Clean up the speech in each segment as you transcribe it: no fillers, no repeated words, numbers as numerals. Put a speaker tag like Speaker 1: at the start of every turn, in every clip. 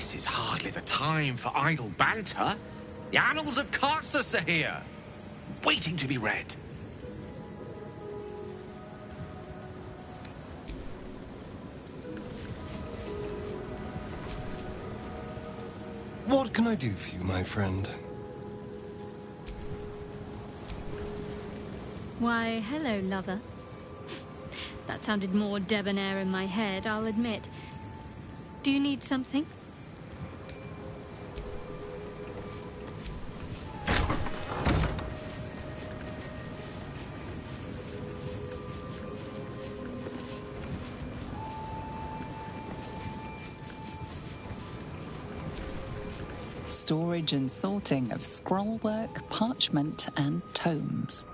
Speaker 1: This is hardly the time for idle banter. The annals of Karsus are here, waiting to be read.
Speaker 2: What can I do for you, my friend?
Speaker 3: Why, hello, lover. That sounded more debonair in my head, I'll admit. Do you need something?
Speaker 4: Storage and sorting of scrollwork, parchment, and tomes.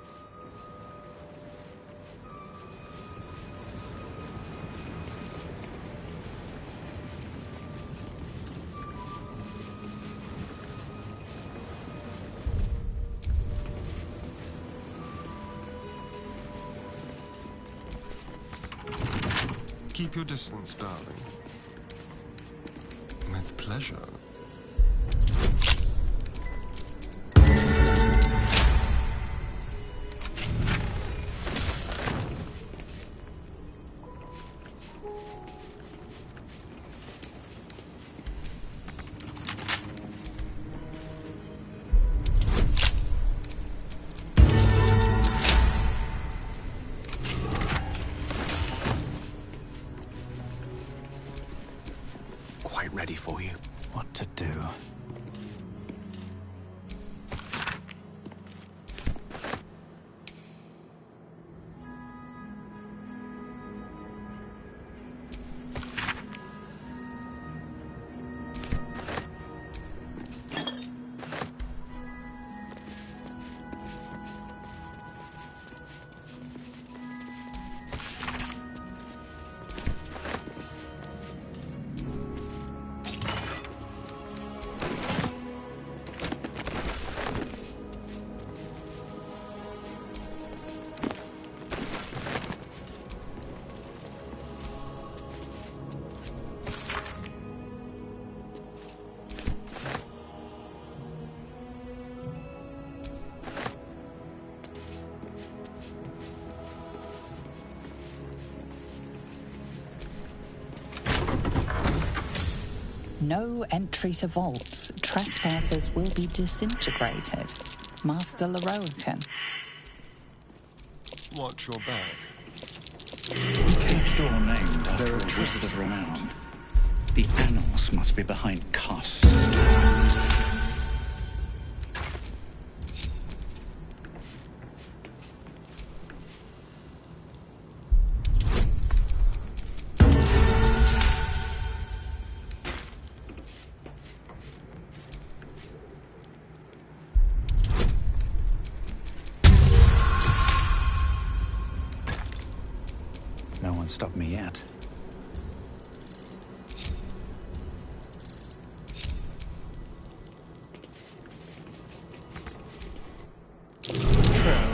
Speaker 2: Keep your distance, darling. With pleasure.
Speaker 1: Quite ready for you.
Speaker 5: What to do?
Speaker 4: No entry to vaults. Trespassers will be disintegrated. Master Leroican.
Speaker 2: Watch your back.
Speaker 5: Cage door named after a wizard of renown. The annals must be behind Karsus. No one stopped me yet.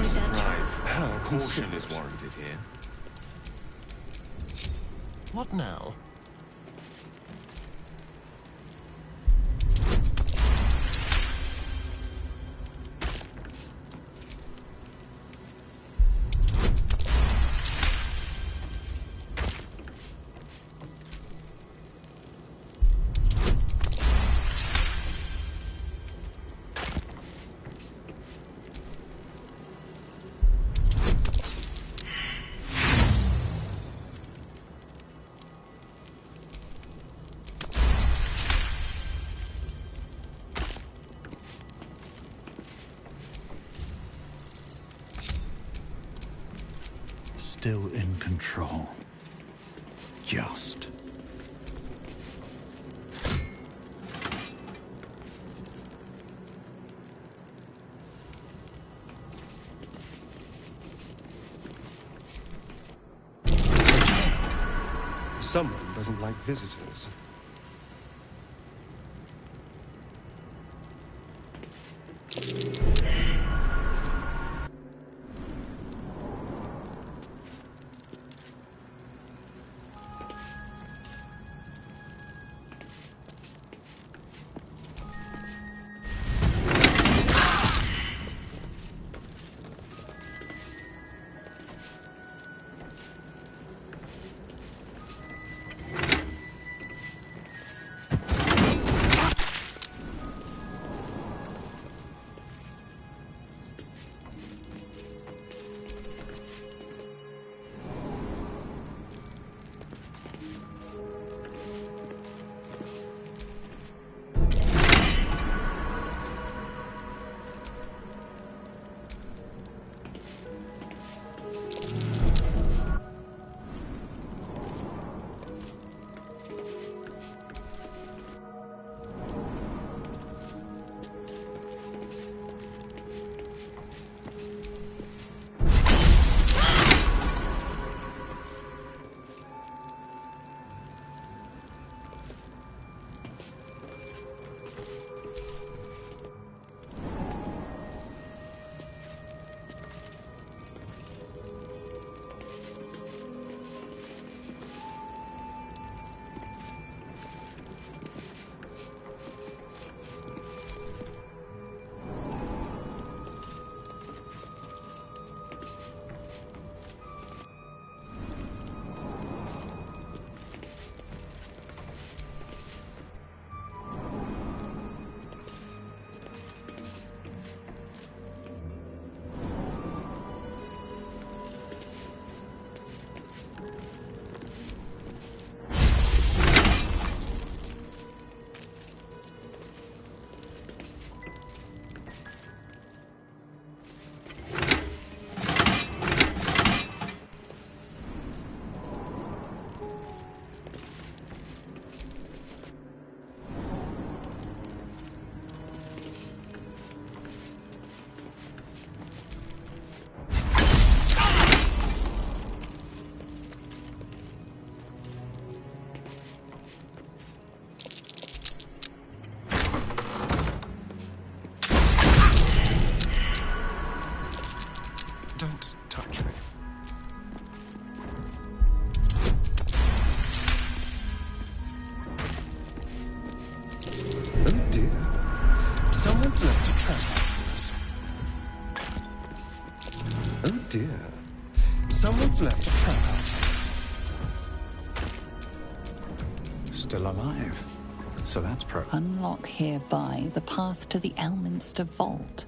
Speaker 1: Surprise. Caution is warranted here.
Speaker 2: What now?
Speaker 5: Still in control. Just.
Speaker 2: Someone doesn't like visitors. Someone's left a trap.
Speaker 5: Still alive. So that's
Speaker 4: Unlock hereby the path to the Elminster Vault.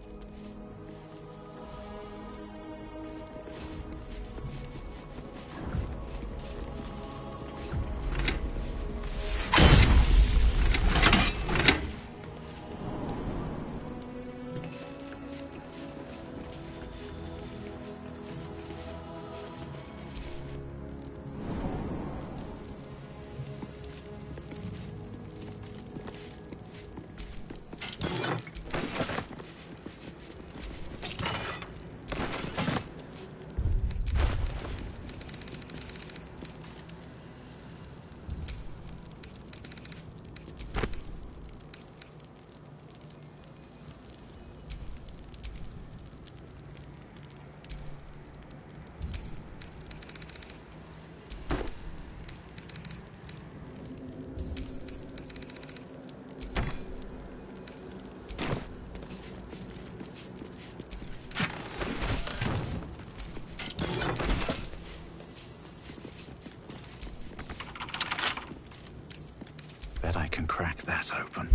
Speaker 5: Bet I can crack that open.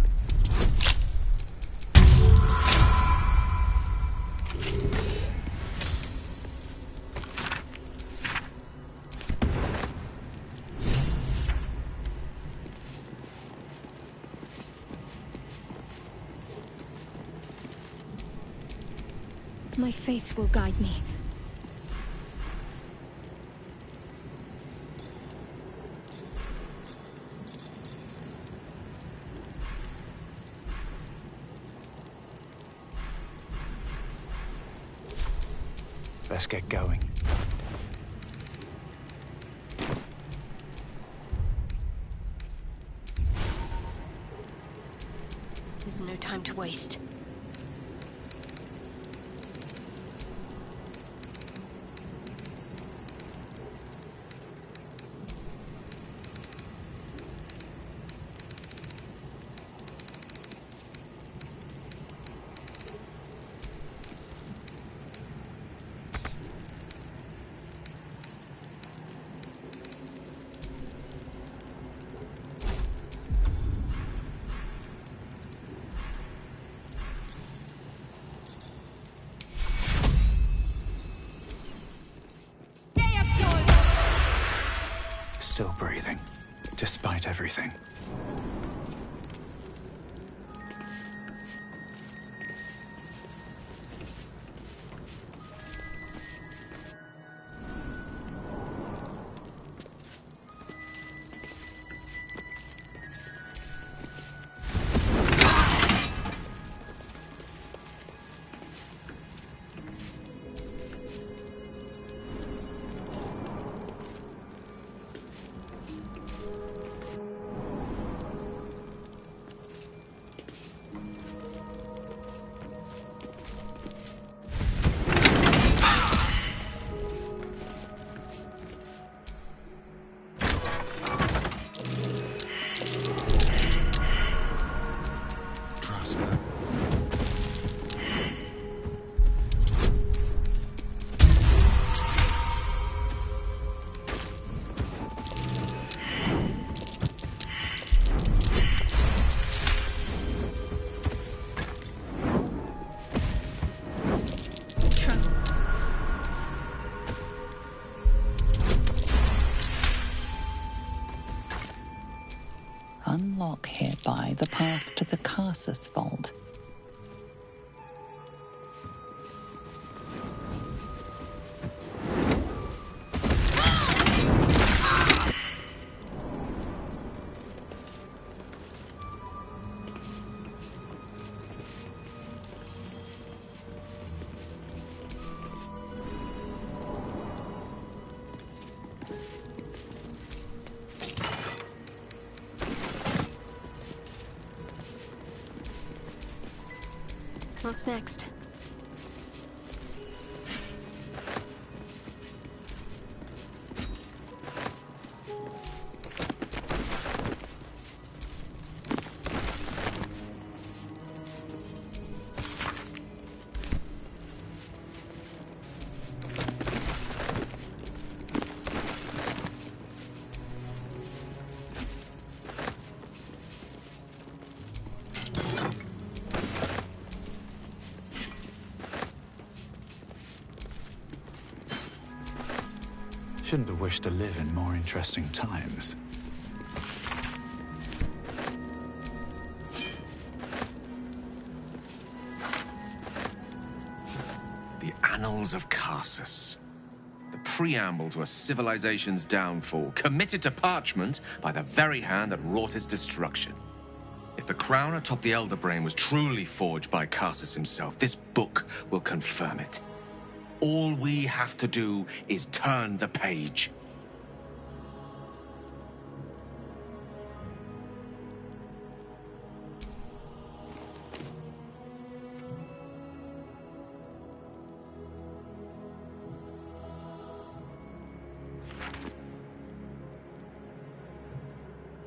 Speaker 3: My faith will guide me.
Speaker 5: Let's get going.
Speaker 3: There's no time to waste.
Speaker 5: Still breathing, despite everything. Unlock hereby the path to the Karsus Vault.
Speaker 3: What's next?
Speaker 5: shouldn't have wished to live in more interesting times.
Speaker 1: The Annals of Karsus. The preamble to a civilization's downfall, committed to parchment by the very hand that wrought its destruction. If the crown atop the Elder Brain was truly forged by Karsus himself, this book will confirm it. All we have to do is turn the page.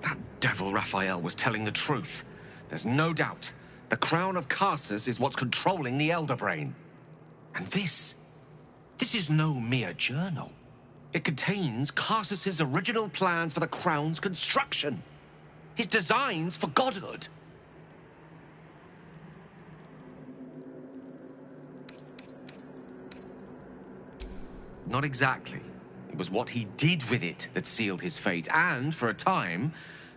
Speaker 1: That devil Raphael was telling the truth. There's no doubt. The crown of Karsus is what's controlling the Elder Brain. And this is no mere journal. It contains Karsus's original plans for the crown's construction. His designs for godhood. Not exactly. It was what he did with it that sealed his fate, and, for a time,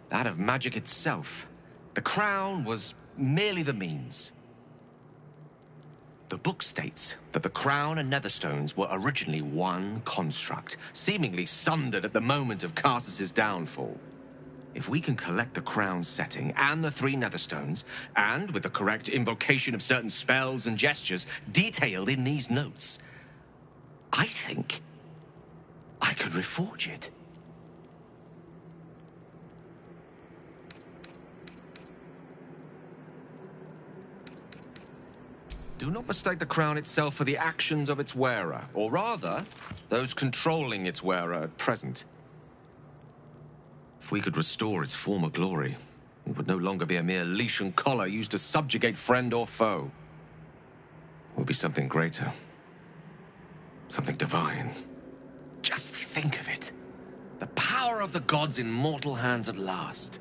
Speaker 1: that of magic itself. The crown was merely the means. The book states that the crown and Netherstones were originally one construct, seemingly sundered at the moment of Karsus's downfall. If we can collect the crown's setting and the 3 Netherstones, and with the correct invocation of certain spells and gestures detailed in these notes, I think I could reforge it. Do not mistake the crown itself for the actions of its wearer, or rather, those controlling its wearer at present. If we could restore its former glory, it would no longer be a mere leash and collar used to subjugate friend or foe. It would be something greater. Something divine. Just think of it. The power of the gods in mortal hands at last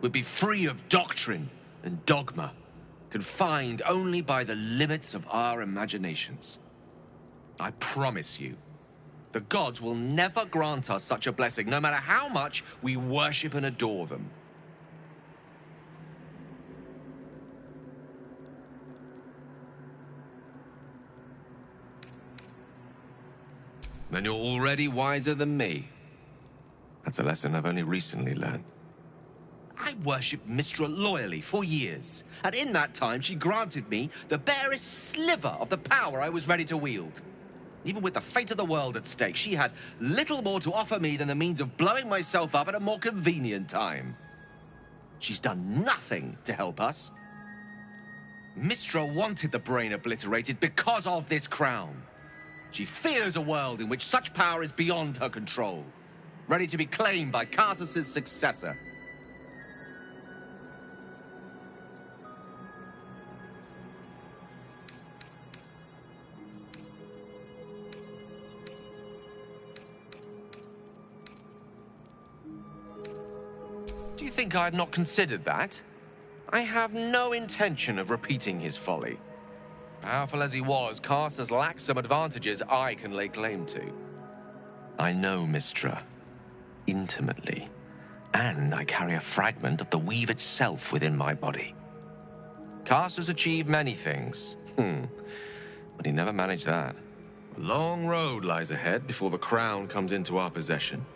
Speaker 1: would be free of doctrine and dogma, confined only by the limits of our imaginations. I promise you, the gods will never grant us such a blessing, no matter how much we worship and adore them. Then you're already wiser than me. That's a lesson I've only recently learned. I worshipped Mystra loyally for years, and in that time she granted me the barest sliver of the power I was ready to wield. Even with the fate of the world at stake, she had little more to offer me than the means of blowing myself up at a more convenient time. She's done nothing to help us. Mystra wanted the brain obliterated because of this crown. She fears a world in which such power is beyond her control, ready to be claimed by Karsus's successor. Do you think I had not considered that? I have no intention of repeating his folly. Powerful as he was, Karsus lacked some advantages I can lay claim to. I know Mystra intimately, and I carry a fragment of the weave itself within my body. Karsus achieved many things, but he never managed that. A long road lies ahead before the crown comes into our possession.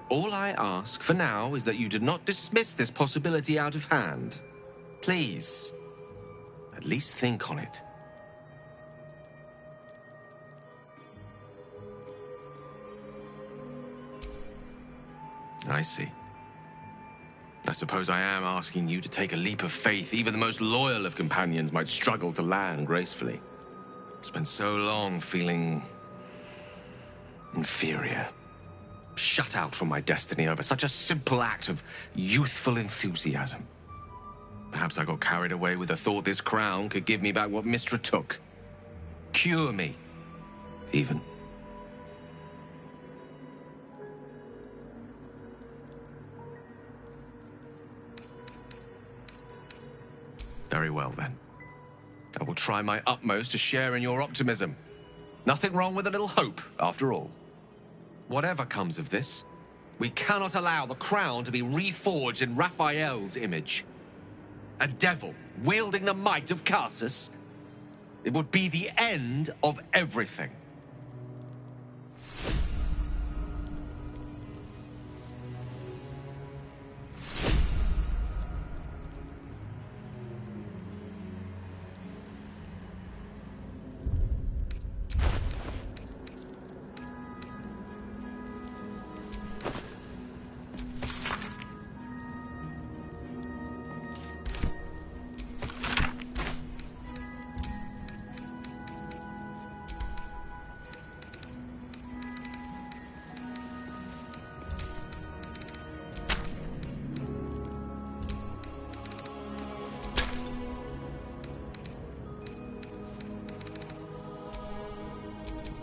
Speaker 1: All I ask for now is that you do not dismiss this possibility out of hand. Please, at least think on it. I see. I suppose I am asking you to take a leap of faith even the most loyal of companions might struggle to land gracefully. Spent so long feeling inferior. Shut out from my destiny over such a simple act of youthful enthusiasm. Perhaps I got carried away with the thought this crown could give me back what Mystra took. Cure me, even. Very well, then. I will try my utmost to share in your optimism. Nothing wrong with a little hope, after all. Whatever comes of this, we cannot allow the crown to be reforged in Raphael's image. A devil wielding the might of Karsus? It would be the end of everything.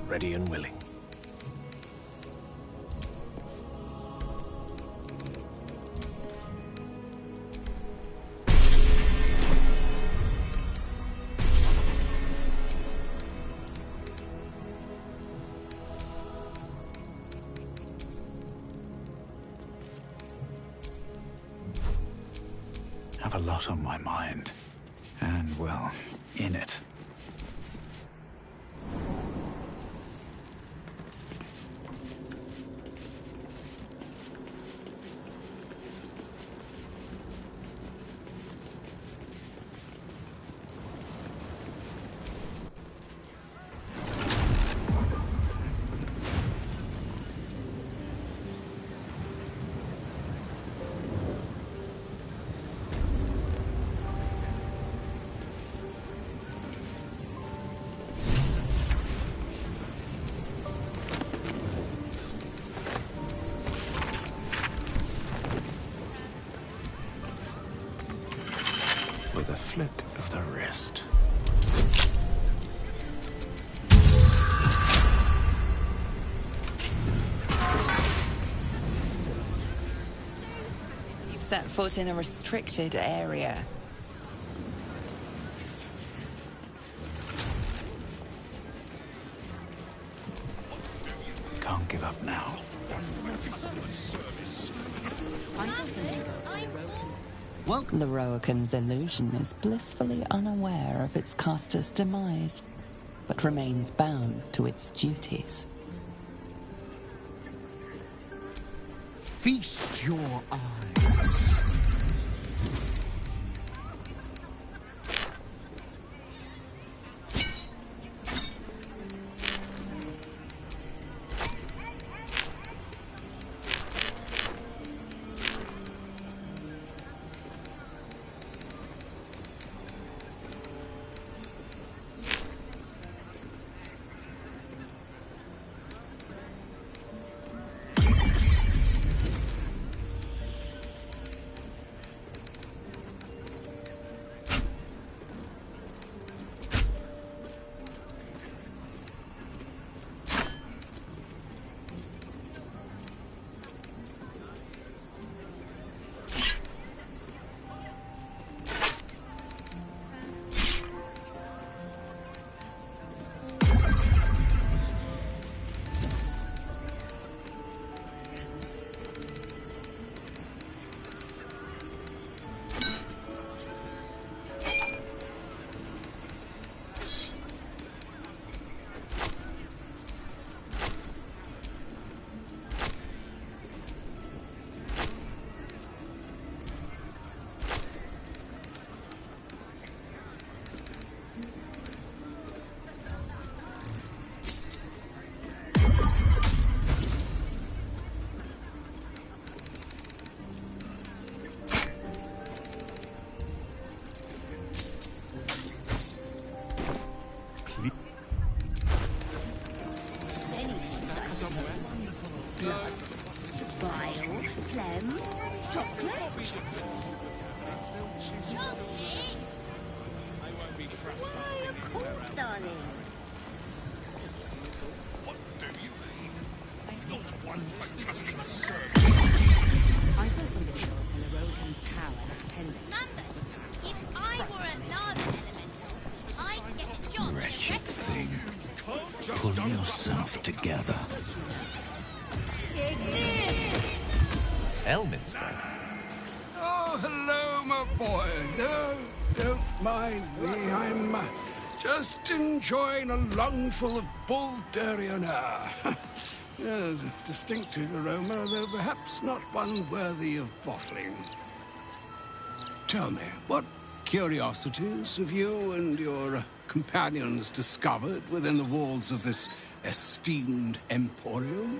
Speaker 2: Ready and willing.
Speaker 5: Have a lot on my mind. And, well, in it. With a flick of the wrist.
Speaker 4: You've set foot in a restricted area.
Speaker 5: Can't give up now.
Speaker 4: The Roakan's illusion is blissfully unaware of its caster's demise, but remains bound to its duties.
Speaker 2: Feast your eyes.
Speaker 6: Bile, phlegm, chocolate. Why, of course, darling.
Speaker 7: I saw somebody else in the Rohan's tower last 10 days.
Speaker 6: If I were another elemental, I'd get a job.
Speaker 5: Wretched thing. Pull yourself together.
Speaker 1: Elminster?
Speaker 8: Oh, hello, my boy. No, don't mind me. I'm just enjoying a lungful of Buldarian air. Yes, a distinctive aroma, though perhaps not one worthy of bottling. Tell me, what curiosities have you and your companions discovered within the walls of this esteemed emporium?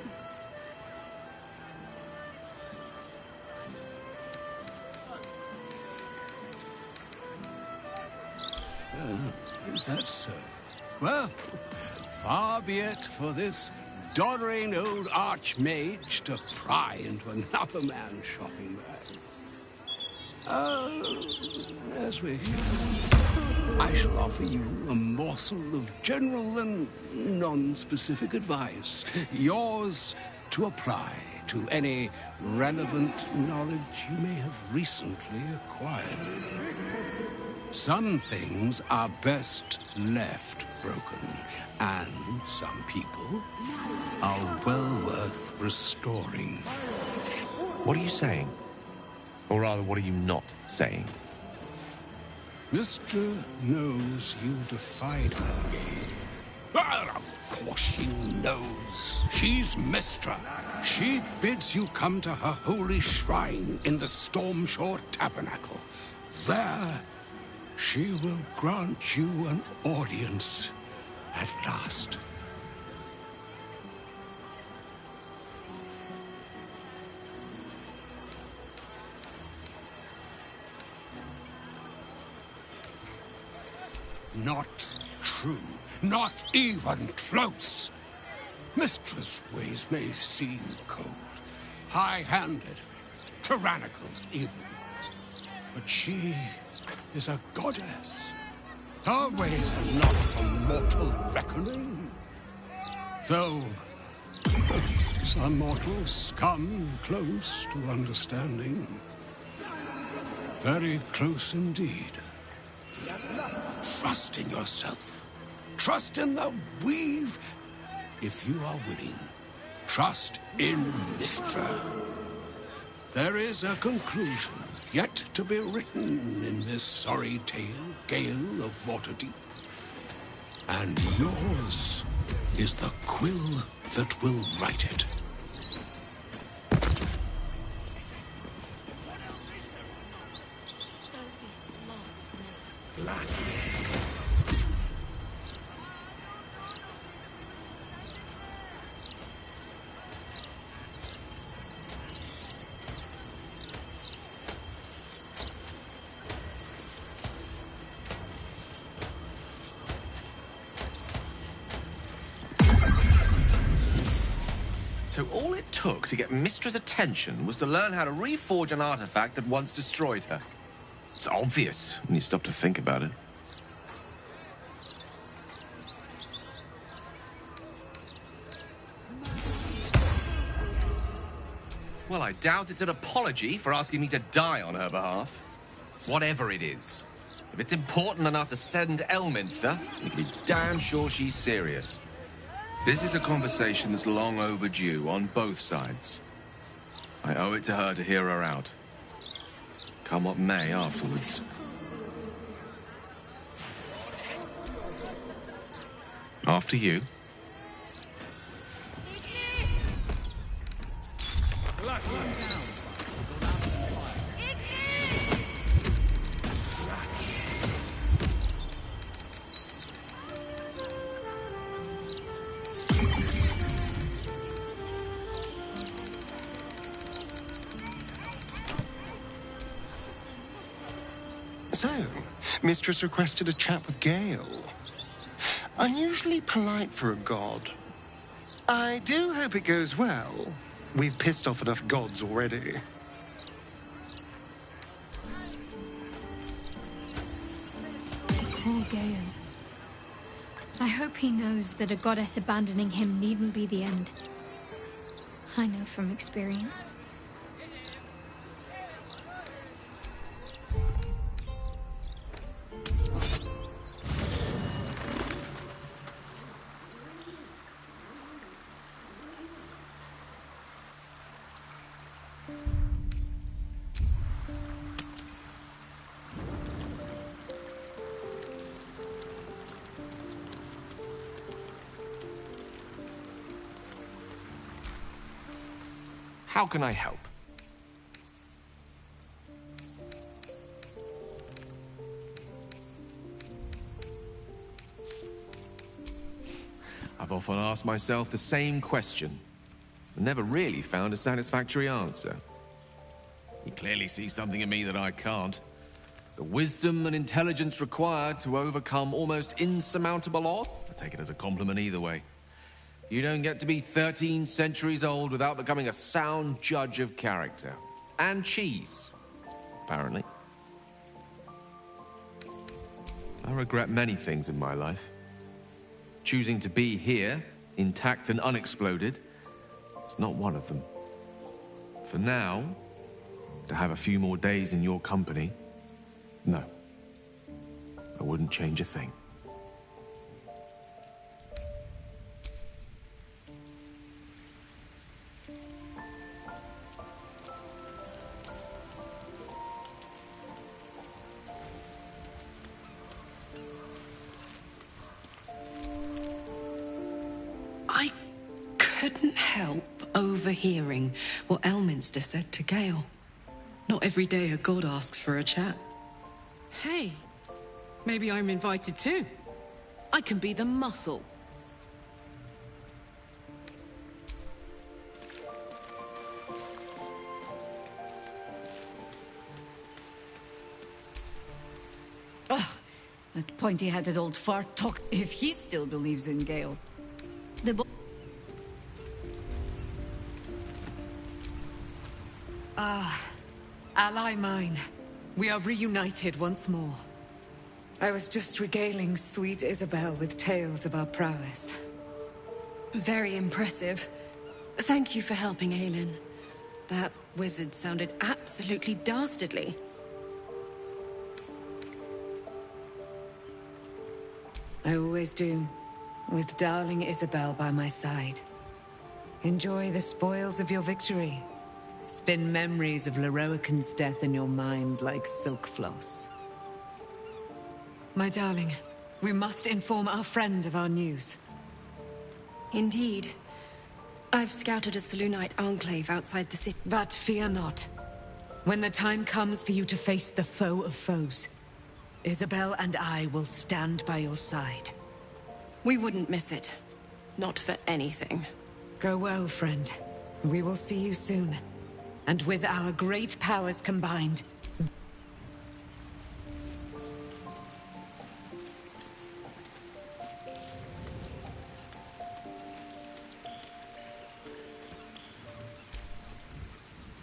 Speaker 8: Is that so? Well, far be it for this doddering old archmage to pry into another man's shopping bag. As we I shall offer you a morsel of general and non-specific advice, yours to apply to any relevant knowledge you may have recently acquired. Some things are best left broken, and some people are well worth restoring.
Speaker 1: What are you saying? Or rather, what are you not saying?
Speaker 8: Mystra knows you defied her. Well, of course she knows. She's Mystra. She bids you come to her holy shrine in the Stormshore Tabernacle. There, she will grant you an audience at last. Not true. Not even close. Mistress' ways may seem cold, high-handed, tyrannical even. But she is a goddess. Her ways are not for mortal reckoning. Though some mortals come close to understanding. Very close indeed. Trust in yourself. Trust in the weave. If you are willing, trust in Mystra. There is a conclusion yet to be written in this sorry tale, Gale of Waterdeep. And yours is the quill that will write it.
Speaker 1: So all it took to get Mystra's attention was to learn how to reforge an artifact that once destroyed her. It's obvious when you stop to think about it. Well, I doubt it's an apology for asking me to die on her behalf. Whatever it is. If it's important enough to send Elminster, you can be damn sure she's serious. This is a conversation that's long overdue on both sides. I owe it to her to hear her out. Come what may afterwards. After you.
Speaker 2: So, Mistress requested a chat with Gale. Unusually polite for a god. I do hope it goes well. We've pissed off enough gods already.
Speaker 3: Poor Gale. I hope he knows that a goddess abandoning him needn't be the end. I know from experience.
Speaker 1: How can I help? I've often asked myself the same question, and never really found a satisfactory answer. He clearly sees something in me that I can't. The wisdom and intelligence required to overcome almost insurmountable odds. I take it as a compliment either way. You don't get to be 13 centuries old without becoming a sound judge of character. And cheese, apparently. I regret many things in my life. Choosing to be here, intact and unexploded, is not one of them. For now, to have a few more days in your company, no. I wouldn't change a thing.
Speaker 9: I couldn't help overhearing what Elminster said to Gale. Not every day a god asks for a chat.
Speaker 7: Hey, maybe I'm invited too. I can be the muscle.
Speaker 10: Ugh, that pointy-headed old fart talk, if he still believes in Gale. The
Speaker 7: Ally mine, we are reunited once more. I was just regaling sweet Isabel with tales of our prowess.
Speaker 9: Very impressive. Thank you for helping Aelin. That wizard sounded absolutely dastardly.
Speaker 7: I always do, with darling Isabel by my side. Enjoy the spoils of your victory. Spin memories of Leroican's death in your mind like silk floss. My darling, we must inform our friend of our news.
Speaker 9: Indeed. I've scouted a Selûnite enclave outside the city.
Speaker 7: But fear not. When the time comes for you to face the foe of foes, Isabel and I will stand by your side.
Speaker 9: We wouldn't miss it. Not for anything.
Speaker 7: Go well, friend. We will see you soon. And with our great powers combined...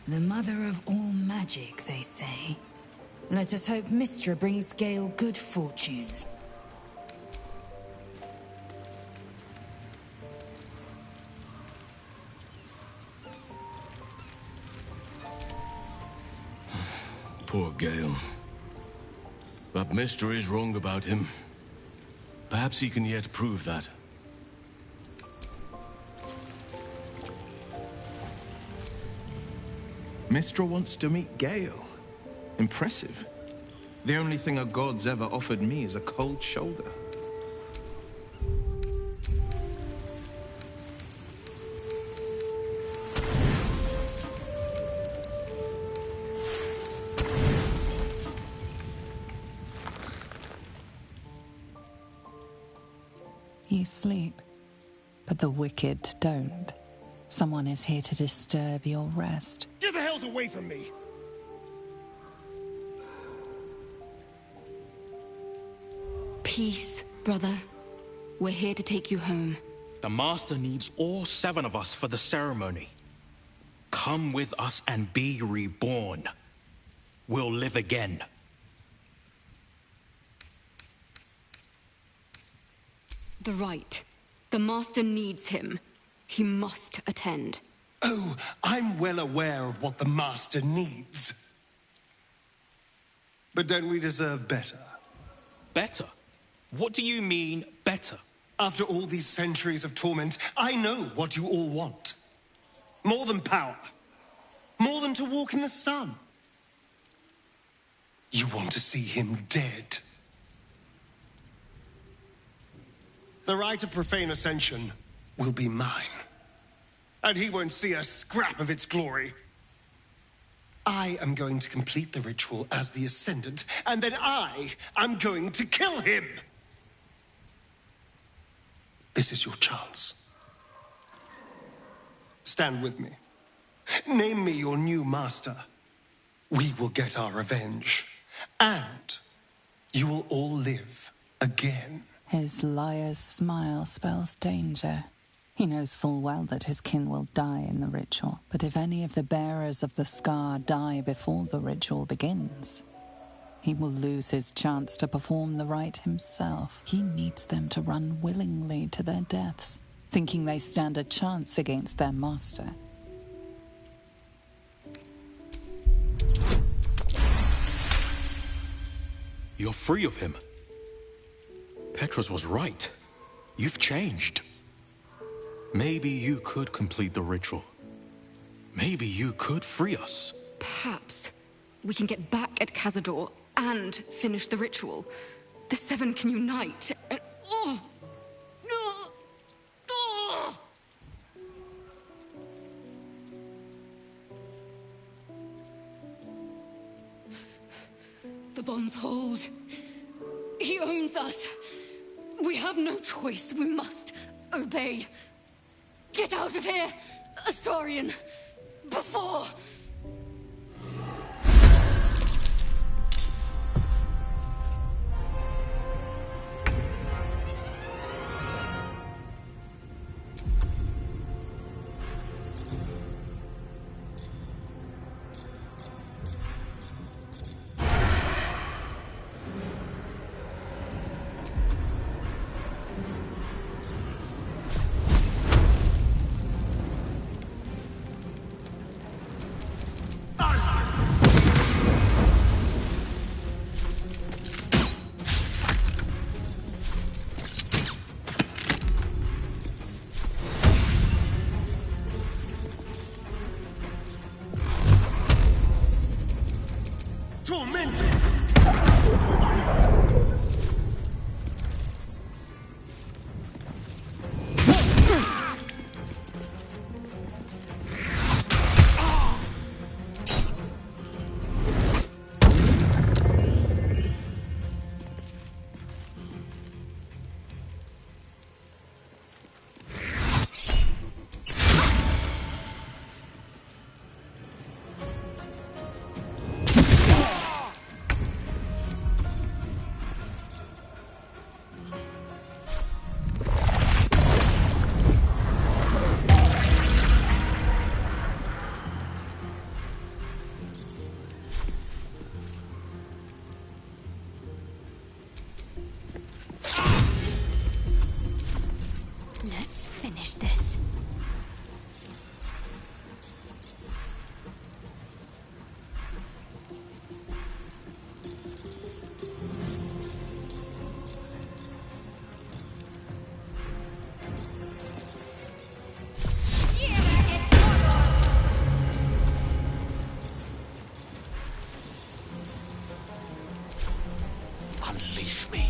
Speaker 10: The mother of all magic, they say. Let us hope Mystra brings Gale good fortunes.
Speaker 11: Poor Gale. But Mystra is wrong about him. Perhaps he can yet prove that.
Speaker 12: Mystra wants to meet Gale. Impressive. The only thing a god's ever offered me is a cold shoulder.
Speaker 4: You sleep, but the wicked don't. Someone is here to disturb your rest.
Speaker 13: Get the hells away from me!
Speaker 14: Peace, brother. We're here to take you home.
Speaker 13: The Master needs all 7 of us for the ceremony. Come with us and be reborn. We'll live again.
Speaker 14: The rite. The Master needs him. He must attend.
Speaker 2: Oh, I'm well aware of what the Master needs. But don't we deserve better?
Speaker 13: Better? What do you mean, better?
Speaker 2: After all these centuries of torment, I know what you all want. More than power. More than to walk in the sun. You want to see him dead. The rite of profane ascension will be mine. and he won't see a scrap of its glory. I am going to complete the ritual as the Ascendant, and then I am going to kill him! This is your chance. Stand with me. Name me your new master. We will get our revenge. And you will all live again.
Speaker 4: His liar's smile spells danger. He knows full well that his kin will die in the ritual, but if any of the bearers of the scar die before the ritual begins, he will lose his chance to perform the rite himself. He needs them to run willingly to their deaths, thinking they stand a chance against their master.
Speaker 13: You're free of him. Petros was right. You've changed. Maybe you could complete the ritual. Maybe you could free us.
Speaker 14: Perhaps we can get back at Cazador and finish the ritual. The Seven can unite and... Oh! No! Oh! The bonds hold. He owns us. We have no choice. We must obey. Get out of here, Astarion, before... Let's finish this.
Speaker 13: Unleash me.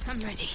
Speaker 13: I'm ready.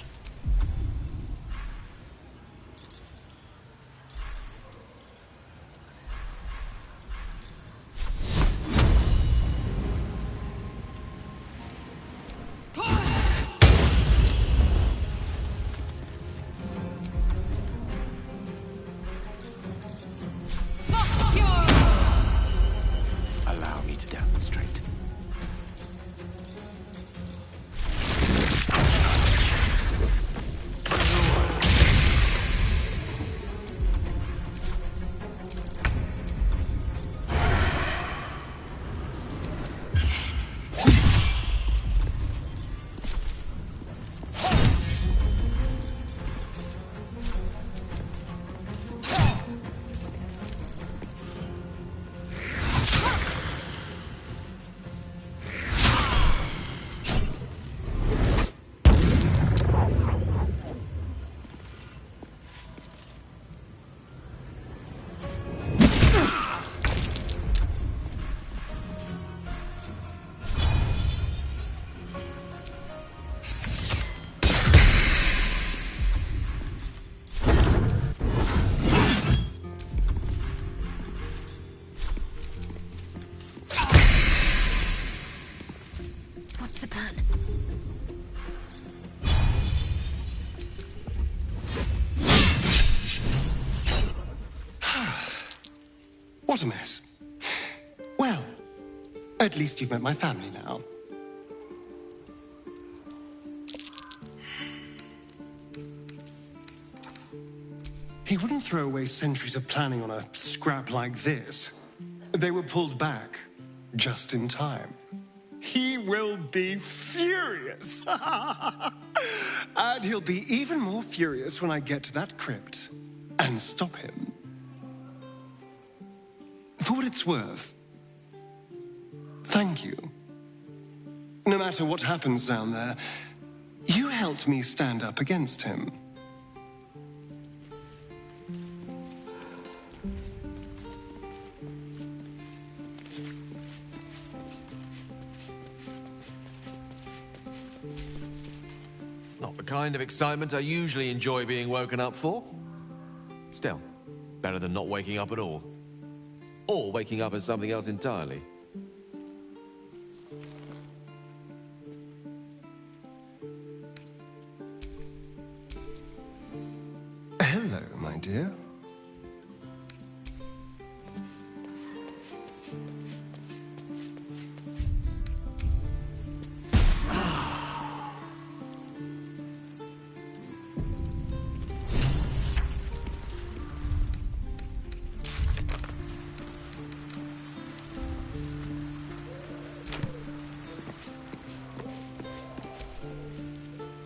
Speaker 2: What a mess. Well, at least you've met my family now. He wouldn't throw away centuries of planning on a scrap like this. They were pulled back just in time. He will be furious. And he'll be even more furious when I get to that crypt and stop him. For what it's worth, thank you. No matter what happens down there, you helped me stand up against him.
Speaker 1: Not the kind of excitement I usually enjoy being woken up for. Still, better than not waking up at all. Or waking up as something else entirely.
Speaker 2: Hello, my dear.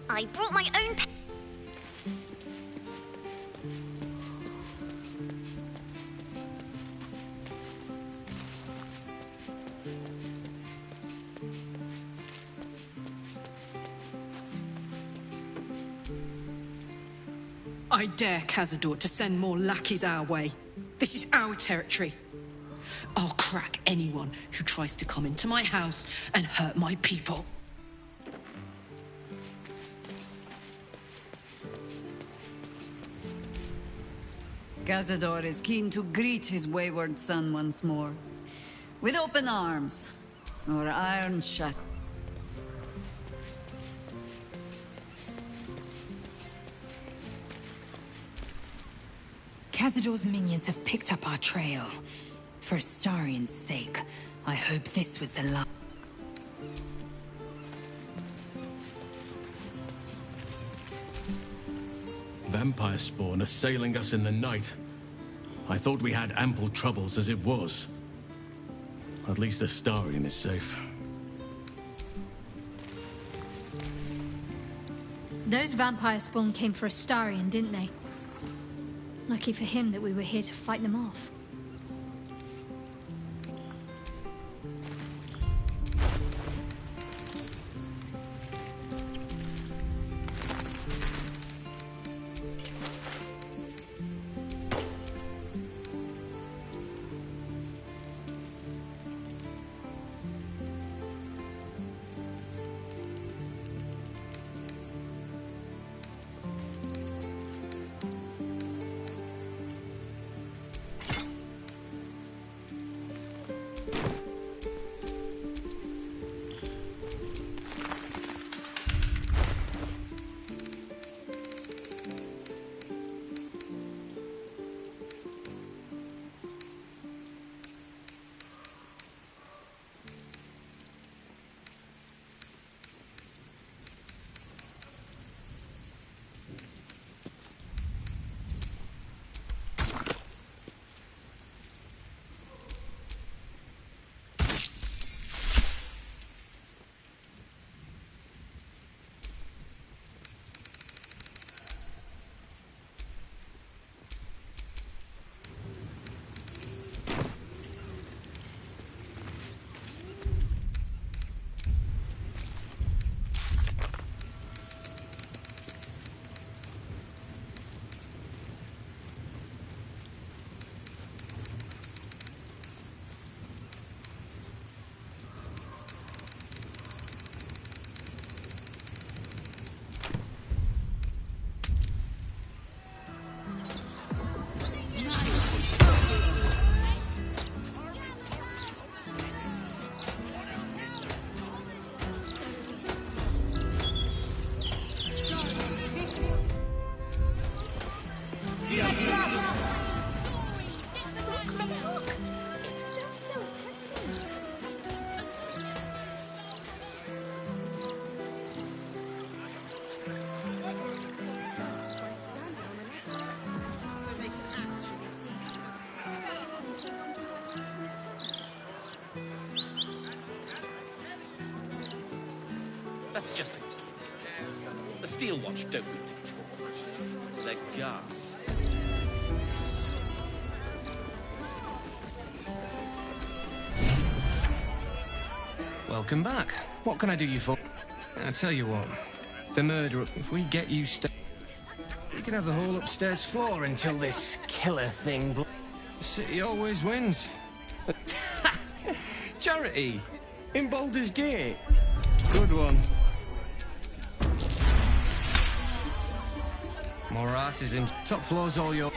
Speaker 6: I brought my own
Speaker 9: I dare Cazador to send more lackeys our way. This is our territory. I'll crack anyone who tries to come into my house and hurt my people.
Speaker 10: Cazador is keen to greet his wayward son once more. With open arms, or iron shackles.
Speaker 15: Cazador's minions have picked up our trail. For Astarion's sake, I hope this was the last.
Speaker 11: Vampire spawn assailing us in the night. I thought we had ample troubles as it was. At least Astarion is safe.
Speaker 3: Those vampire spawn came for Astarion, didn't they? Lucky for him that we were here to fight them off.
Speaker 16: just a gimmick. The Steel Watch don't need to talk. They're guards.
Speaker 17: Welcome back. What can I do you for? I tell you what, the murderer, if we get you we can have the whole upstairs floor until this killer thing The city always wins. Charity, in Baldur's Gate. Good one. More asses in top floors all your...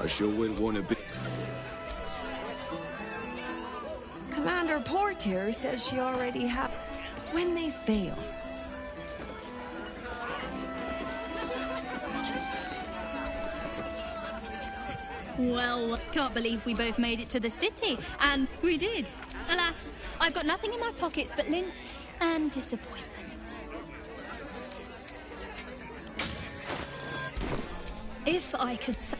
Speaker 18: I sure would want to be...
Speaker 19: Commander Portier says she already had... But when they fail...
Speaker 20: Well, can't believe we both made it to the city. And we did. Alas, I've got nothing in my pockets but lint and disappointment. If I could say...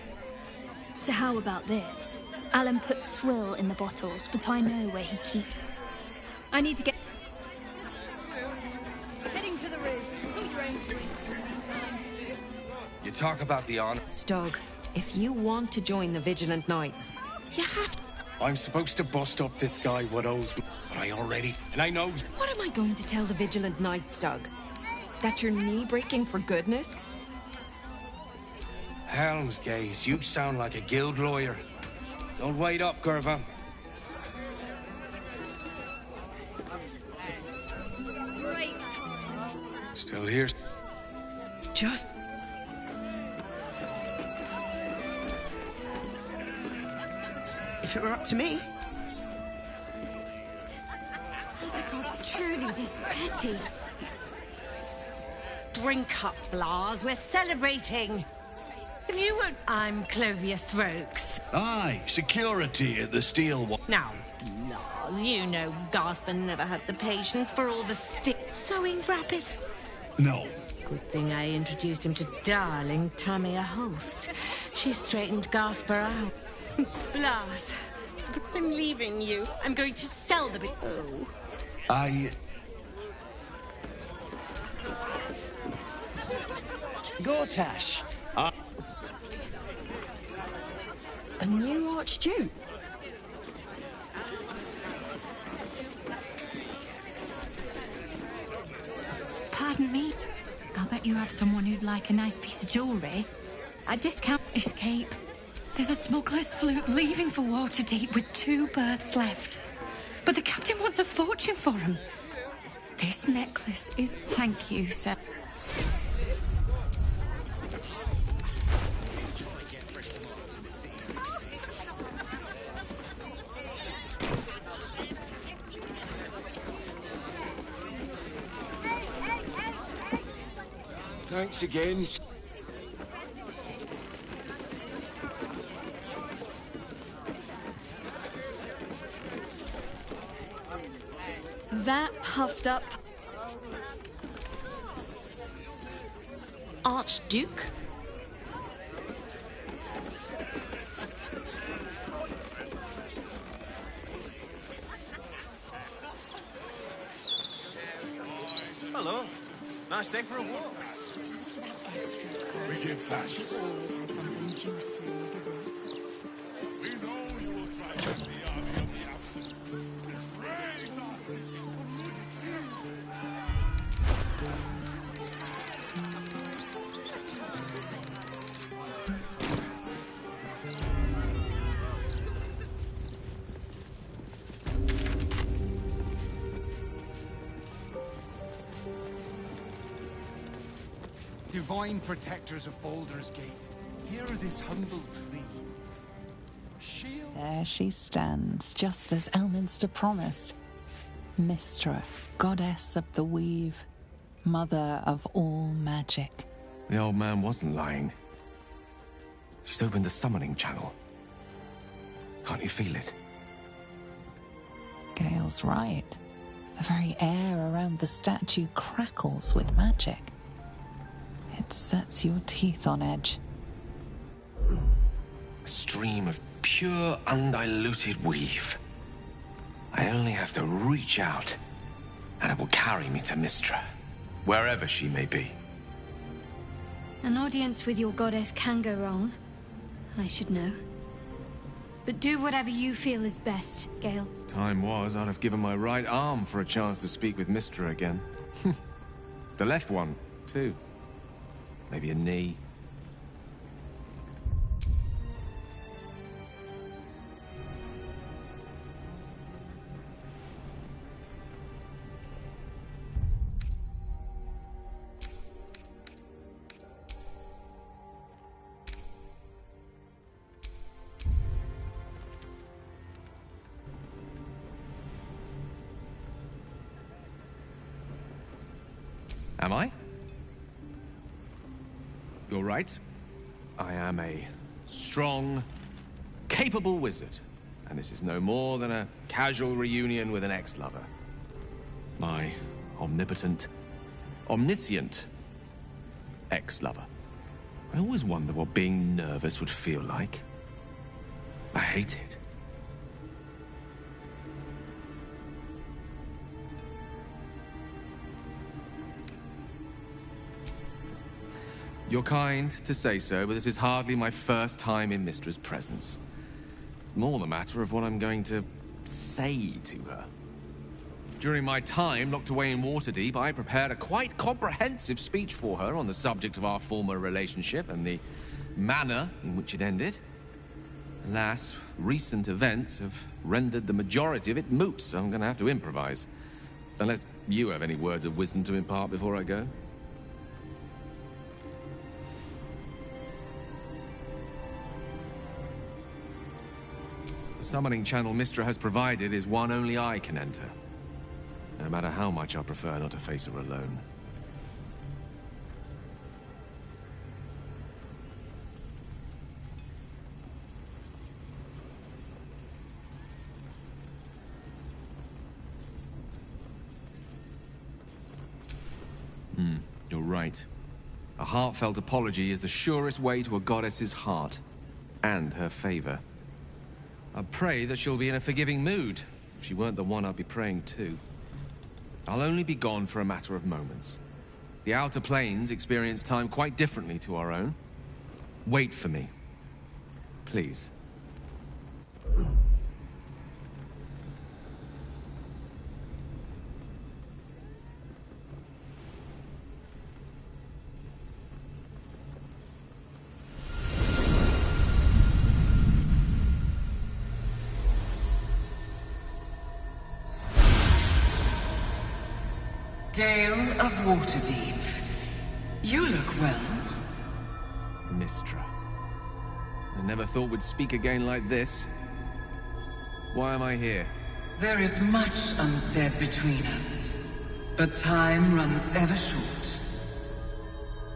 Speaker 20: So how about this? Alan put swill in the bottles, but I know where he keeps it. I need to get... Heading to the roof. Sort your own drinks in the meantime.
Speaker 17: You talk about the honor...
Speaker 19: Stug, if you want to join the Vigilant Knights, you have to...
Speaker 17: I'm supposed to bust up this guy what owes me, but I already... And I know...
Speaker 19: What am I going to tell the Vigilant Knights, Stug? That you're knee-breaking for goodness?
Speaker 17: Helmsgaze, you sound like a guild lawyer. Don't wait up, Gerva.
Speaker 20: Break time.
Speaker 17: Still here.
Speaker 19: Just...
Speaker 21: If it were up to me...
Speaker 20: The gods truly this petty.
Speaker 22: Drink up, Blas. We're celebrating. If you won't... I'm Clovia Throaks.
Speaker 8: Aye, security at the Steel Watch.
Speaker 22: Now, Blas, you know Gasper never had the patience for all the sewing rabbits.
Speaker 8: No.
Speaker 22: Good thing I introduced him to darling Tamia Holst. She straightened Gasper out. Blas, I'm leaving you. I'm going to sell the bit. Oh.
Speaker 21: Gortash.
Speaker 19: A new Archduke?
Speaker 15: Pardon me? I'll bet you have someone who'd like a nice piece of jewellery. At discount escape. There's a smuggler's sloop leaving for Waterdeep with 2 berths left. But the captain wants a fortune for him. This necklace is... Thank you, sir.
Speaker 21: Thanks again.
Speaker 20: That puffed up...
Speaker 22: Archduke?
Speaker 16: Hello. Nice day for a walk.
Speaker 8: We give thanks.
Speaker 23: Divine protectors of Baldur's Gate, hear this humble plea.
Speaker 4: There she stands, just as Elminster promised. Mystra, goddess of the weave, mother of all magic.
Speaker 1: The old man wasn't lying. She's opened the summoning channel. Can't you feel it?
Speaker 4: Gale's right. The very air around the statue crackles with magic. It sets your teeth on edge.
Speaker 1: A stream of pure, undiluted weave. I only have to reach out, and it will carry me to Mystra, wherever she may be.
Speaker 3: An audience with your goddess can go wrong. I should know. But do whatever you feel is best, Gale.
Speaker 1: Time was, I'd have given my right arm for a chance to speak with Mystra again. The left one, too. Maybe a knee. Am I? You're right. I am a strong, capable wizard. And this is no more than a casual reunion with an ex-lover. My omnipotent, omniscient ex-lover. I always wonder what being nervous would feel like. I hate it. You're kind to say so, but this is hardly my first time in Mystra's presence. It's more the matter of what I'm going to say to her. During my time locked away in Waterdeep, I prepared a quite comprehensive speech for her on the subject of our former relationship and the manner in which it ended. Alas, recent events have rendered the majority of it moot, so I'm going to have to improvise. Unless you have any words of wisdom to impart before I go. The summoning channel Mystra has provided is one only I can enter. No matter how much I prefer not to face her alone. You're right. A heartfelt apology is the surest way to a goddess's heart. And her favor. I pray that she'll be in a forgiving mood. If she weren't the one I'd be praying to. I'll only be gone for a matter of moments. The Outer Planes experience time quite differently to our own. Wait for me. Please.
Speaker 5: Gale of Waterdeep. You look well.
Speaker 1: Mystra. I never thought we'd speak again like this. Why am I here?
Speaker 5: There is much unsaid between us, but time runs ever short.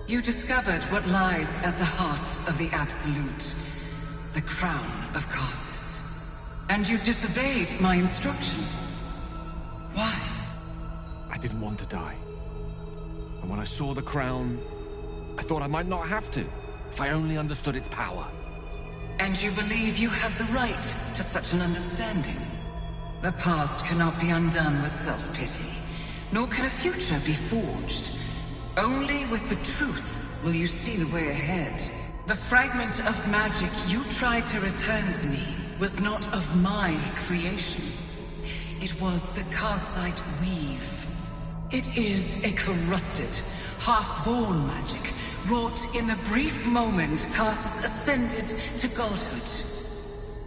Speaker 5: You discovered what lies at the heart of the Absolute, the crown of Karsus. And you disobeyed my instruction. Why?
Speaker 1: I didn't want to die. And when I saw the crown, I thought I might not have to, if I only understood its power.
Speaker 5: And you believe you have the right to such an understanding? The past cannot be undone with self-pity, nor can a future be forged. Only with the truth will you see the way ahead. The fragment of magic you tried to return to me was not of my creation. It was the Karsite Weave. It is a corrupted, half-born magic, wrought in the brief moment Karsus ascended to godhood.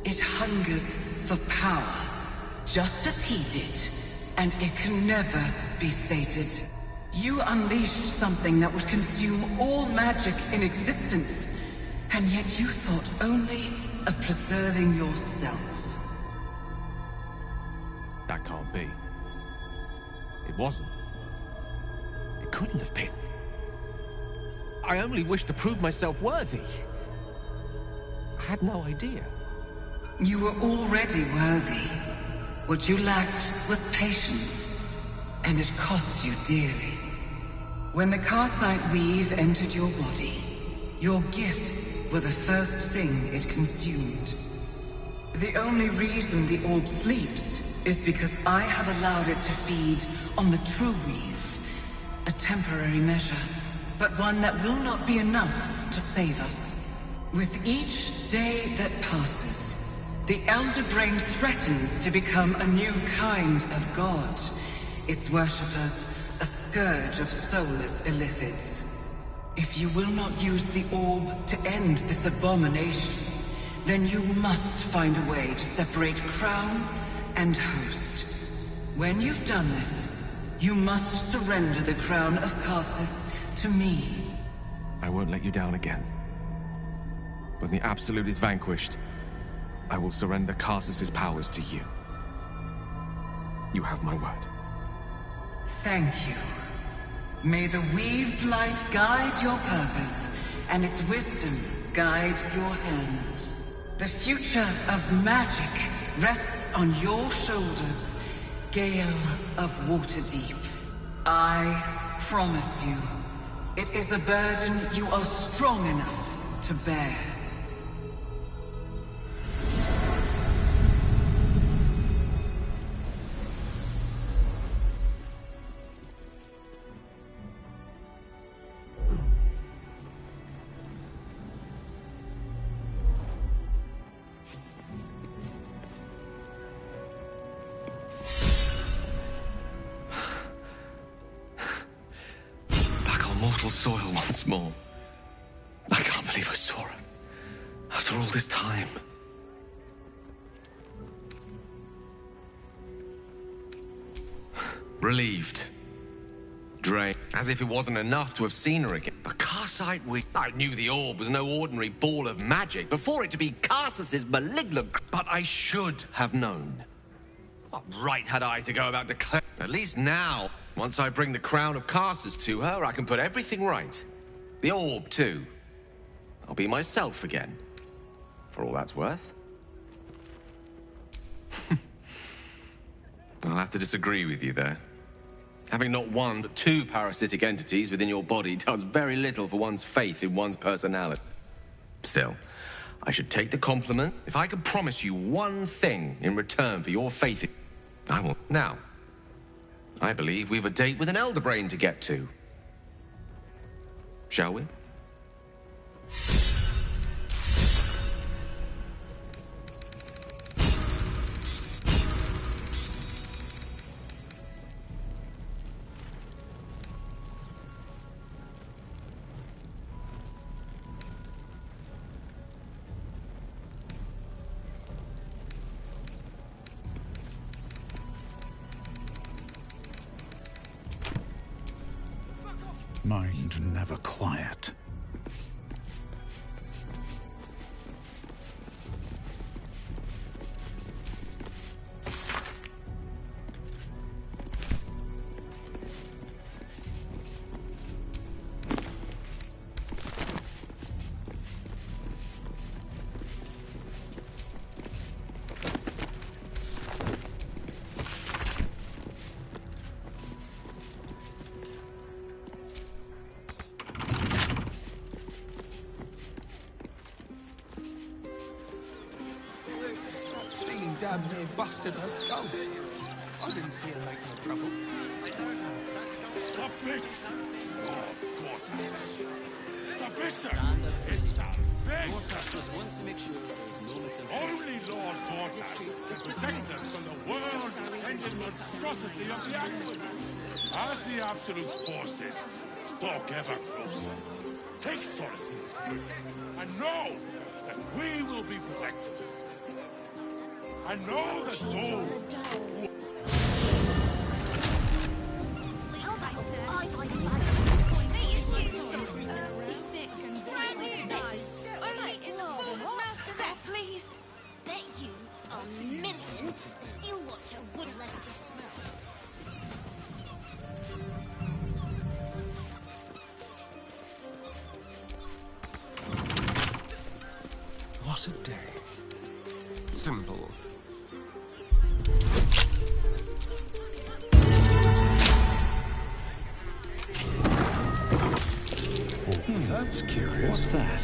Speaker 5: It hungers for power, just as he did, and it can never be sated. You unleashed something that would consume all magic in existence, and yet you thought only of preserving yourself.
Speaker 1: That can't be. It wasn't. It couldn't have been. I only wished to prove myself worthy. I had no idea.
Speaker 5: You were already worthy. What you lacked was patience, and it cost you dearly. When the Karsite Weave entered your body, your gifts were the first thing it consumed. The only reason the orb sleeps is because I have allowed it to feed on the true weave. A temporary measure, but one that will not be enough to save us. With each day that passes, the Elder Brain threatens to become a new kind of god. Its worshippers, a scourge of soulless illithids. If you will not use the orb to end this abomination, then you must find a way to separate crown and host. When you've done this, you must surrender the crown of Karsus to me.
Speaker 1: I won't let you down again. When the Absolute is vanquished, I will surrender Karsus's powers to you. You have my word.
Speaker 5: Thank you. May the Weave's light guide your purpose, and its wisdom guide your hand. The future of magic rests on your shoulders, Gale of Waterdeep. I promise you, it is a burden you are strong enough to bear.
Speaker 1: Mortal soil once more. I can't believe I saw her. After all this time. Relieved. Drained. As if it wasn't enough to have seen her again. The Karsite we... I knew the orb was no ordinary ball of magic before it to be Karsus's malignant... But I should have known. What right had I to go about declaring... At least now... Once I bring the crown of Karsus to her, I can put everything right. The orb, too. I'll be myself again. For all that's worth. I'll have to disagree with you there. Having not one, but two parasitic entities within your body does very little for one's faith in one's personality. Still, I should take the compliment if I could promise you one thing in return for your faith in... I will. Now... I believe we've a date with an Elder Brain to get to. Shall we?
Speaker 8: Mind never quiet.
Speaker 23: Damn near busted her skull. I didn't see her making no trouble.
Speaker 7: Submit! Lord Porter! Submission is salvation! Only Lord Porter can protect us from the world-ending monstrosity of the Absolute. As the Absolute's forces stalk ever closer, take solace in his presence and know that we will be protected. I know that those...
Speaker 6: Please, bet you $1,000,000 Steel Watcher wouldn't let us smell.
Speaker 2: What a day. Simple. That's curious.
Speaker 8: What's that?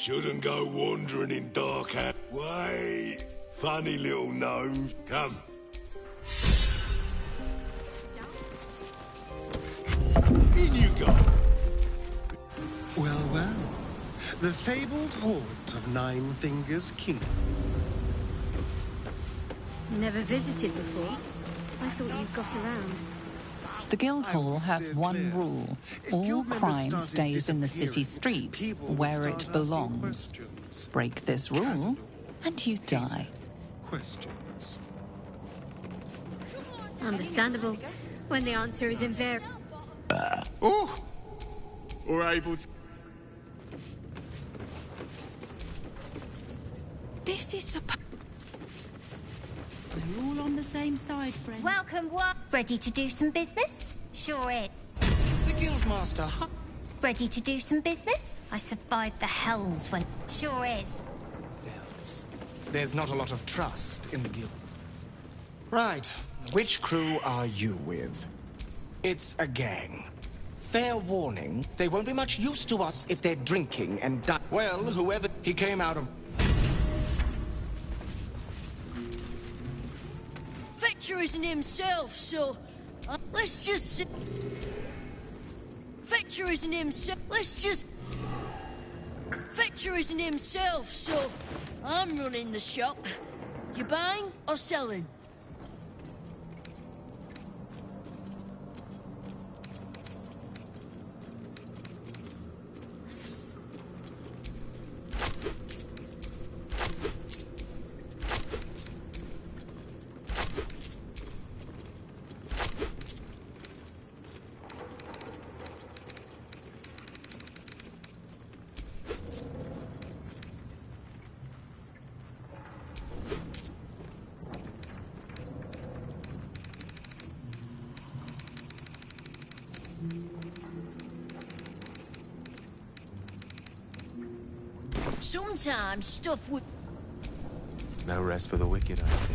Speaker 7: Shouldn't go wandering in dark alley. Wait. Funny little gnomes. Come. In you go.
Speaker 2: Well, well. The fabled haunt of Nine Fingers Keep.
Speaker 3: Never visited before. I thought you got around.
Speaker 4: The Guildhall has one rule. All crime stays in the city streets, where it belongs. Break this rule, and you die.
Speaker 2: Questions.
Speaker 3: Understandable, when the answer is invariable.
Speaker 12: Oh! We're able to...
Speaker 15: This is We're all on the same side, friend.
Speaker 6: Welcome, what? Ready to do some business? Sure is.
Speaker 21: The Guildmaster, huh?
Speaker 6: Ready to do some business? I survived the hells when... Sure is.
Speaker 21: There's not a lot of trust in the guild. Right. Which crew are you with? It's a gang. Fair warning, they won't be much use to us if they're drinking and die. Well, whoever he came out of...
Speaker 13: Fetcher isn't himself, so... let's just say... Fetcher isn't himself, let's just... Fetcher isn't himself, so... I'm running the shop. You buying or selling? Sometimes stuff would...
Speaker 1: No rest for the wicked, I see.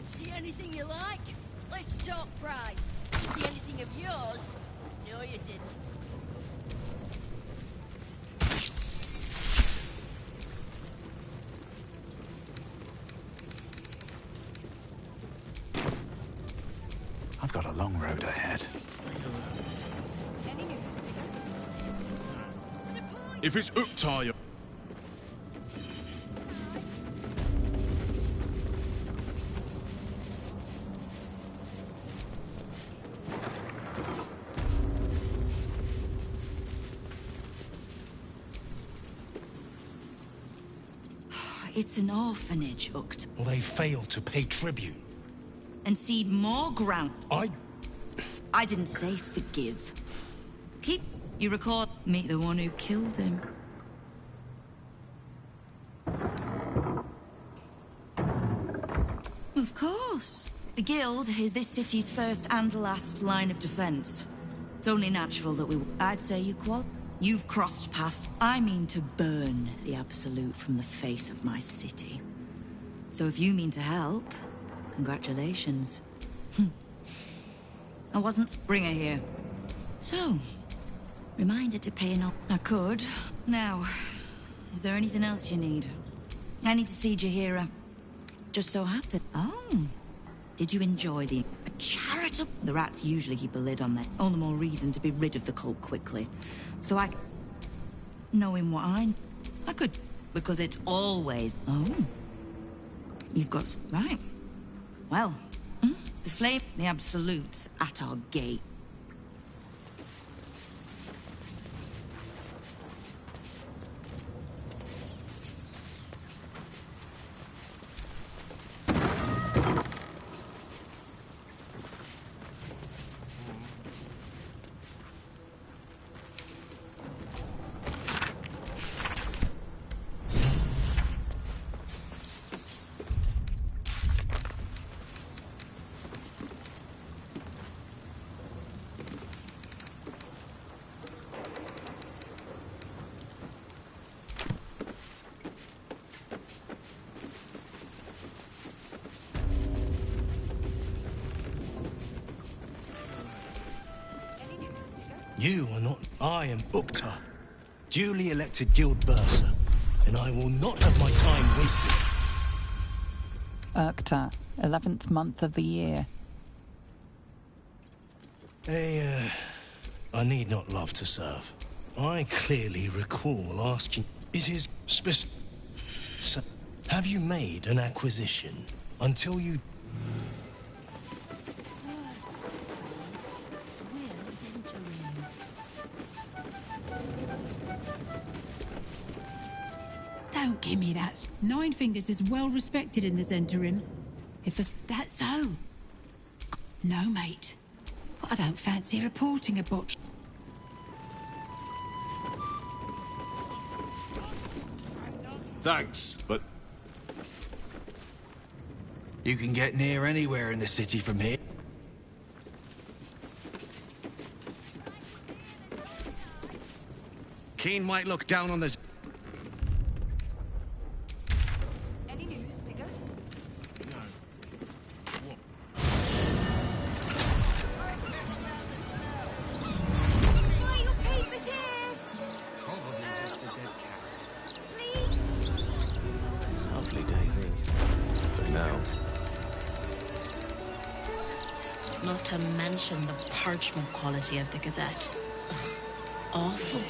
Speaker 13: See anything you like? Let's talk price. See anything of yours? No, you didn't.
Speaker 12: I've got a long road ahead. If it's up tire.
Speaker 15: It's an orphanage, Uct.
Speaker 14: Well, they failed to pay tribute.
Speaker 15: And cede more ground. I didn't say forgive. Keep... You record... Meet the one who killed him. Of course. The Guild is this city's first and last line of defense. It's only natural that we... I'd say you You've crossed paths. I mean to burn the Absolute from the face of my city. So if you mean to help, congratulations. I wasn't Springer here. So, reminder to pay an op. I could. Now, is there anything else you need? I need to see Jaheira. Just so happened. Oh, did you enjoy the charitable? The rats usually keep a lid on that. All the more reason to be rid of the cult quickly. So knowing what I could, because it's always. Oh, you've got right. Well, the flame, the Absolute's at our gate.
Speaker 14: You are not. I am Ukta, duly elected guild bursar, and I will not have my time wasted.
Speaker 4: Ukta, 11th month of the year.
Speaker 14: I need not love to serve. I clearly recall asking, it is specific. So, have you made an acquisition until you...
Speaker 9: Don't give me that. Nine Fingers is well respected in the Zhentarim. That's so. No, mate. I don't fancy reporting a botch.
Speaker 12: Thanks, but...
Speaker 10: You can get near anywhere in the city from here.
Speaker 12: Keen might look down on the...
Speaker 6: Any news, Digger? Your papers here!
Speaker 17: Probably just a dead cat.
Speaker 6: Please!
Speaker 1: Lovely day, this. But now...
Speaker 15: Not to mention the parchment quality of the Gazette. Ugh, awful.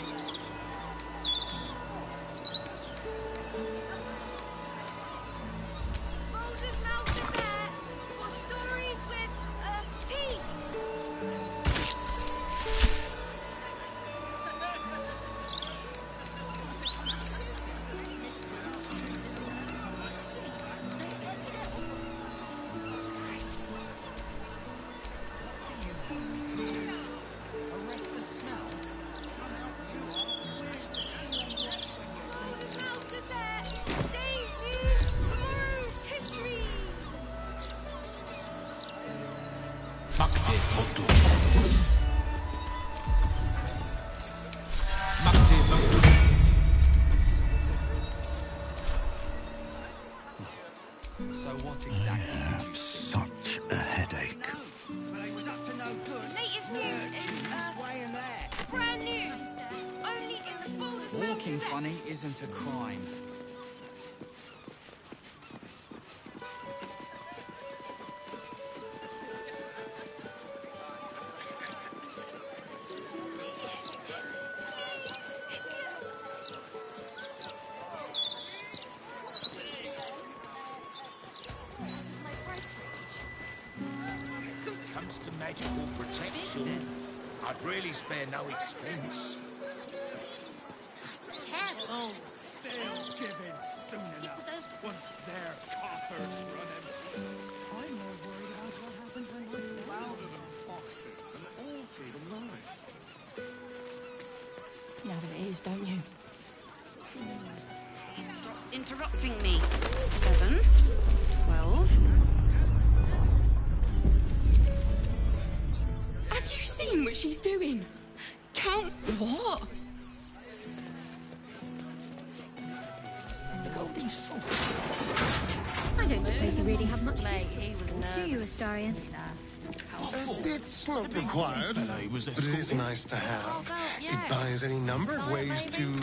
Speaker 6: Moses Mouse Gazette for stories with, teeth!
Speaker 23: Arrest the smell.
Speaker 6: Mouse Gazette! Today's news, tomorrow's history!
Speaker 17: So what exactly?
Speaker 12: I have such a headache.
Speaker 6: Latest news is, brand new! Only in the Baldur's Mouth
Speaker 23: Walking
Speaker 6: Gazette.
Speaker 23: funny isn't a crime.
Speaker 11: Comes to magical protection, I'd really spare no expense.
Speaker 6: Careful!
Speaker 7: They'll give in soon enough, once their coffers run empty. I'm more worried about what happens when we're louder than foxes and all through the night.
Speaker 9: You know what it is, don't you?
Speaker 15: Stop interrupting me. 11, 12.
Speaker 9: Have you seen what she's doing? Count what?
Speaker 6: Look at all these fools.
Speaker 3: I don't suppose you really have much
Speaker 13: Mate,
Speaker 3: use.
Speaker 13: he was nervous.
Speaker 3: Do you, Astarion?
Speaker 2: It's not required, but it is nice to have. It buys any number of ways to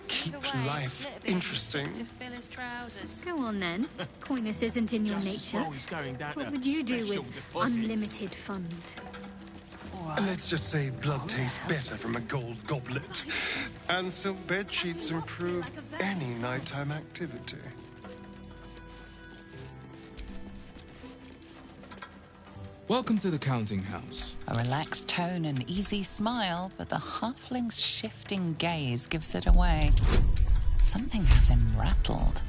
Speaker 2: keep life interesting.
Speaker 13: To fill his trousers.
Speaker 3: Go on then. Coyness isn't in your nature. What would you do with unlimited funds?
Speaker 2: Let's just say blood tastes better from a gold goblet. And silk bed sheets improve any nighttime activity.
Speaker 24: Welcome to the counting house.
Speaker 4: A relaxed tone and easy smile, but the halfling's shifting gaze gives it away. Something has him rattled.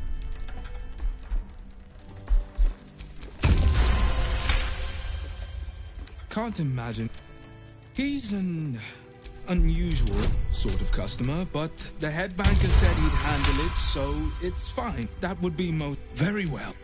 Speaker 24: Can't imagine. He's an unusual sort of customer, but the head banker said he'd handle it, so it's fine. That would be very well.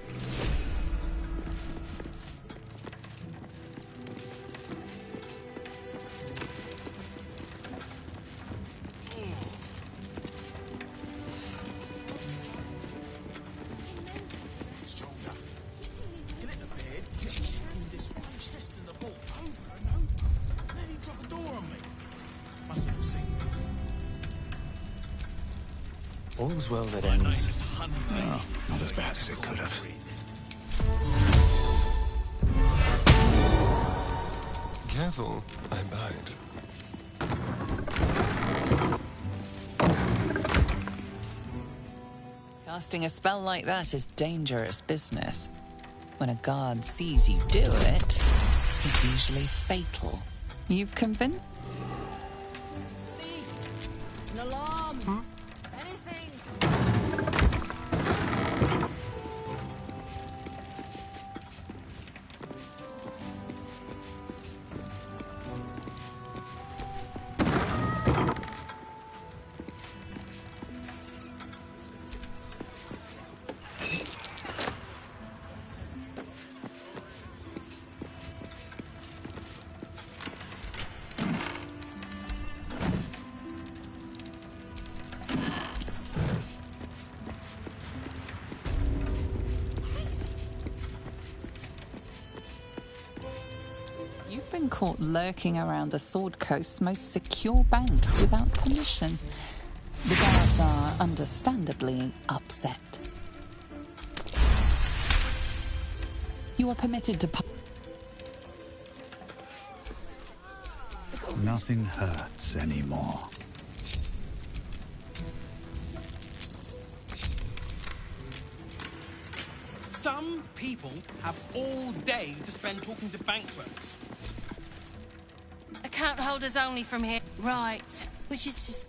Speaker 12: All's well that ends. Well, not as bad as it could have.
Speaker 2: Careful, I bite.
Speaker 4: Casting a spell like that is dangerous business. When a guard sees you do it, it's usually fatal. You've convinced?
Speaker 13: An alarm! Anything!
Speaker 4: You've been caught lurking around the Sword Coast's most secure bank without permission. The guards are understandably upset. You are permitted to...
Speaker 12: Nothing hurts anymore.
Speaker 18: Some people have all day to spend talking to bank clerks.
Speaker 15: Account holders only from here. Right. Which is just...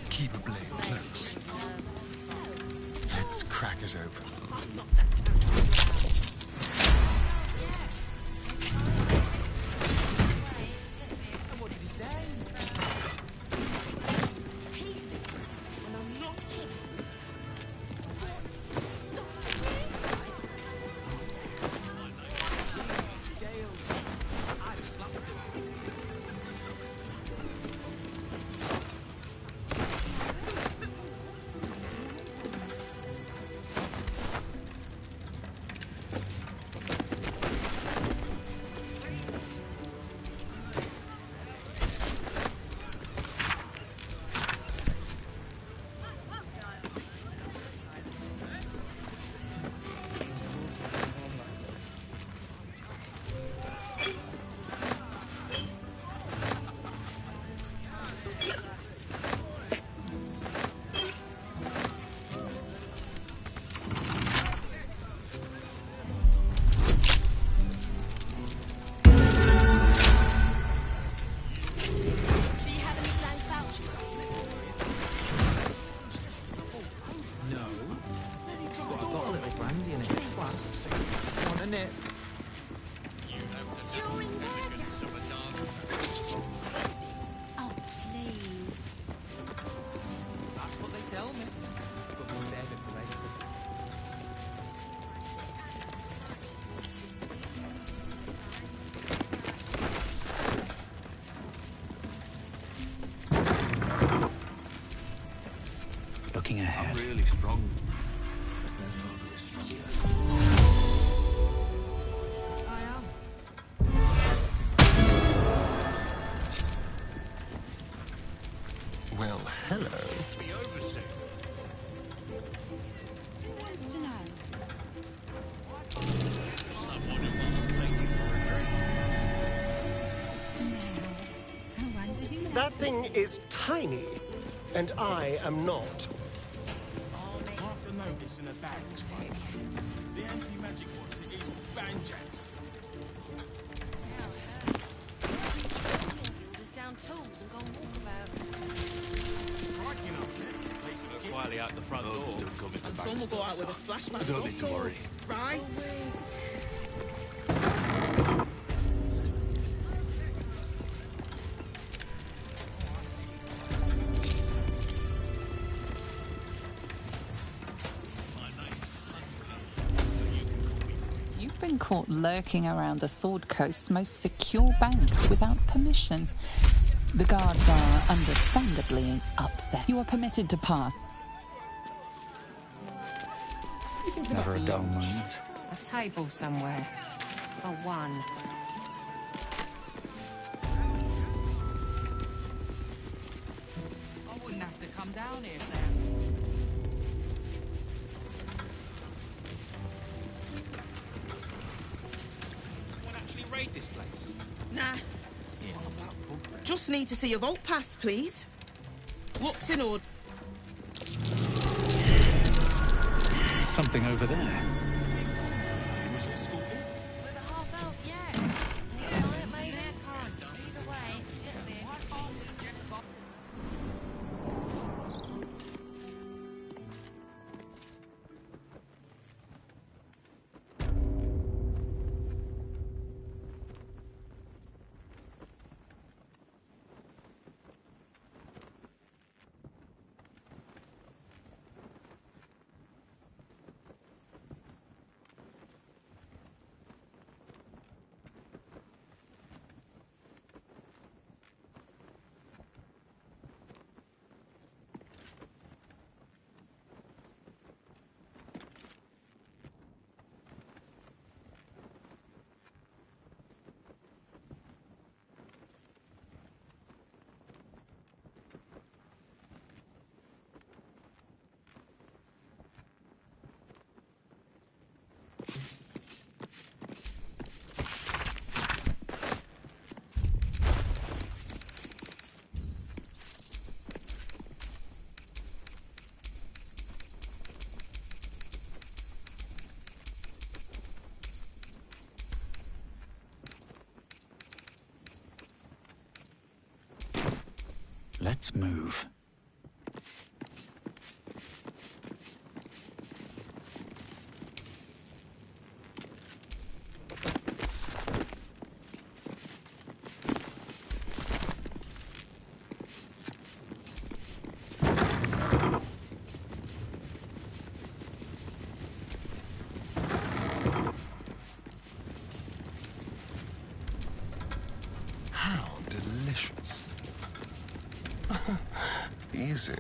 Speaker 2: Keep a blade close. Let's crack it open.
Speaker 13: Oh, please.
Speaker 18: That's what they tell me. But we'll save it for later.
Speaker 12: Looking ahead.
Speaker 16: I'm really strong.
Speaker 13: I am.
Speaker 2: Well, hello.
Speaker 11: Be over soon.
Speaker 13: Who wants to know?
Speaker 11: Someone who wants to take you for a drink.
Speaker 13: I wonder who
Speaker 2: That thing is tiny, and I am not.
Speaker 7: Mark the notice in the bags, mate. The anti-magic ones are easy banjacks.
Speaker 15: Just down tools and go on walkabouts.
Speaker 7: Striking up there.
Speaker 16: Look quietly out the front door.
Speaker 19: And some will go out with a splash man.
Speaker 12: Don't need to worry.
Speaker 19: Right?
Speaker 4: You've been caught lurking around the Sword Coast's most secure bank without permission. The guards are understandably upset. You are permitted to pass.
Speaker 12: Never a dull moment.
Speaker 15: A table somewhere. For one.
Speaker 18: I wouldn't have to come down here, Sam.
Speaker 16: Want to actually raid this place?
Speaker 19: Nah. Just need to see your vault pass, please. Looks in order.
Speaker 12: Something over there.
Speaker 6: With a half elf, yeah. Either way, it's big.
Speaker 12: Let's move.
Speaker 2: How delicious. Easy.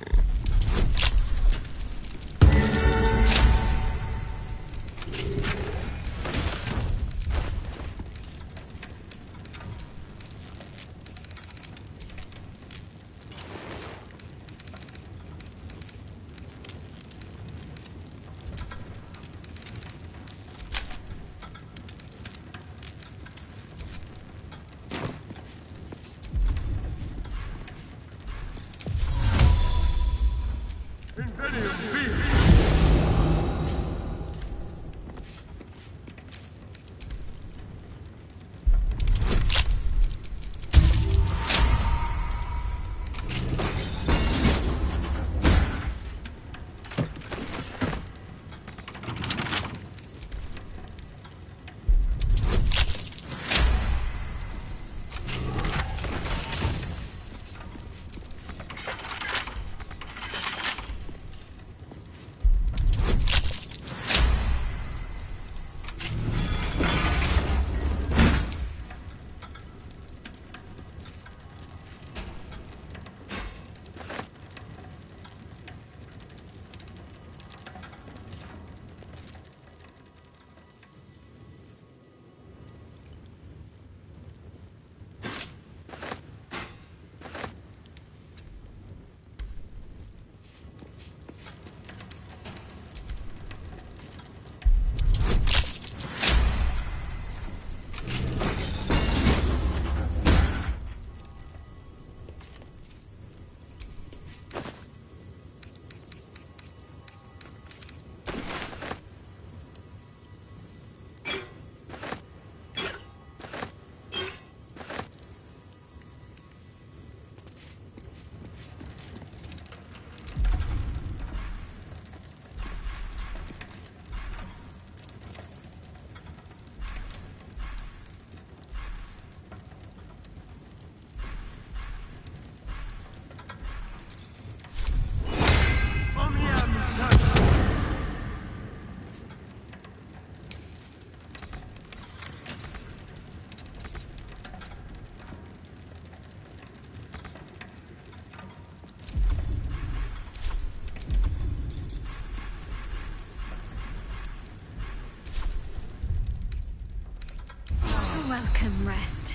Speaker 3: can rest.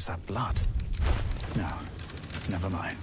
Speaker 12: Is that blood? No, never mind.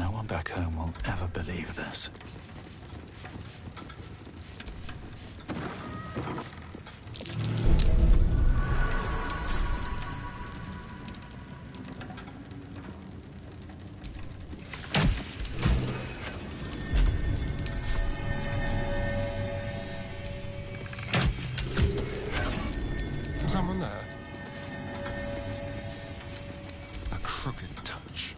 Speaker 12: No one back home will ever believe this.
Speaker 2: Someone there? A crooked touch.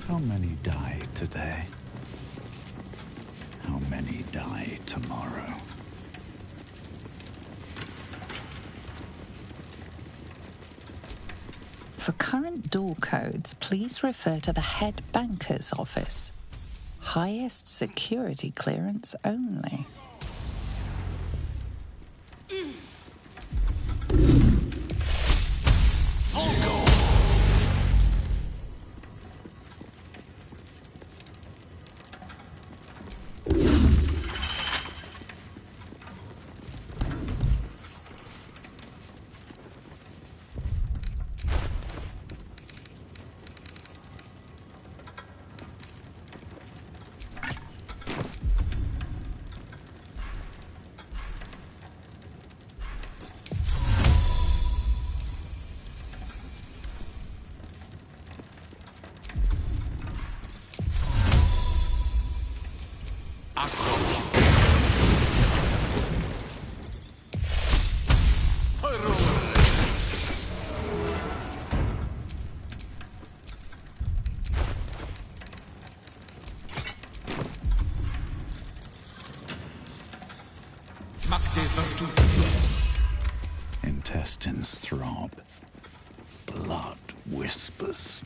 Speaker 12: How many die today? How many die tomorrow?
Speaker 4: For current door codes, please refer to the head banker's office. Highest security clearance only.
Speaker 12: Intestines throb. Blood whispers.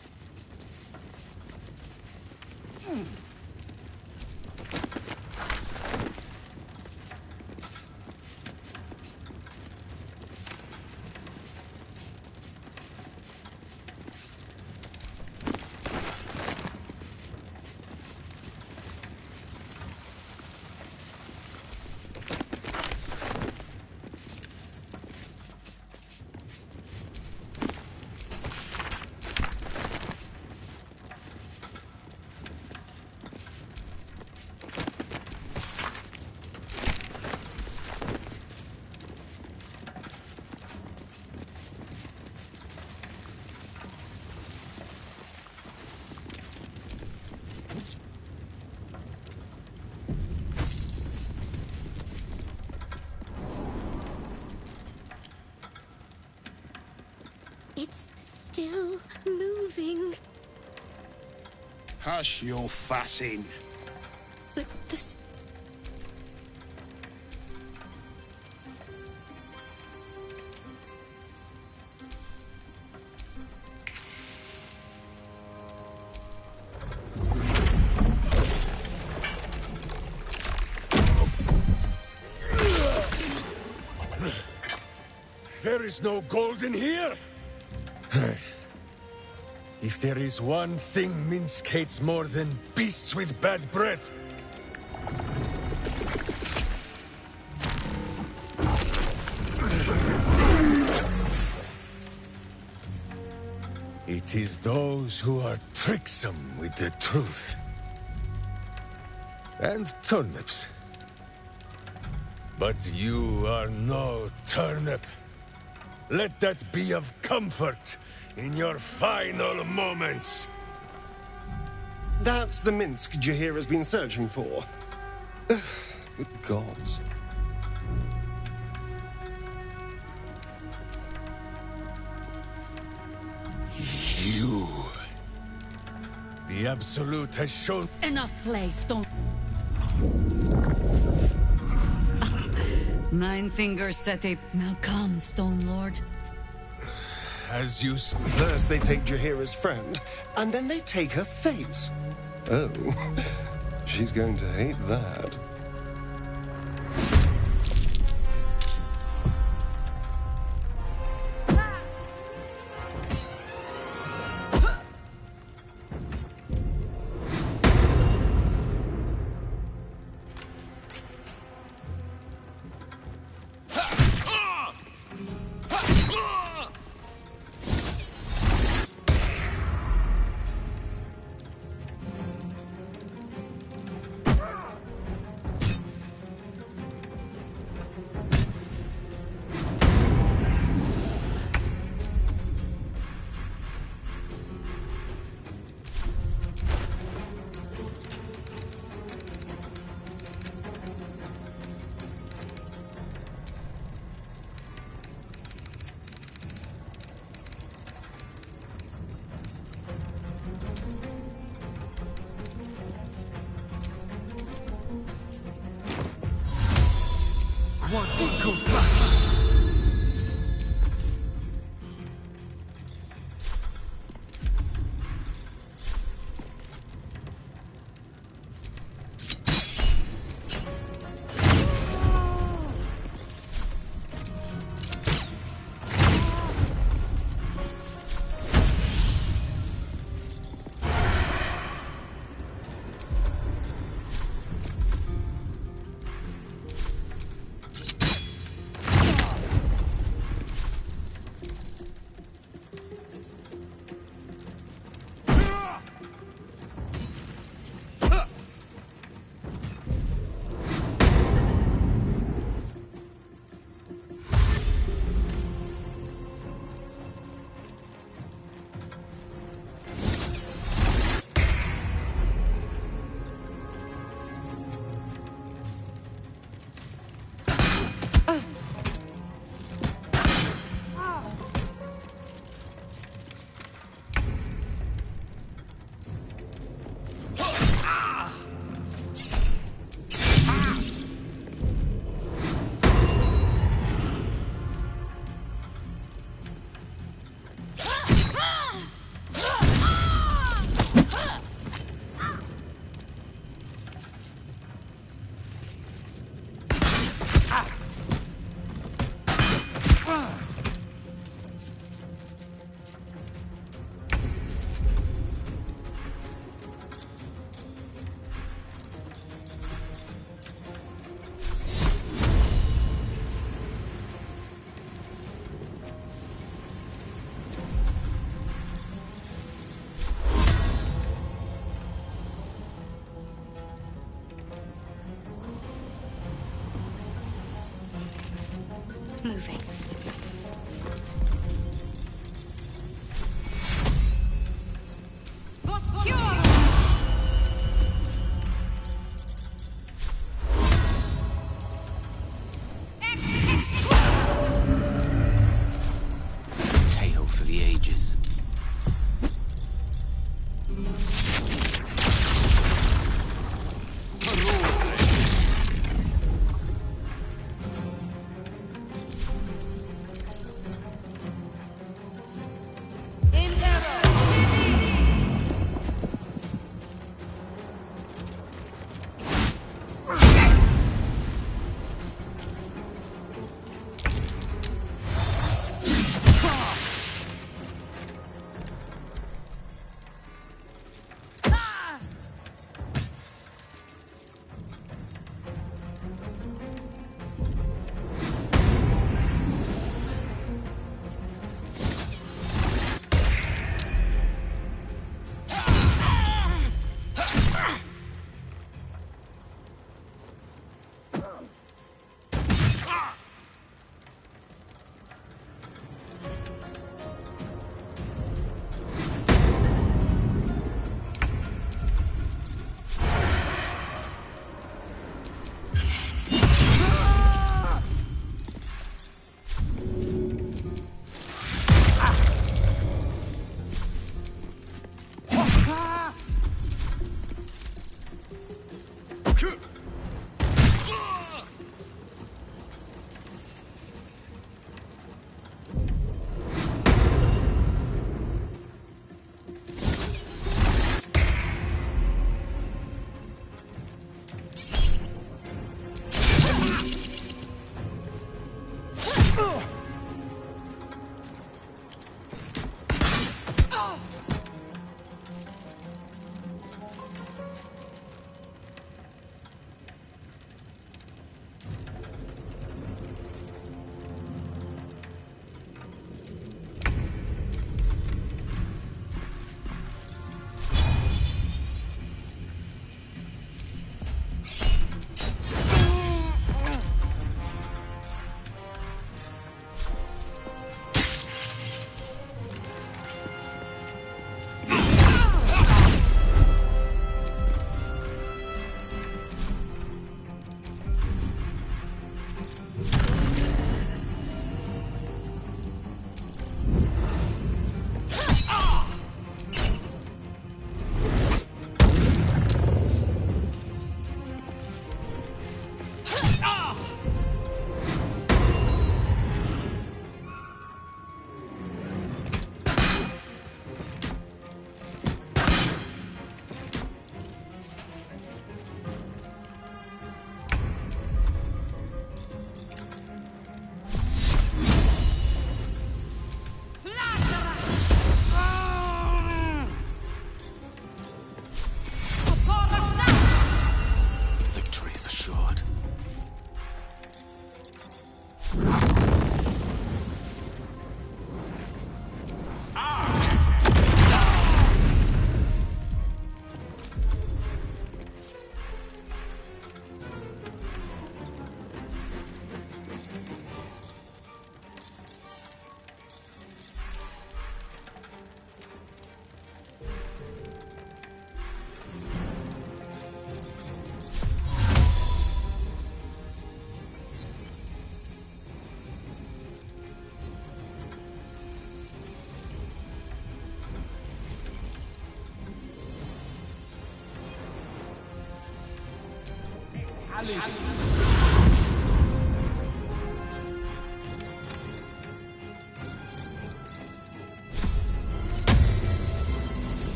Speaker 6: It's still moving.
Speaker 14: Hush your fussing.
Speaker 6: But the...
Speaker 5: There is no gold in here! If there is one thing Minsk hates more than beasts with bad breath, it is those who are tricksome with the truth. And turnips. But you are no turnip. Let that be of comfort in your final moments.
Speaker 2: That's the Minsk Jahir has been searching for. Good gods.
Speaker 5: You. The Absolute has shown...
Speaker 13: Enough play, Stone. Nine fingers set a... Now come, Stone Lord.
Speaker 5: As you...
Speaker 2: First they take Jahira's friend, and then they take her face. Oh, she's going to hate that.
Speaker 3: moving.
Speaker 16: Tale for the ages.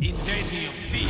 Speaker 7: Incendio B.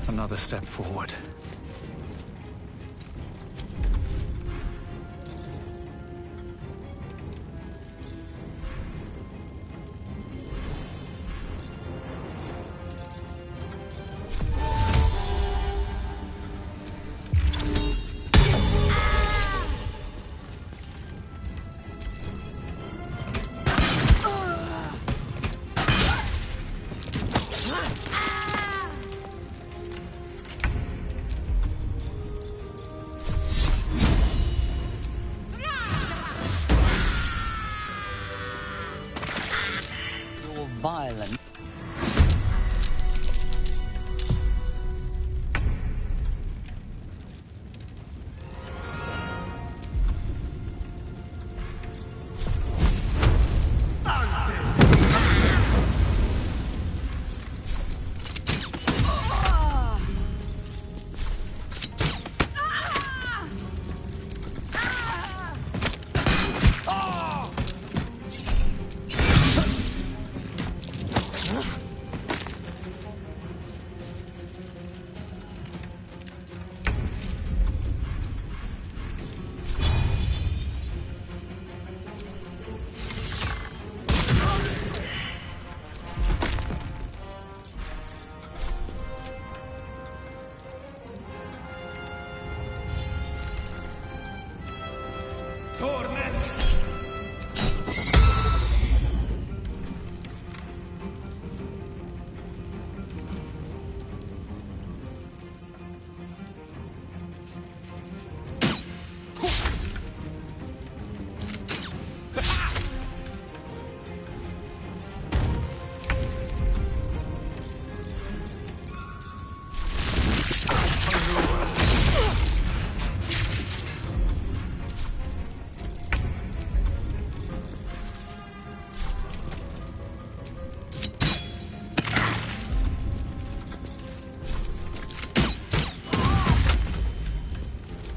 Speaker 12: Another step forward.
Speaker 4: Violent.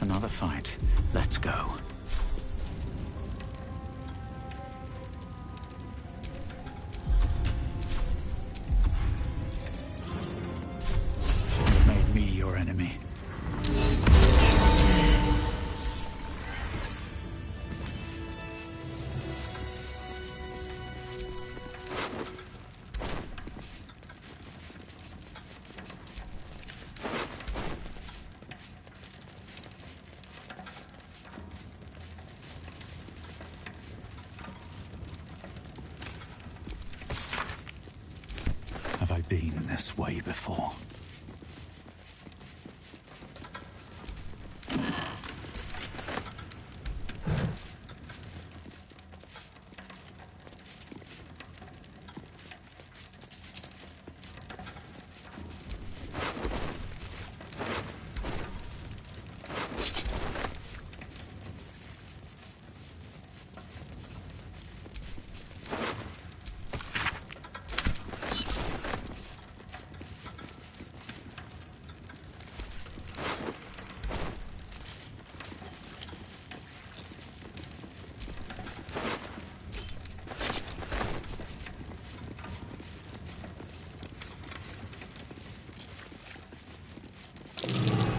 Speaker 12: another fight. Let's go. You made me your enemy. Have I been this way before?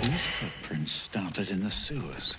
Speaker 12: These footprints started in the sewers.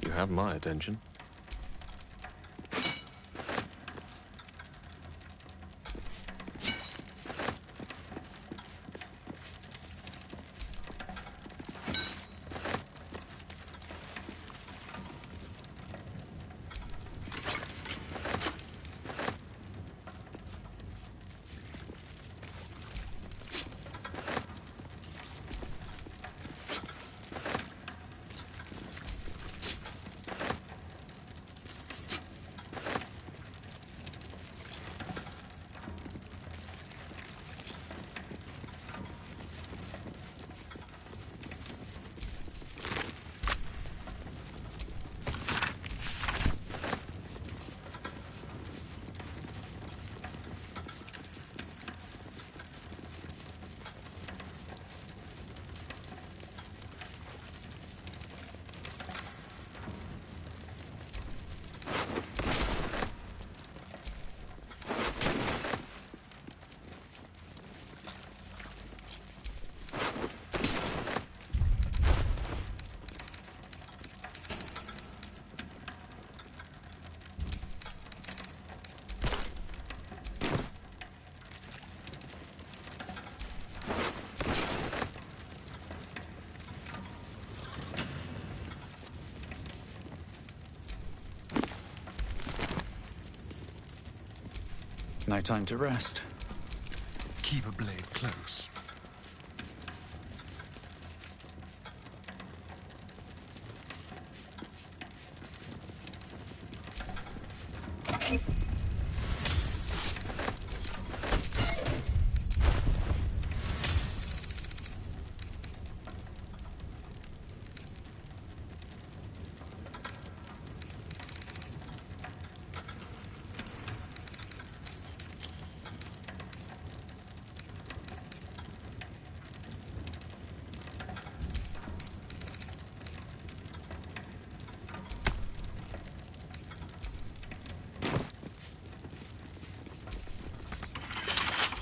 Speaker 1: You have my attention.
Speaker 12: no time to rest.
Speaker 2: Keep a blade close.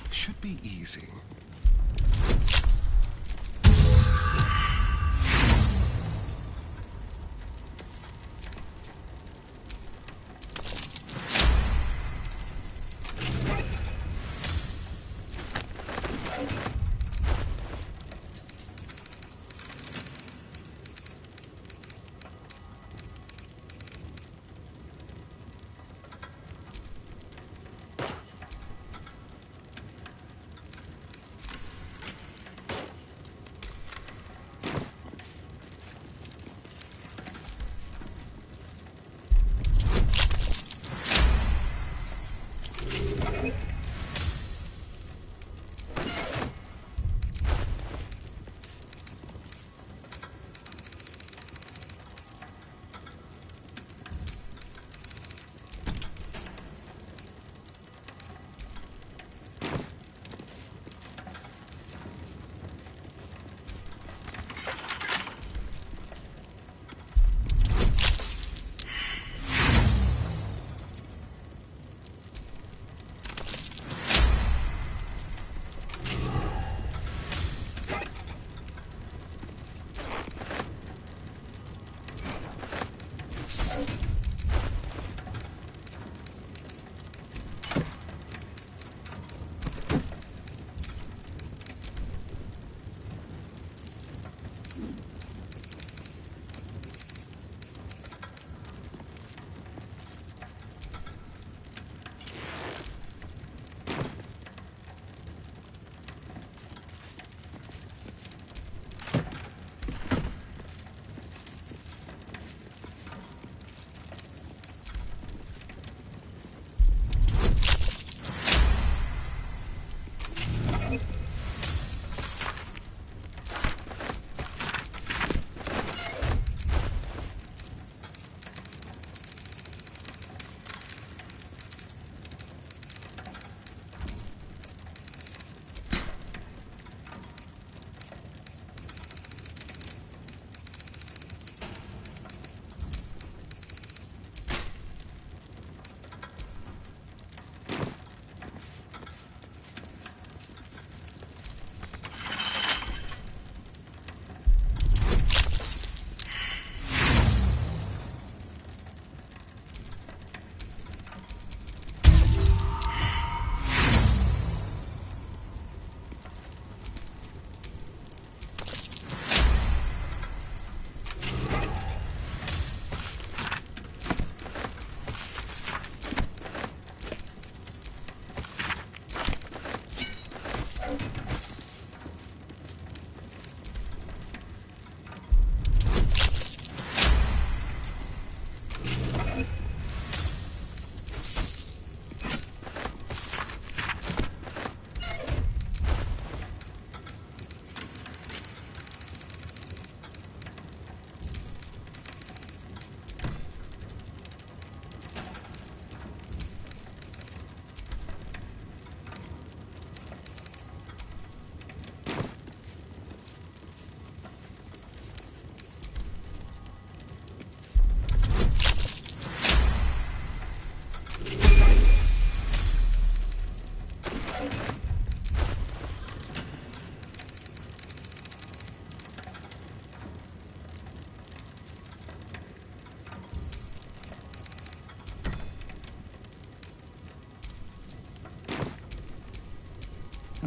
Speaker 2: Should be easy.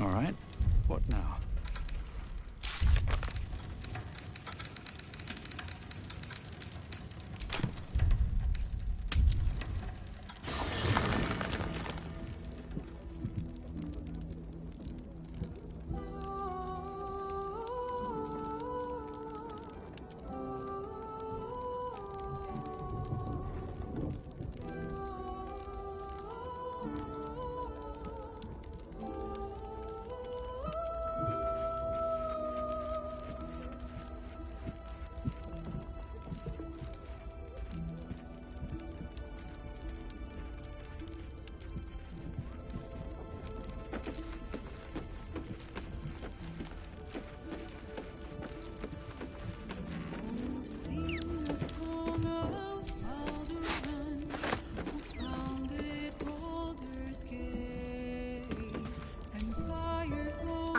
Speaker 12: All right. What now?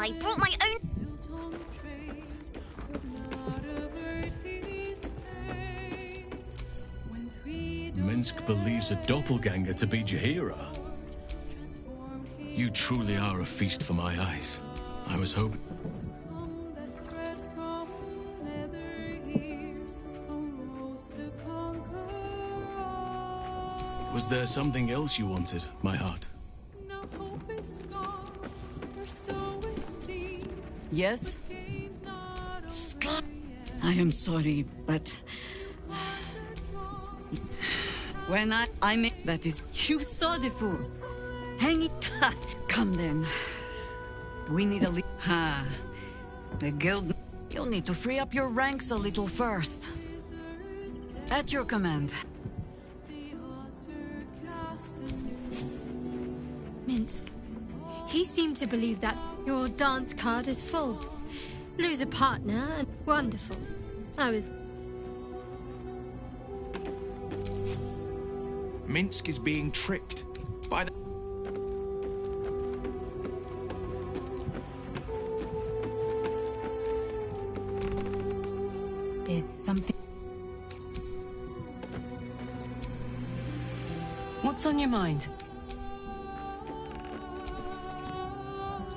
Speaker 6: I brought my own...
Speaker 8: Minsk believes a doppelganger to be Jaheira. You truly are a feast for my eyes. I was hoping... Was there something else you wanted, my heart?
Speaker 20: Yes? I am sorry, but... When I make... That is... You saw the fool. Hang it... Come then. We need a... Ha. The guild... You'll need to free up your ranks a little first. At your command.
Speaker 3: Minsk. He seemed to believe that your dance card is full. Lose a partner and wonderful. I was...
Speaker 12: Minsk is being tricked by the...
Speaker 15: There's something...
Speaker 20: What's on your mind?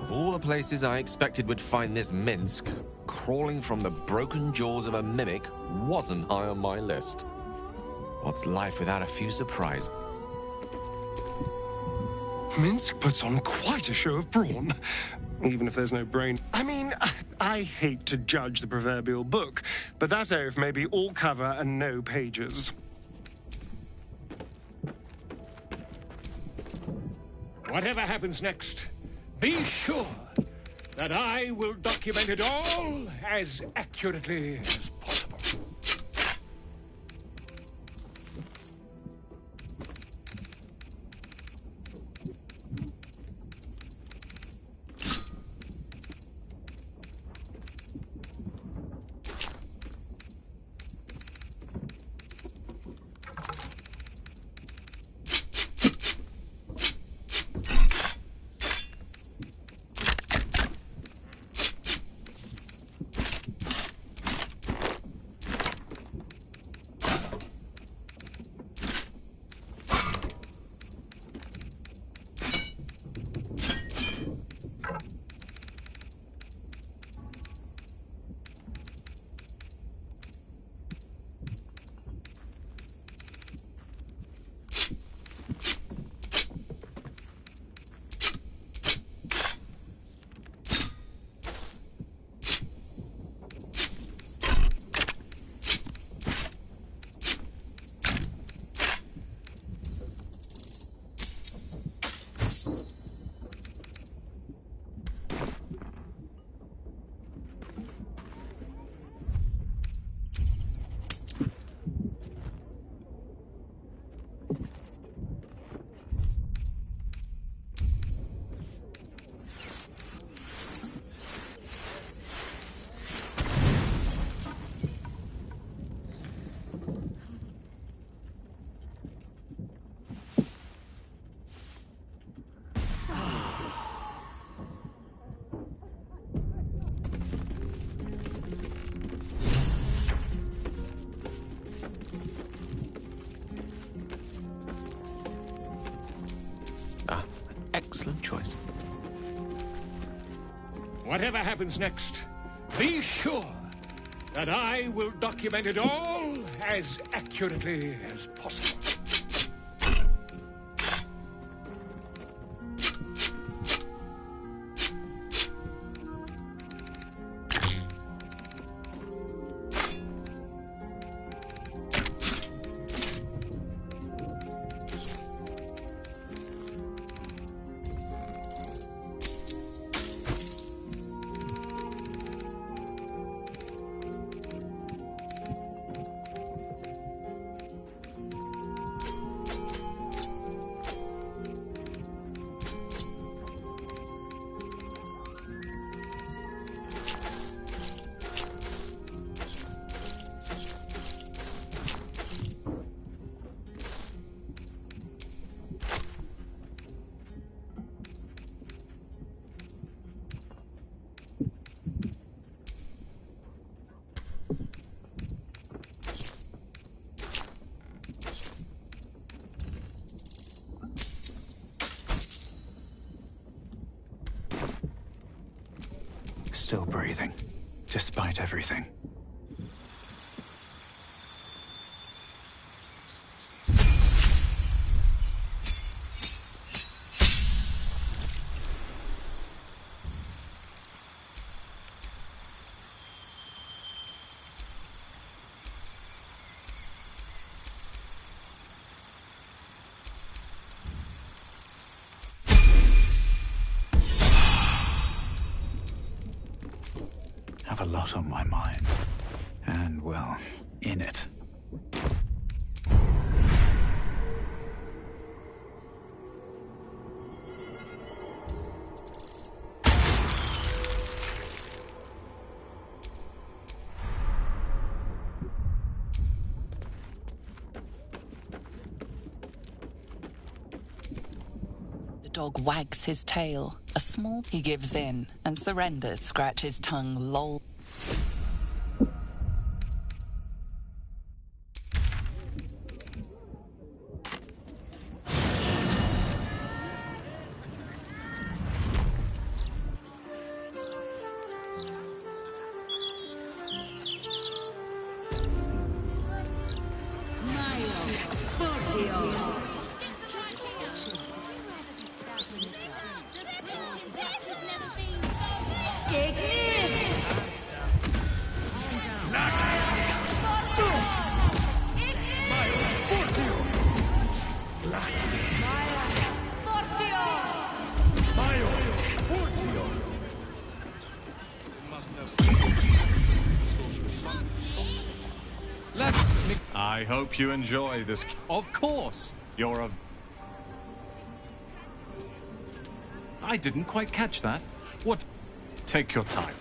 Speaker 1: Of all the places I expected would find this Minsk, crawling from the broken jaws of a mimic wasn't high on my list. What's life without a few surprises?
Speaker 2: Minsk puts on quite a show of brawn, even if there's no brain. I mean, I hate to judge the proverbial book, but that oaf may be all cover and no pages.
Speaker 21: Whatever happens next, be sure that I will document it all as accurately as possible.
Speaker 1: Excellent choice.
Speaker 21: Whatever happens next, be sure that I will document it all as accurately as possible.
Speaker 12: still breathing, despite everything. Have a lot on my mind. And, well, in it.
Speaker 4: The dog wags his tail. A small he gives in and surrenders, scratches tongue, loll.
Speaker 10: I hope you enjoy this. Of course, you're a... I didn't quite catch that. What? Take your time.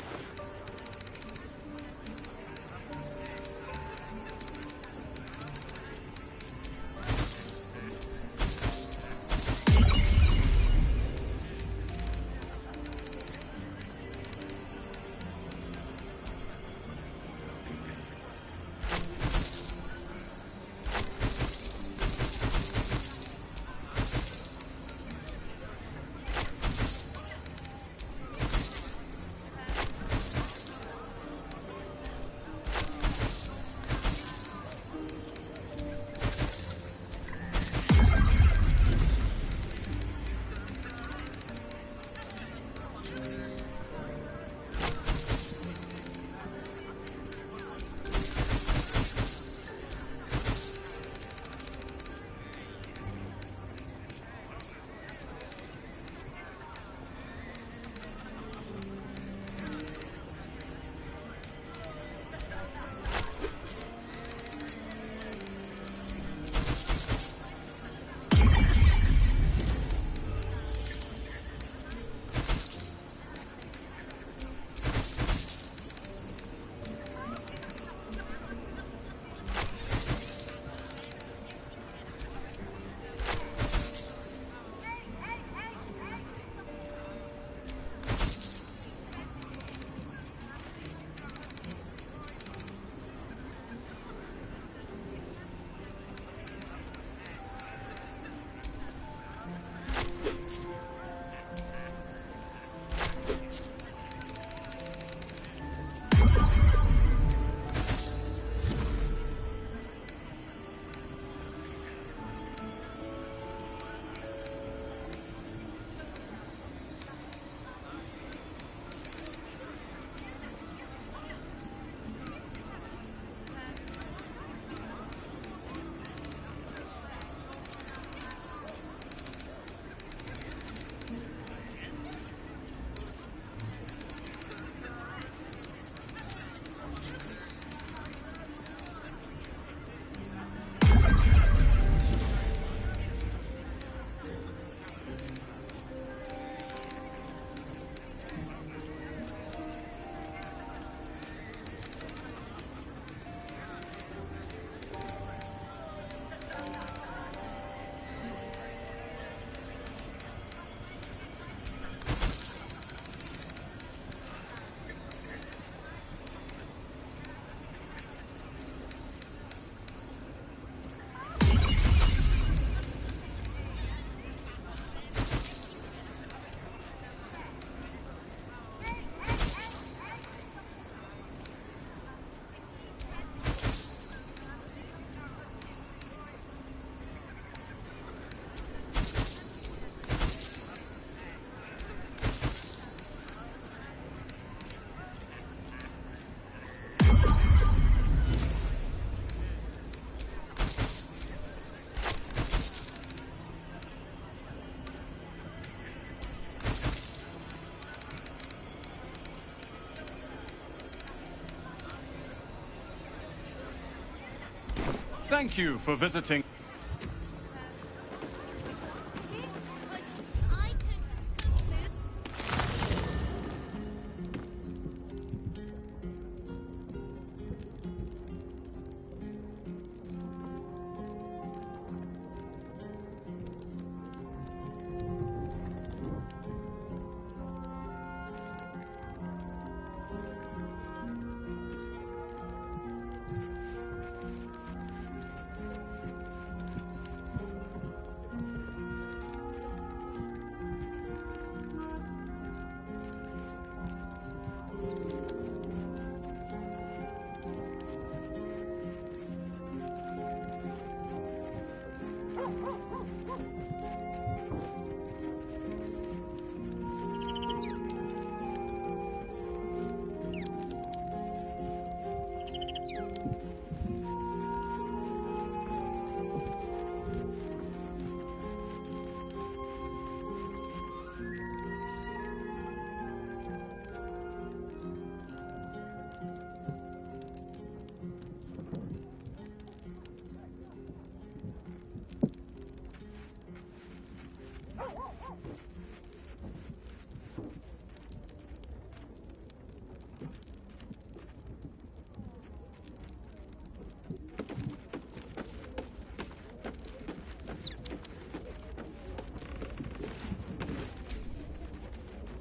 Speaker 10: Thank you for visiting.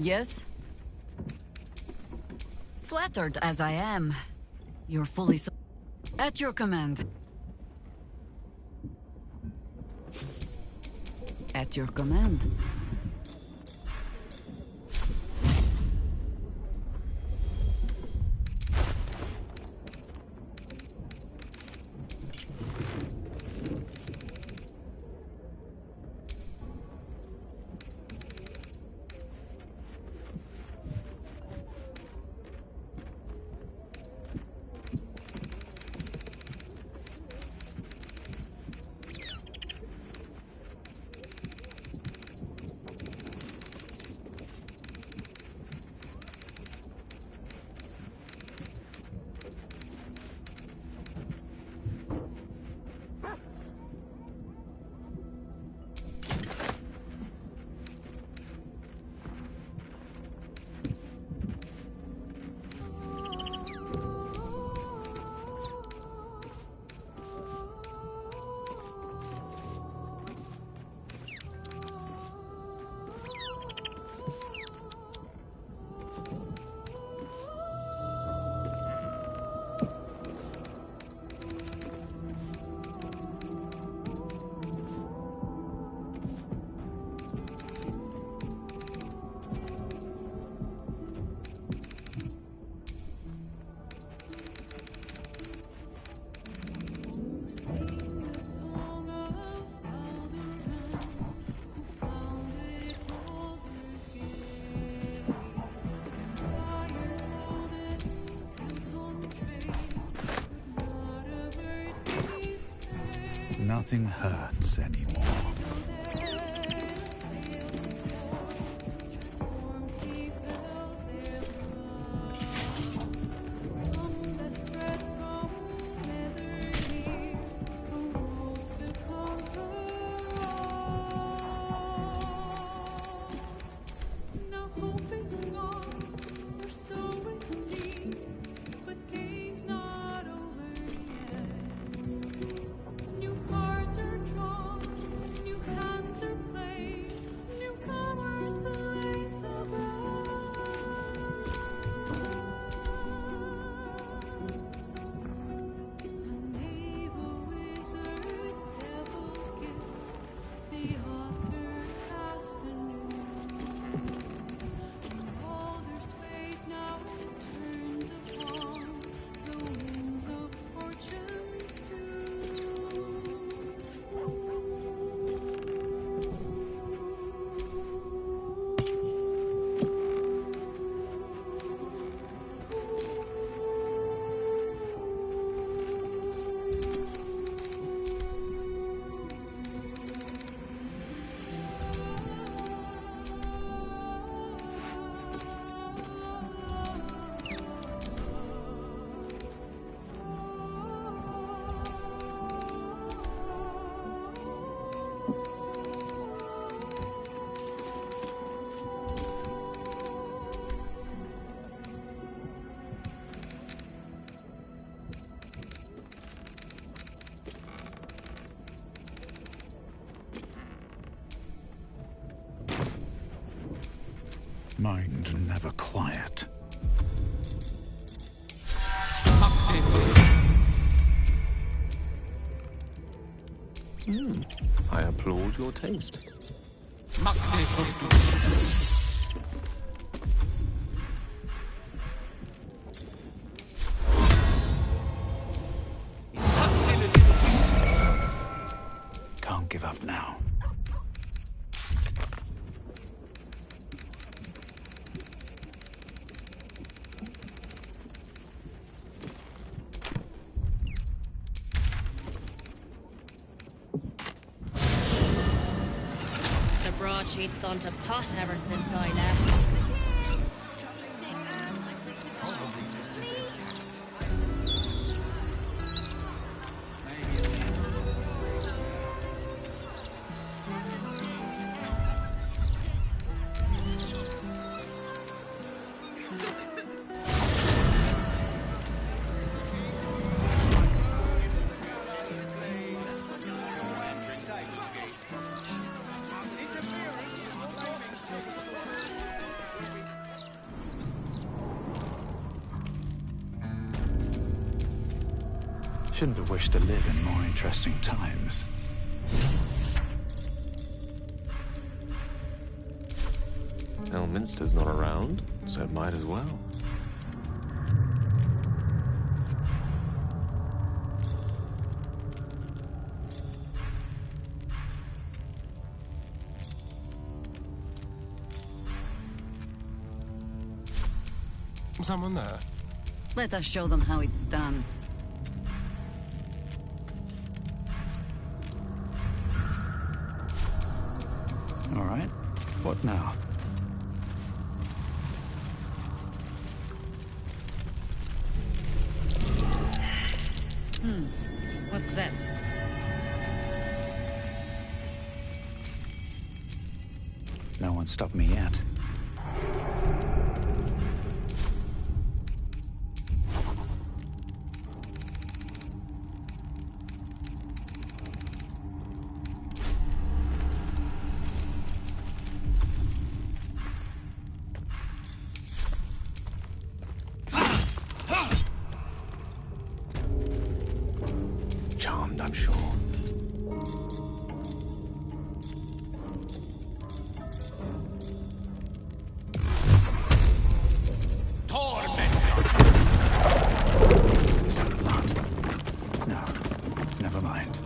Speaker 20: Yes? Flattered as I am, you're fully at your command. At your command.
Speaker 12: Nothing hurts anymore. and never quiet.
Speaker 1: I applaud your taste.
Speaker 12: Can't give up now.
Speaker 6: The broadsheet's gone to pot ever since I left.
Speaker 12: Shouldn't have wished to live in more interesting times.
Speaker 1: Elminster's not around, so it might as well.
Speaker 2: Someone there?
Speaker 20: Let us show them how it's done.
Speaker 12: All right, what now?
Speaker 20: What's that?
Speaker 12: No one stopped me yet.
Speaker 1: Charmed, I'm sure.
Speaker 12: Is that blood? No, never mind.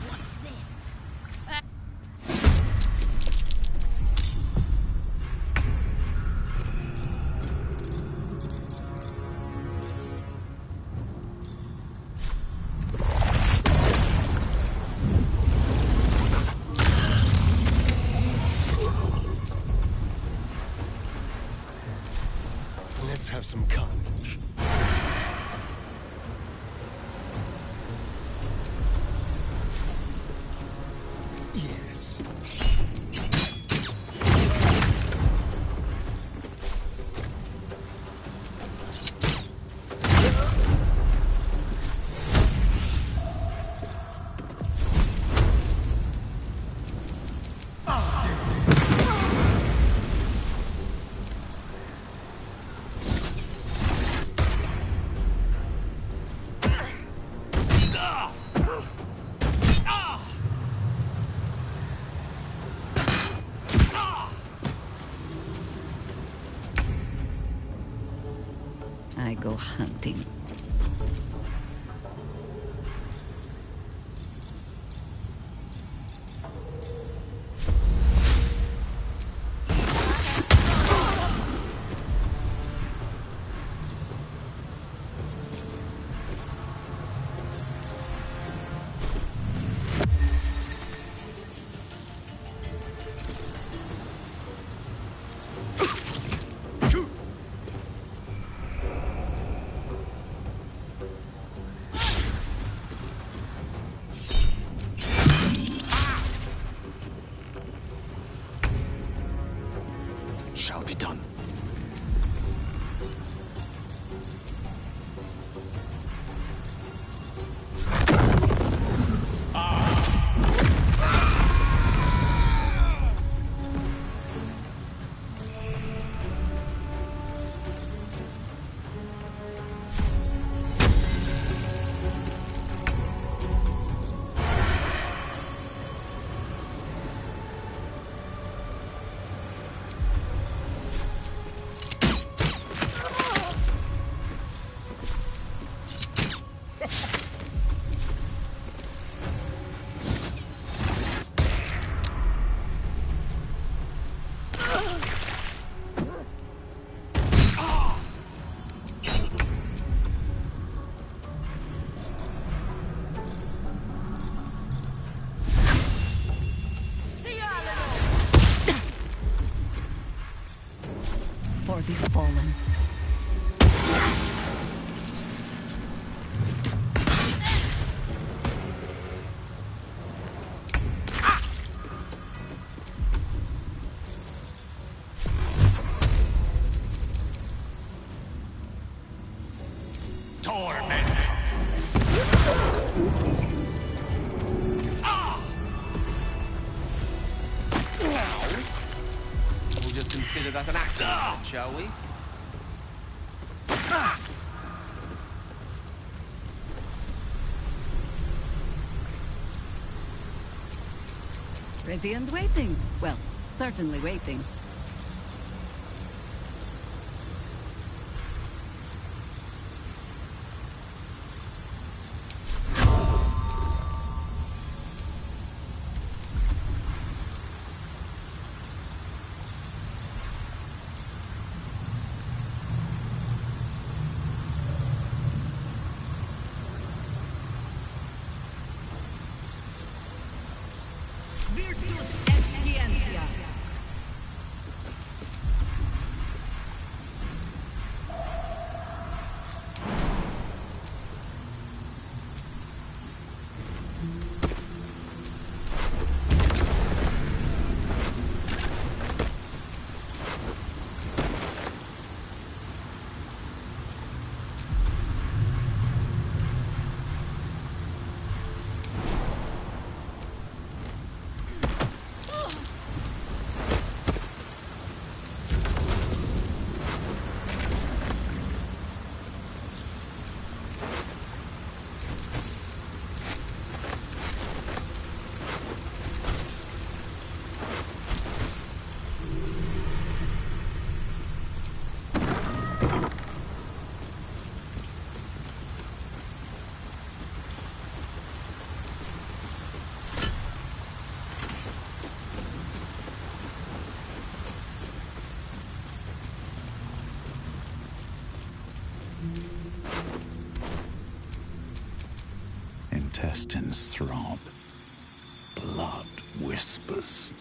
Speaker 6: What's this?
Speaker 2: Let's have some carnage. Yes.
Speaker 20: hunting.
Speaker 9: Shall be done.
Speaker 20: For the fallen.
Speaker 1: We'll just consider that an accident, shall we?
Speaker 20: Ready and waiting. Well, certainly waiting.
Speaker 13: Virtus Excientia.
Speaker 12: Intestines throb. Blood whispers.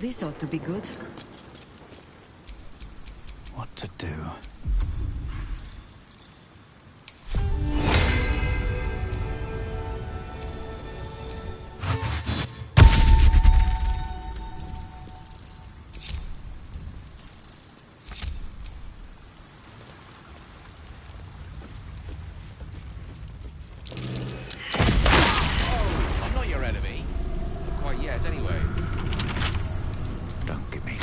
Speaker 20: This ought to be good.
Speaker 12: What to do?
Speaker 1: I'm not your enemy. Not quite yet, anyway.
Speaker 12: Don't give me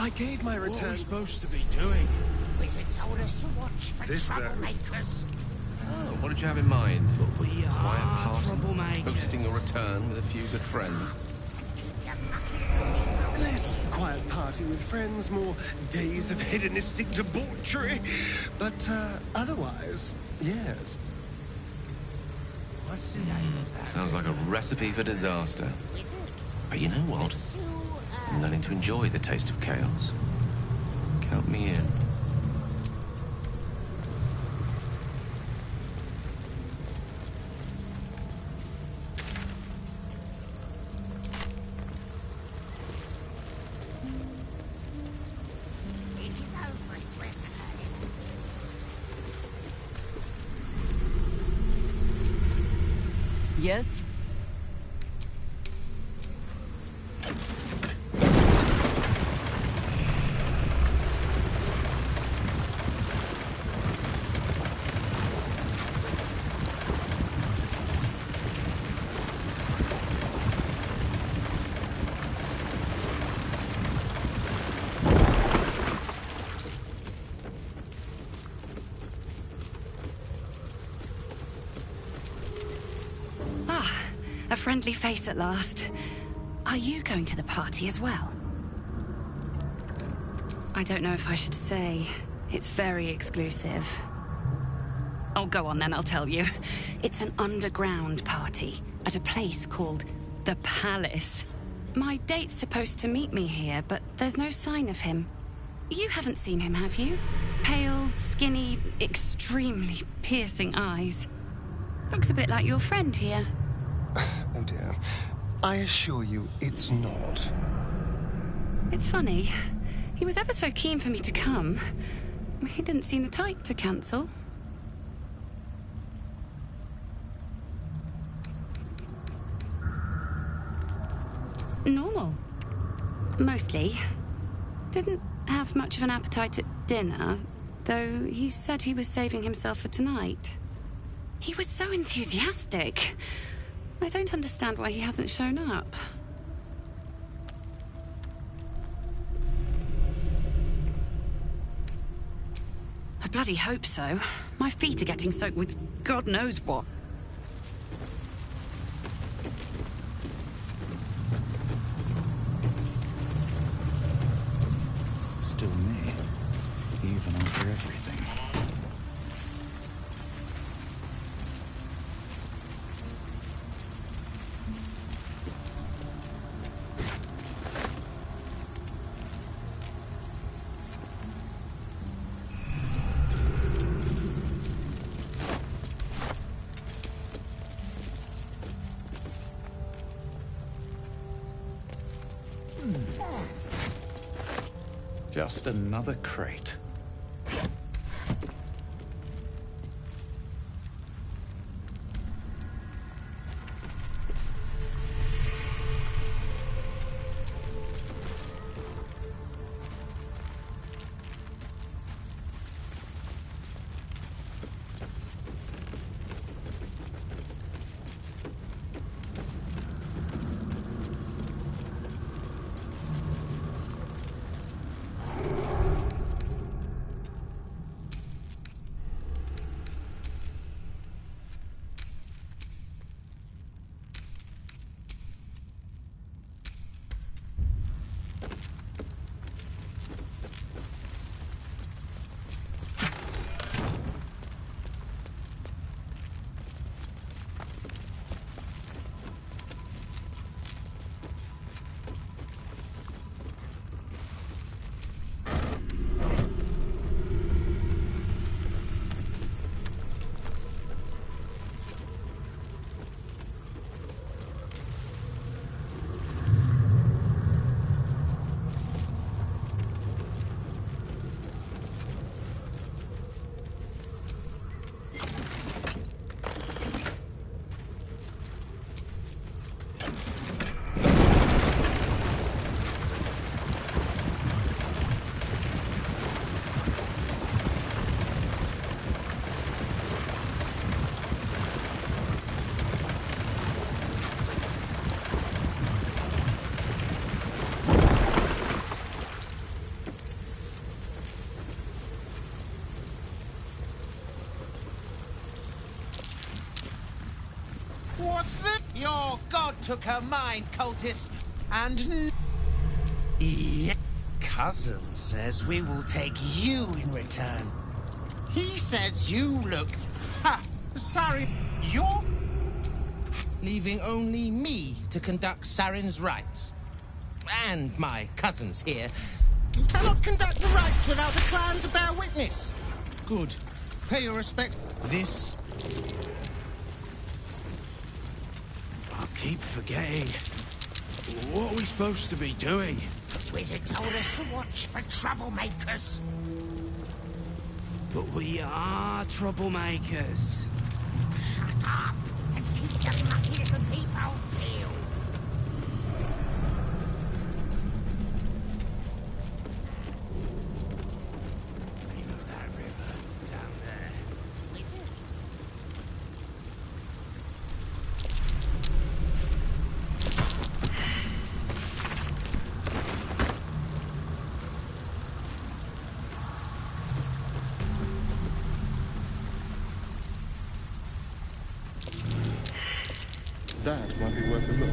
Speaker 2: I gave my return.
Speaker 7: What are we supposed to be doing?
Speaker 11: Wizard told us to watch for
Speaker 2: This, though.
Speaker 11: troublemakers.
Speaker 1: Oh, what did you have in mind?
Speaker 18: We
Speaker 1: Quiet
Speaker 18: are
Speaker 1: party,
Speaker 18: troublemakers.
Speaker 1: hosting a return with a few good friends.
Speaker 2: Less quiet party with friends, more days of hedonistic debauchery. But otherwise, yes.
Speaker 11: What's the name of that?
Speaker 1: Sounds like a recipe for disaster. But you know what? I'm learning to enjoy the taste of chaos. Count me in.
Speaker 20: Yes?
Speaker 15: A friendly face at last. Are you going to the party as well? I don't know if I should say. It's very exclusive. Oh, go on then, I'll tell you. It's an underground party at a place called The Palace. My date's supposed to meet me here, but there's no sign of him. You haven't seen him, have you? Pale, skinny, extremely piercing eyes. Looks a bit like your friend here.
Speaker 2: Oh dear. I assure you, it's not.
Speaker 15: It's funny. He was ever so keen for me to come. He didn't seem the type to cancel. Normal. Mostly. Didn't have much of an appetite at dinner, though he said he was saving himself for tonight. He was so enthusiastic. I don't understand why he hasn't shown up. I bloody hope so. My feet are getting soaked with God knows what.
Speaker 12: Still me, even after everything. Just another crate.
Speaker 18: What's that? Your god took her mind, cultist, and... Yeah. Cousin says we will take you in return. He says you look... Ha! Sorry, you're... Leaving only me to conduct Saren's rites. And my cousins here. You cannot conduct the rites without a clan to bear witness. Good. Pay your respect. This...
Speaker 14: I keep forgetting. What are we supposed to be doing?
Speaker 11: Wizard told us to watch for troublemakers.
Speaker 14: But we are troublemakers.
Speaker 11: Shut up and keep your lucky little people peeled.
Speaker 14: You know that river down there?
Speaker 11: Wizard.
Speaker 2: That might be worth a look.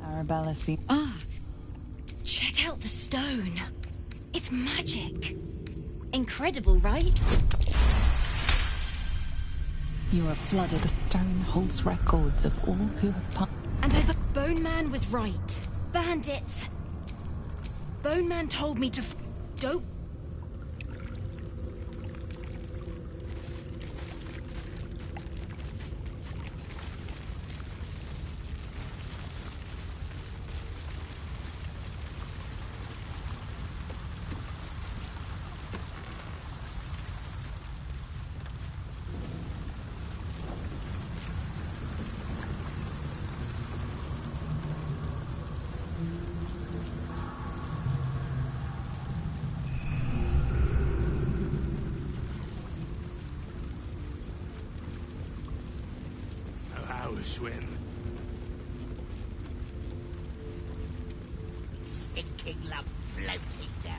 Speaker 4: Arabella see.
Speaker 3: Ah, check out the stone. It's magic. Incredible, right?
Speaker 4: You are flooded. The stone holds records of all who have passed.
Speaker 3: And Bone Man was right. Bandits. Bone Man told me to don't.
Speaker 14: Swim.
Speaker 11: Stinking lump floating down.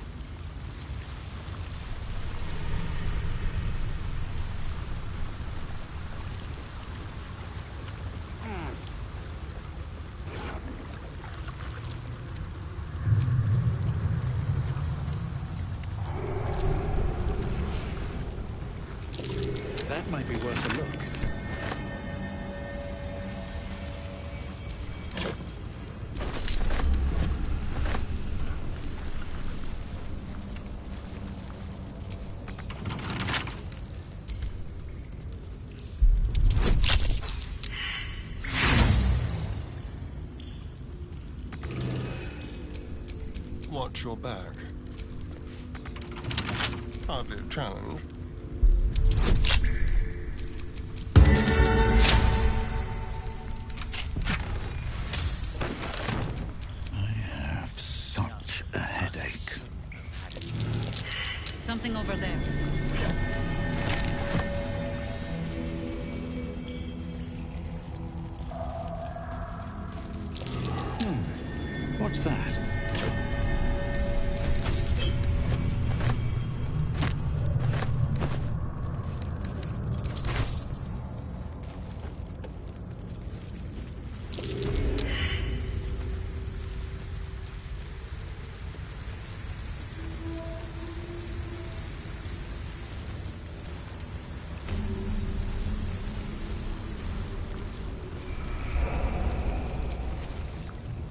Speaker 12: That might be worth a look.
Speaker 2: watch your back. Hardly a challenge.
Speaker 12: Such a headache.
Speaker 20: Something over there.
Speaker 12: What's that?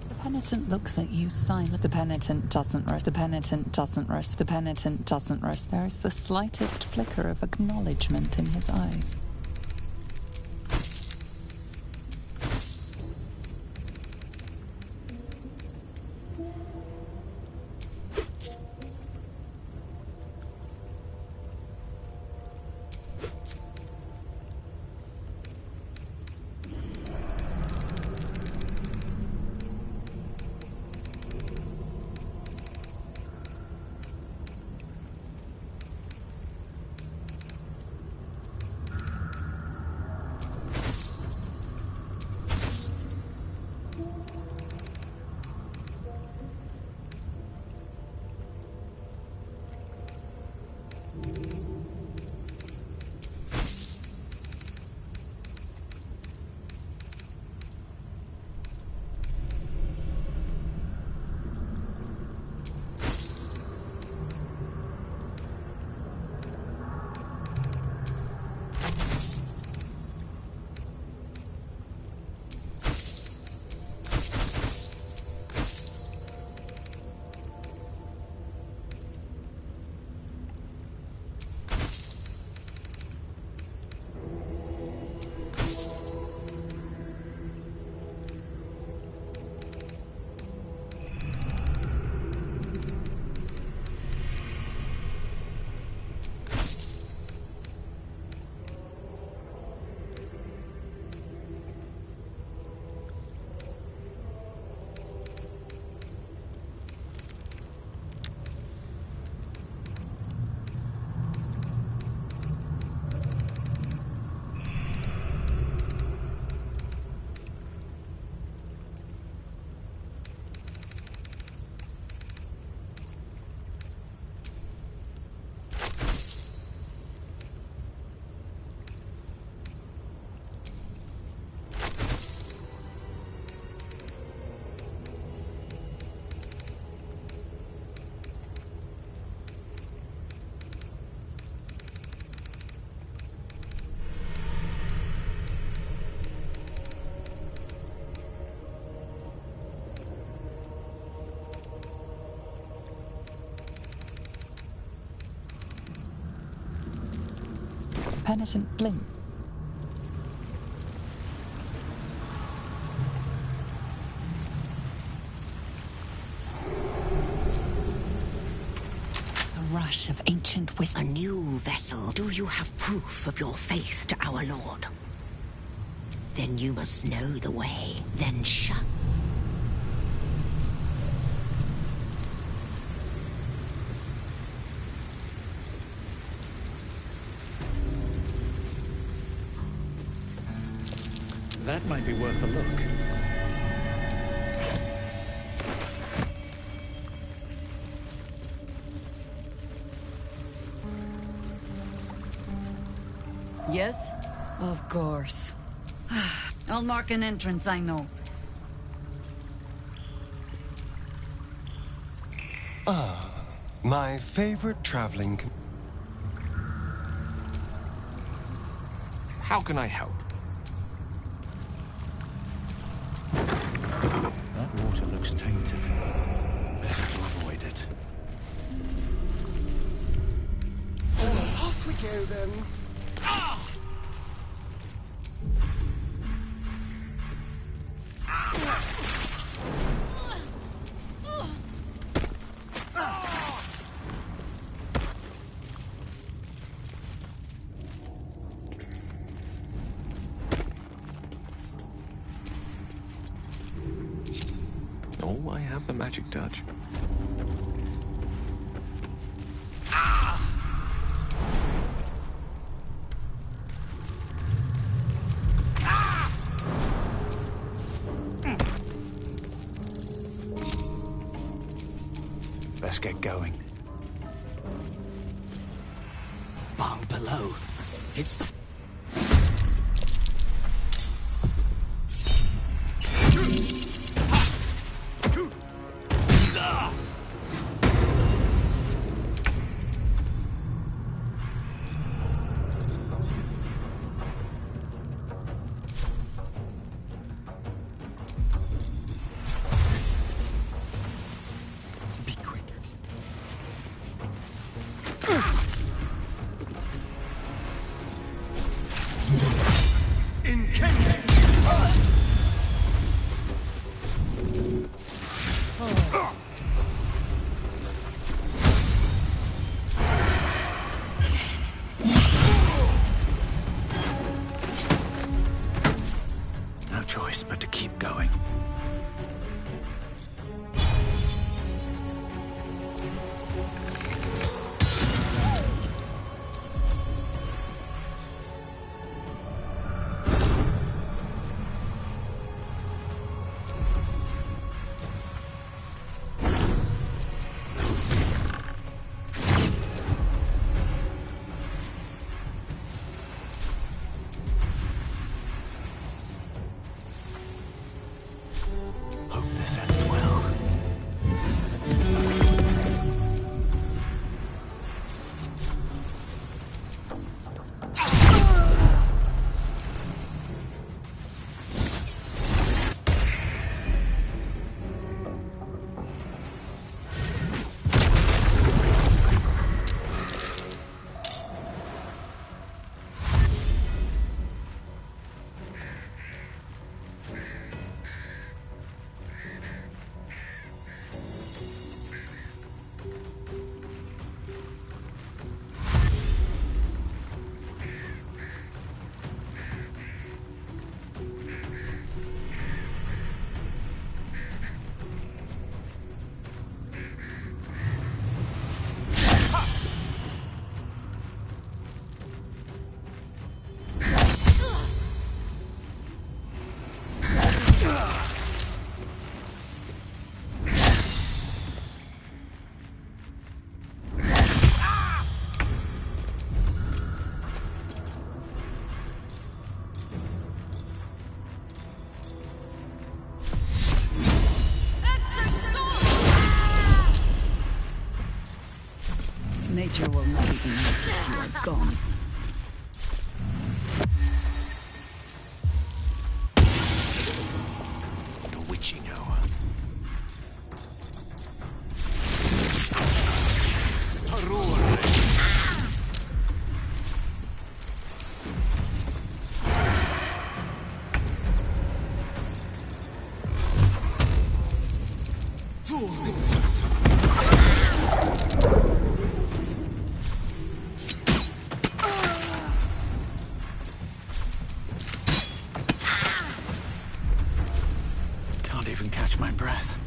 Speaker 4: The penitent looks at you silent. The penitent doesn't rest. The penitent doesn't rest. The penitent doesn't rest. There is the slightest flicker of acknowledgement in his eyes. Penitent blink.
Speaker 9: A rush of ancient wisdom. A new vessel. Do you have proof of your faith to our Lord? Then you must know the way. Then shut.
Speaker 12: That might be worth a look.
Speaker 20: Yes? Of course. I'll mark an entrance, I know.
Speaker 2: Ah, my favorite traveling...
Speaker 1: How can I help?
Speaker 12: That water looks tainted. Better to avoid it.
Speaker 2: Off we go, then.
Speaker 1: Oh, I have the magic touch.
Speaker 12: Let's get going.
Speaker 14: Barn below. It's the...
Speaker 12: No choice but to keep going. Hope this ends well.
Speaker 20: Nature will not even notice you are gone.
Speaker 1: The witching hour.
Speaker 12: Can't even catch my breath.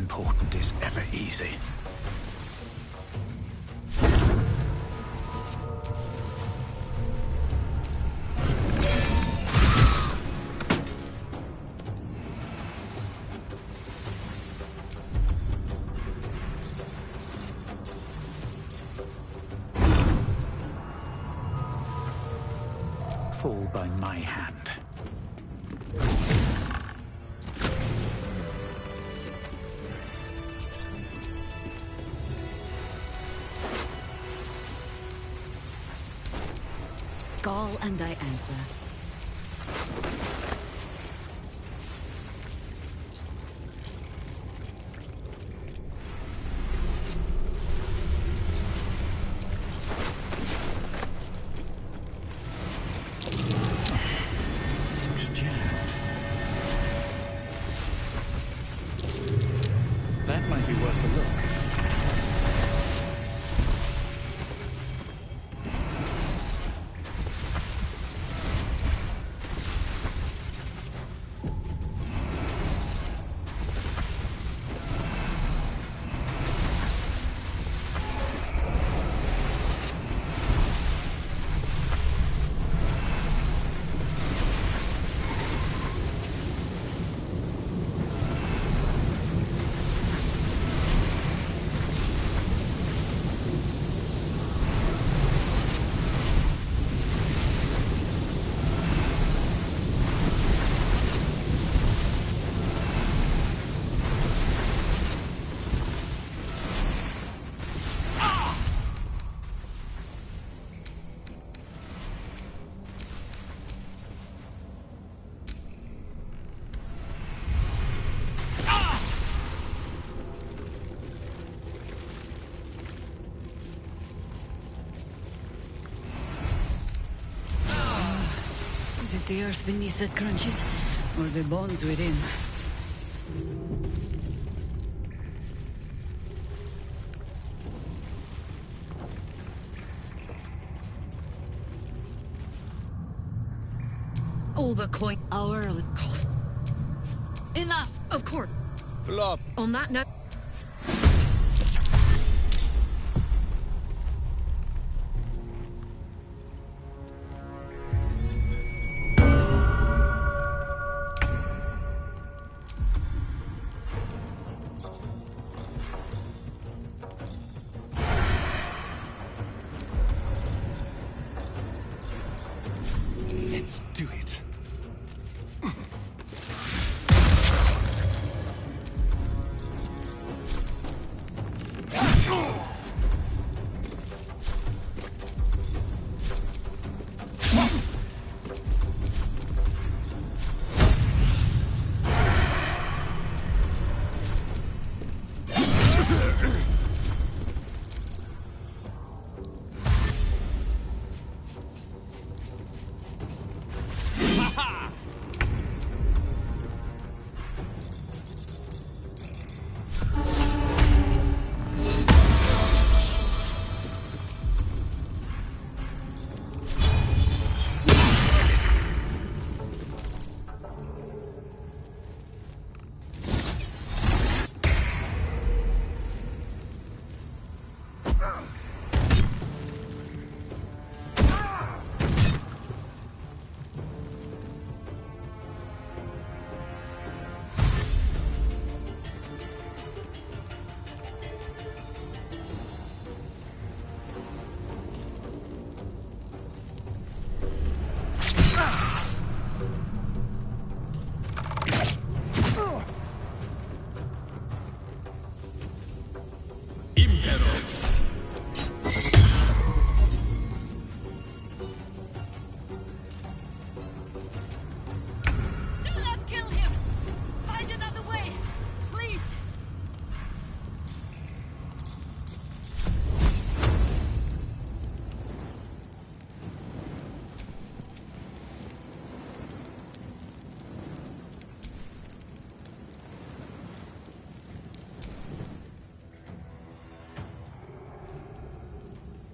Speaker 12: important is ever easy. Fall by my hand.
Speaker 20: Call and I answer.
Speaker 12: It's jammed. That might be worth a look.
Speaker 20: Is it the earth beneath that crunches, or the bones within? All the coin. Our cost. Enough, of course.
Speaker 16: Flop.
Speaker 20: On that note.
Speaker 2: Let's do it.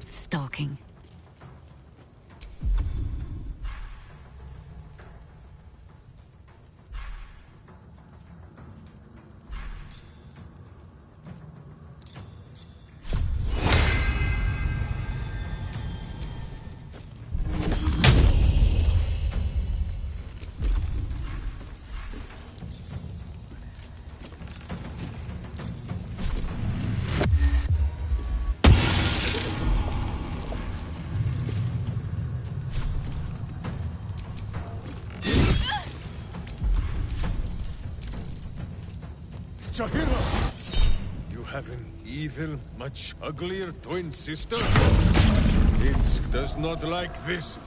Speaker 20: Stalking.
Speaker 5: Jaheira! You have an evil, much uglier twin sister? Minsk does not like this.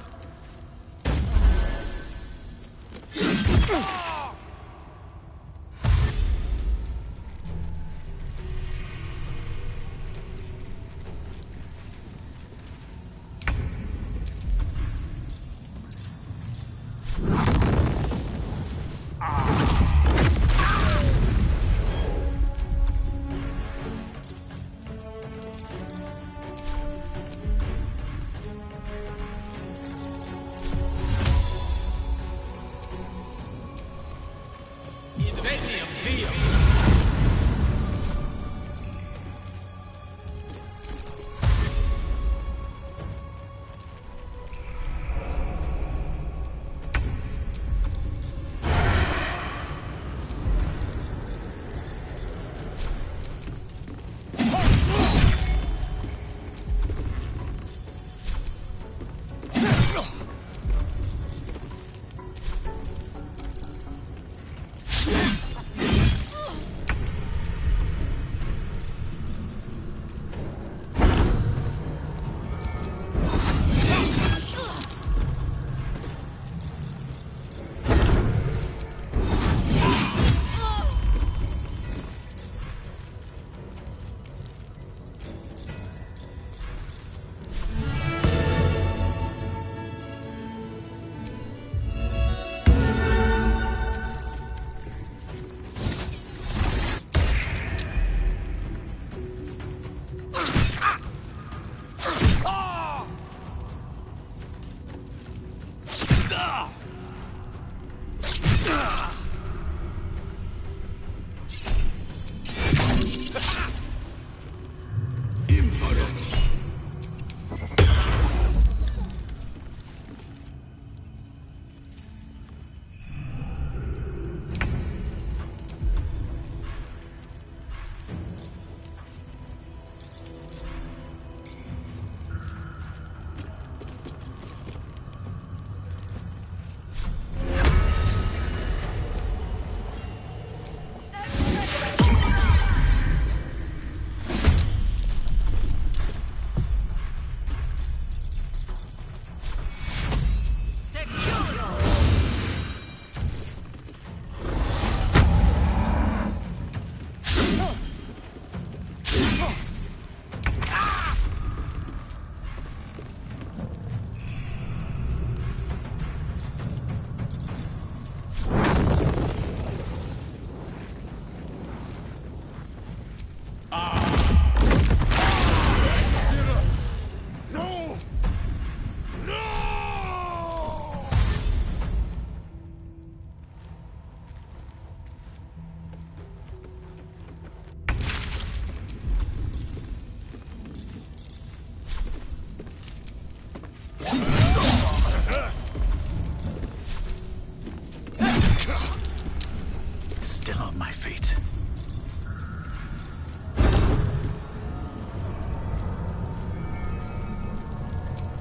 Speaker 12: Still on my feet.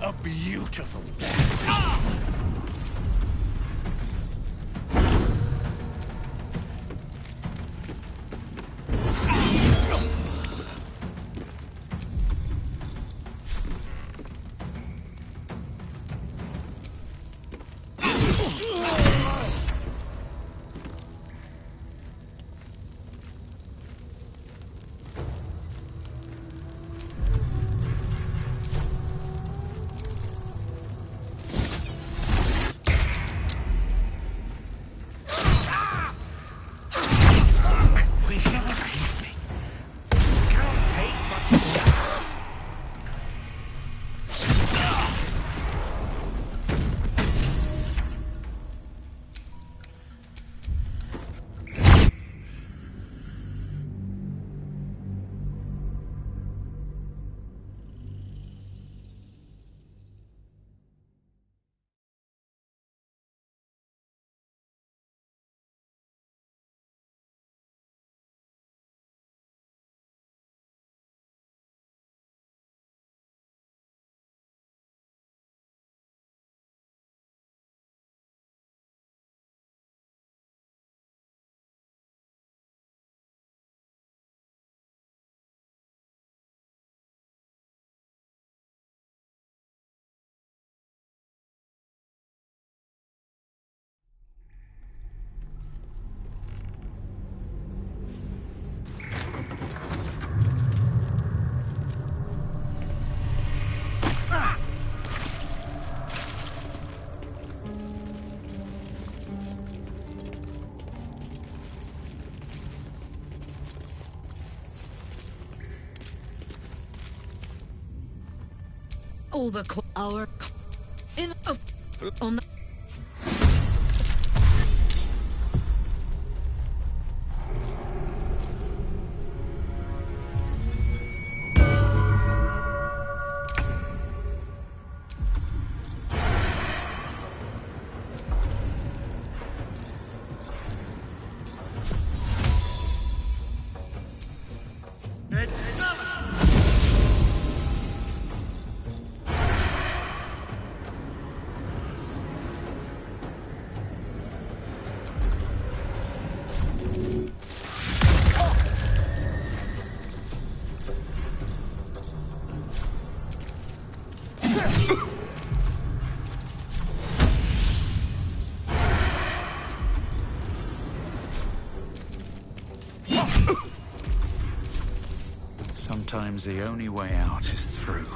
Speaker 14: A beautiful death.
Speaker 20: all the our in on the
Speaker 12: Sometimes the only way out is through.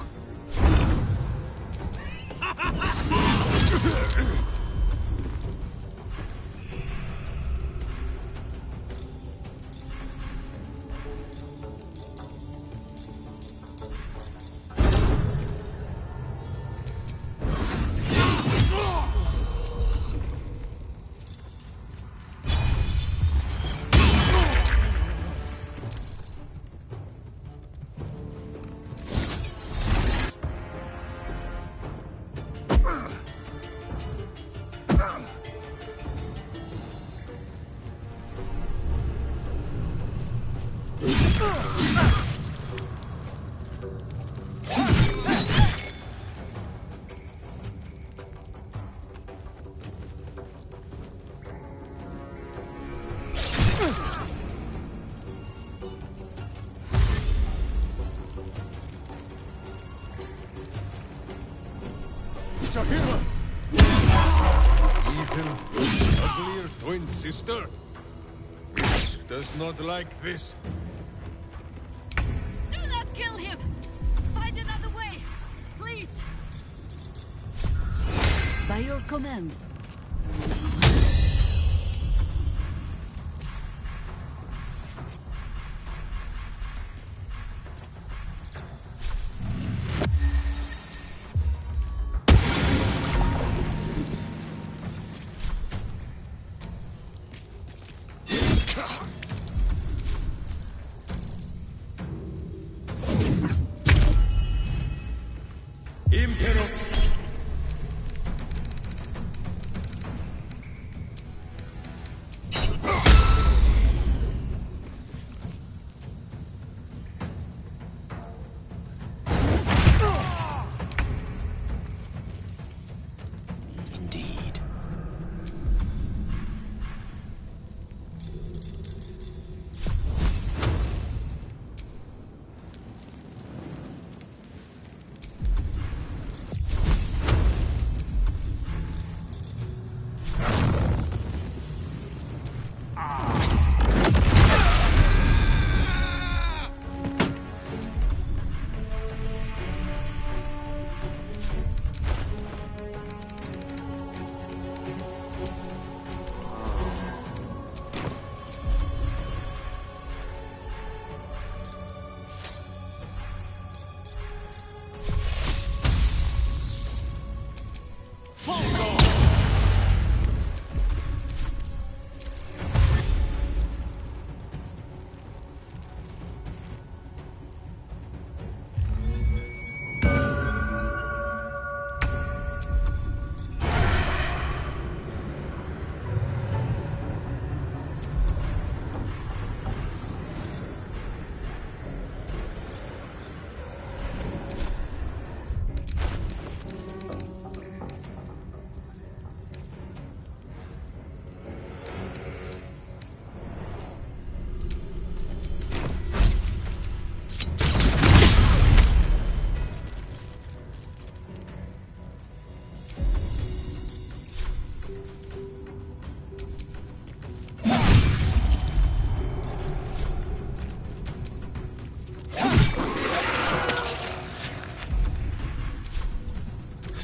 Speaker 5: Jaheira! Even uglier twin sister? Risk does not like this.
Speaker 13: Do not kill him! Find another way! Please!
Speaker 20: by your command.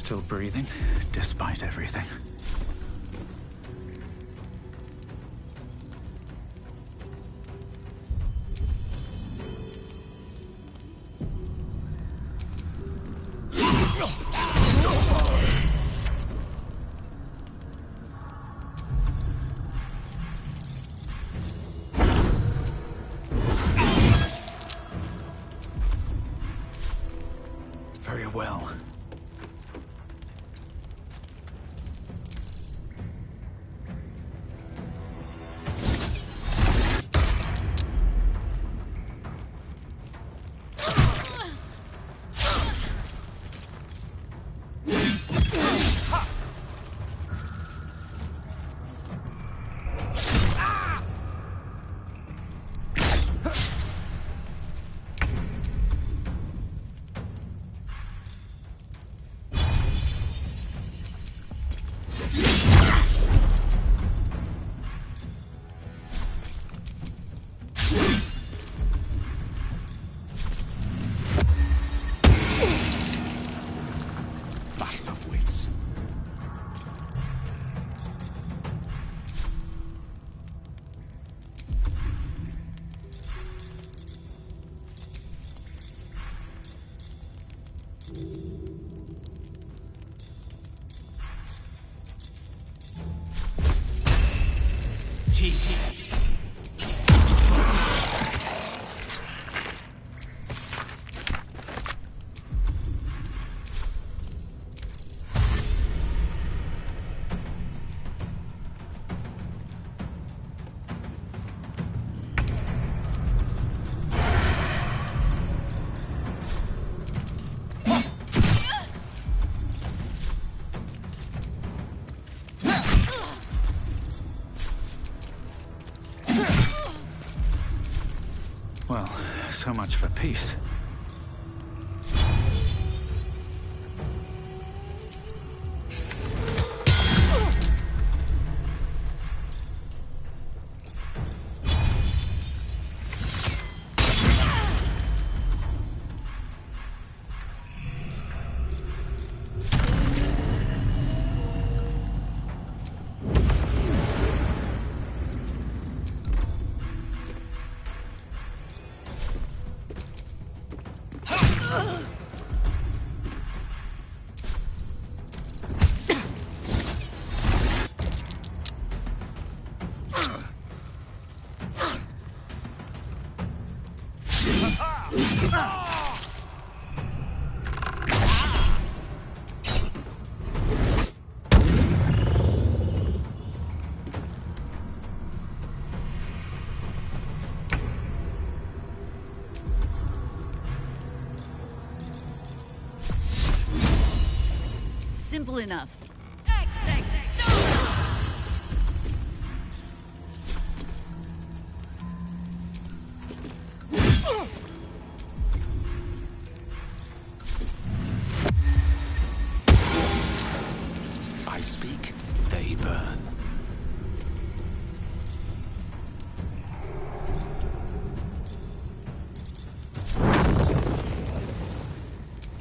Speaker 12: Still breathing, despite everything. Well, so much for peace.
Speaker 20: Simple enough.
Speaker 12: I speak, they burn.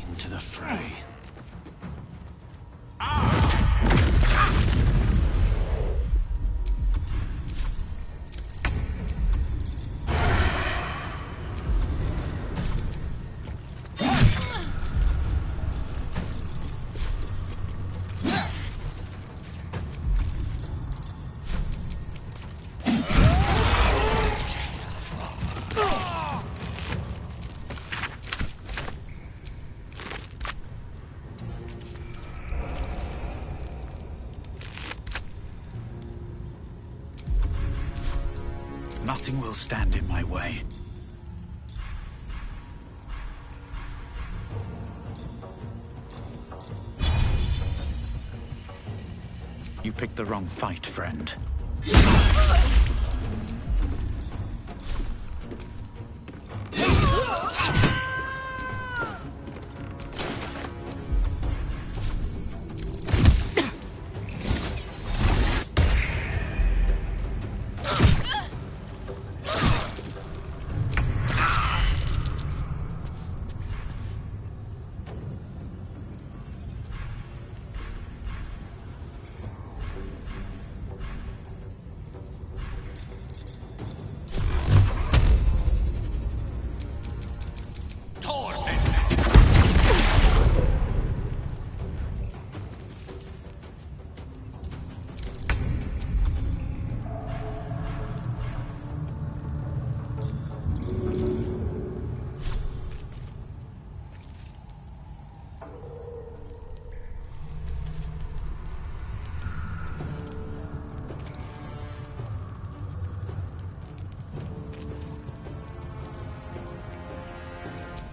Speaker 12: Into the fray. Nothing will stand in my way. You picked the wrong fight, friend.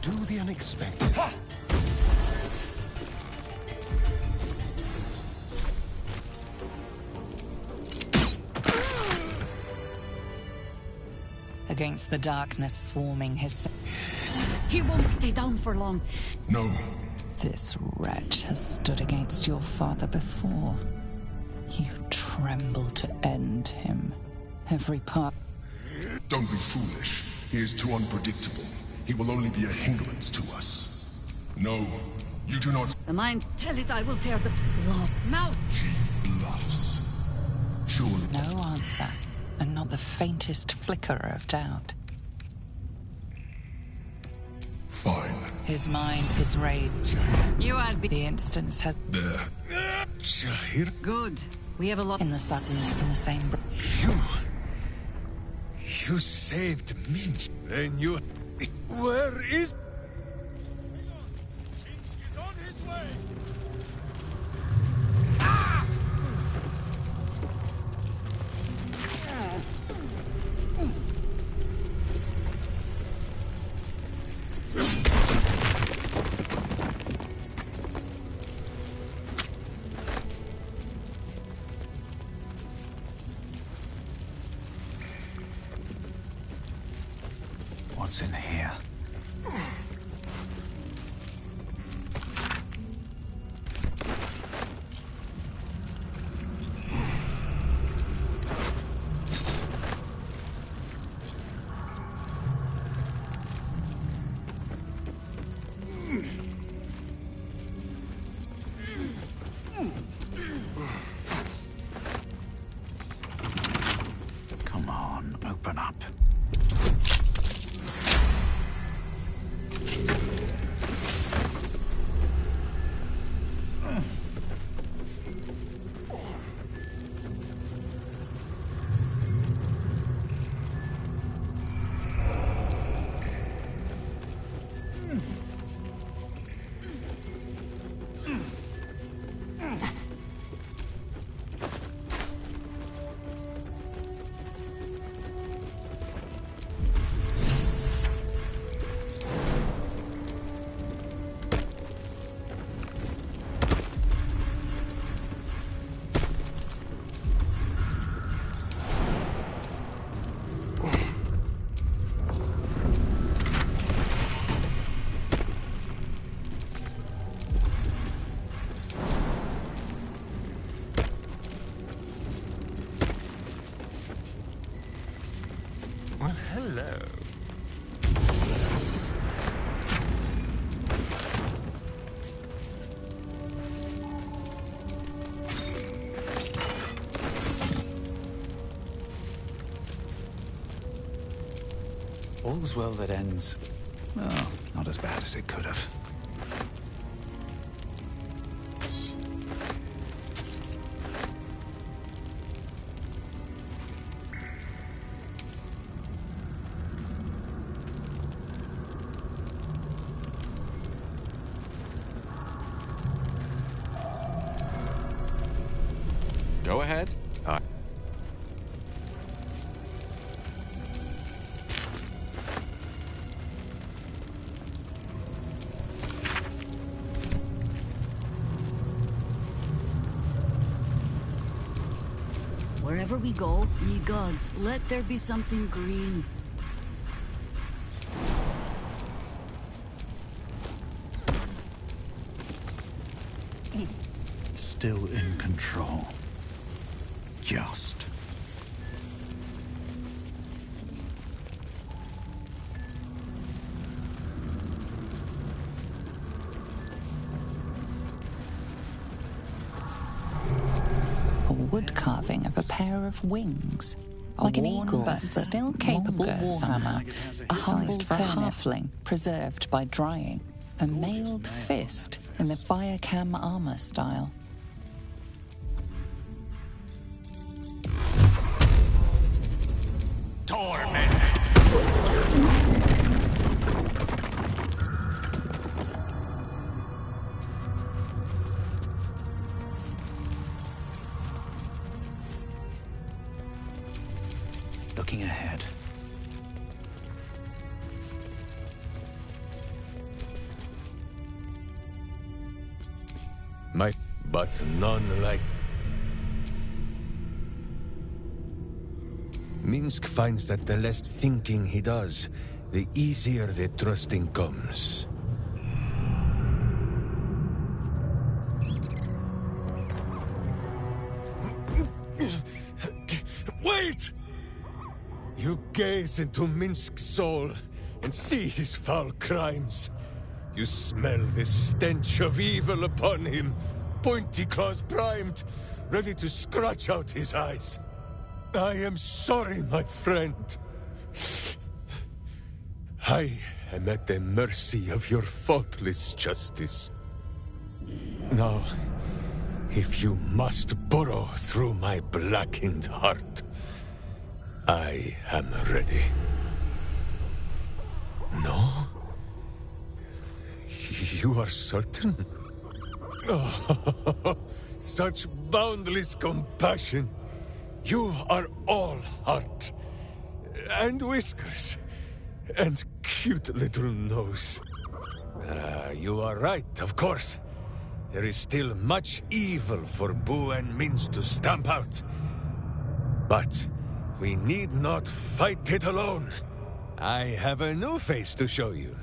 Speaker 2: Do the unexpected. Ha!
Speaker 4: Against the darkness swarming his...
Speaker 20: He won't stay down for long.
Speaker 5: No.
Speaker 4: This wretch has stood against your father before. You tremble to end him. Every part...
Speaker 5: Don't be foolish. He is too unpredictable. He will only be a hindrance to us. No, you do not...
Speaker 20: The mind, tell it I will tear the blood mouth.
Speaker 5: She bluffs. Surely...
Speaker 4: No answer, and not the faintest flicker of doubt.
Speaker 5: Fine.
Speaker 4: His mind is rage.
Speaker 20: You are
Speaker 4: the instance has...
Speaker 20: Good. We have a lot...
Speaker 4: In the Suttons, in the same...
Speaker 5: You saved Minsk. Then you... Where is...
Speaker 7: Minsk is on his way!
Speaker 12: What's in here? Come on, open up.
Speaker 2: Well, hello.
Speaker 12: All's well that ends. Oh, not as bad as it could have.
Speaker 1: Go ahead.
Speaker 20: Wherever we go, ye gods, let there be something green.
Speaker 12: Still in control. Just.
Speaker 4: A wood carving of a pair of wings. Like an eagle, but still capable somehow. A humble for a halfling, preserved by drying. A mailed fist in the fire cam armor style.
Speaker 12: Looking ahead.
Speaker 5: But none like... Minsk finds that the less thinking he does, the easier the trusting comes. Wait! You gaze into Minsk's soul and see his foul crimes. You smell the stench of evil upon him, pointy claws primed, ready to scratch out his eyes. I am sorry, my friend. I am at the mercy of your faultless justice. Now, if you must burrow through my blackened heart, I am ready. No? You are certain? Oh, such boundless compassion. You are all heart. And whiskers. And cute little nose. You are right, of course. There is still much evil for Boo and Minsk to stamp out. But we need not fight it alone. I have a new face to show you.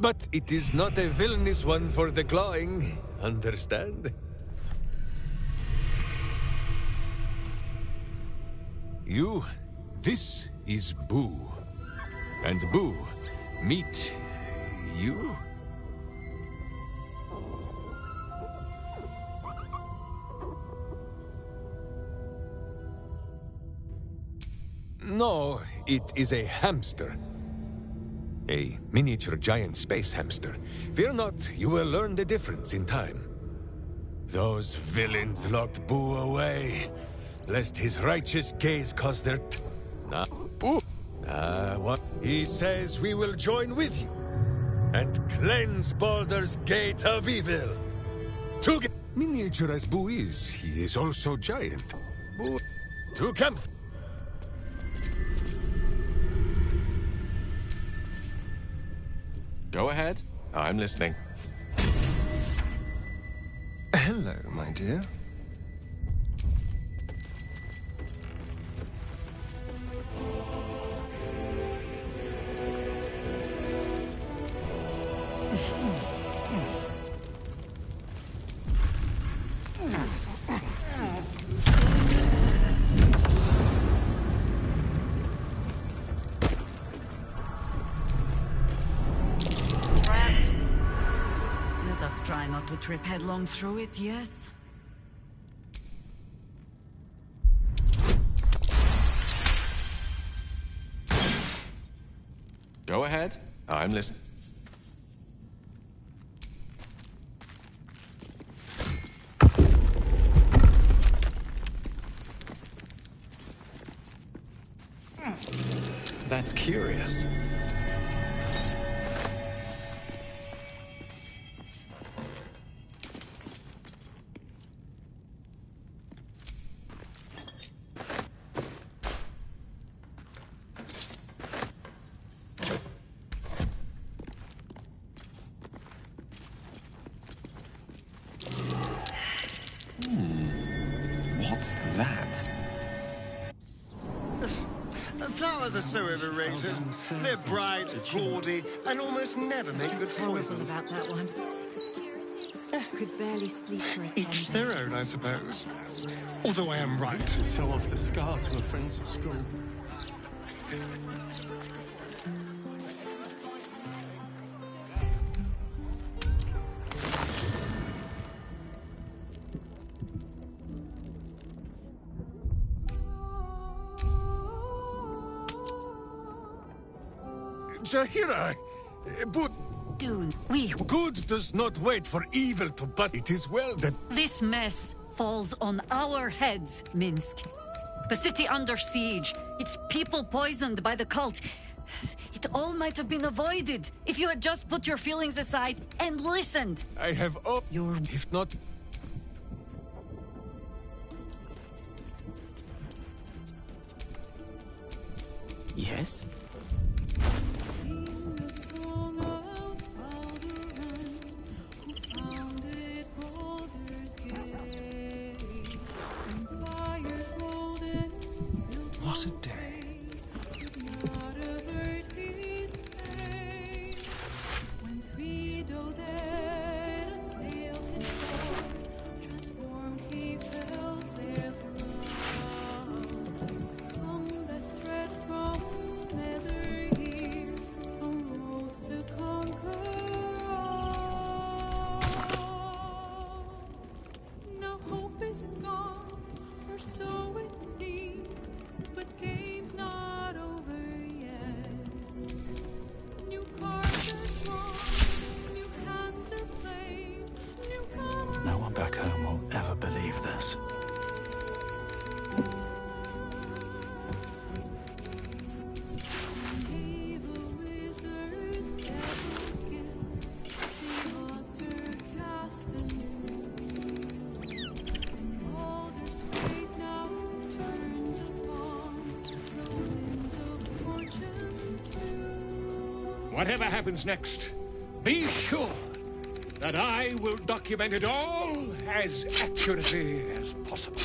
Speaker 5: But it is not a villainous one for the clawing, understand? This is Boo. And Boo, meet you? No, it is a hamster. A miniature giant space hamster. Fear not, you will learn the difference in time. Those villains locked Boo away, lest his righteous gaze cause their Boo! What? He says we will join with you, and cleanse Baldur's Gate of evil. Miniature as Boo is, he is also giant. Boo, to camp!
Speaker 1: Go ahead. I'm listening.
Speaker 2: Hello, my dear.
Speaker 20: Let us try not to trip headlong through it, yes?
Speaker 1: Go ahead. I'm listening. That's curious. What's that?
Speaker 2: Flowers are so overrated. They're bright, gaudy, and almost never make good poisons.
Speaker 3: About that one. Could barely sleep for a
Speaker 2: Each their own, I suppose. Although I am right.
Speaker 17: To show off the scar to her friends at school.
Speaker 5: Jaheira! But...
Speaker 15: Dude,
Speaker 5: Good does not wait for evil to but it is well that...
Speaker 15: This mess falls on our heads, Minsk. The city under siege. Its people poisoned by the cult. It all might have been avoided if you had just put your feelings aside and listened.
Speaker 5: I have all... If not...
Speaker 12: Yes?
Speaker 2: What a day.
Speaker 22: No hope is gone, or so it seems, but game's not over yet. New card
Speaker 12: back home will ever believe this.
Speaker 21: Whatever happens next, be sure that I will document it all as accurately as possible.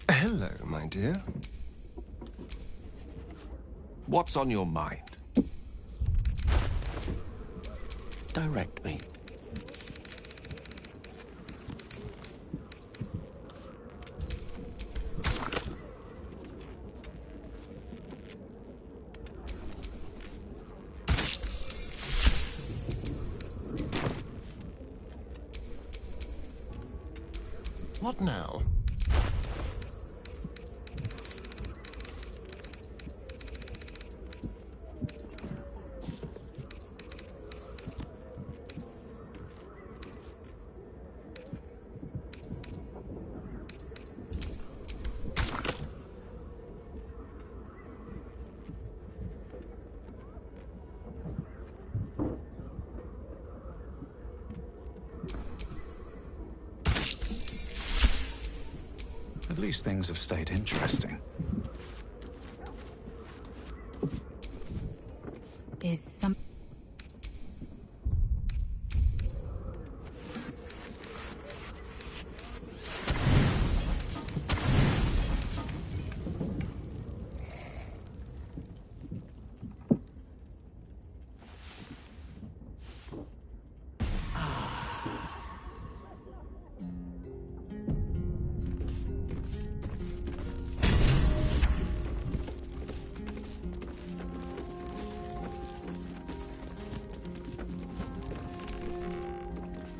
Speaker 2: Hello, my dear.
Speaker 1: What's on your mind?
Speaker 2: Direct me. What now?
Speaker 12: At least things have stayed interesting.
Speaker 15: Is some...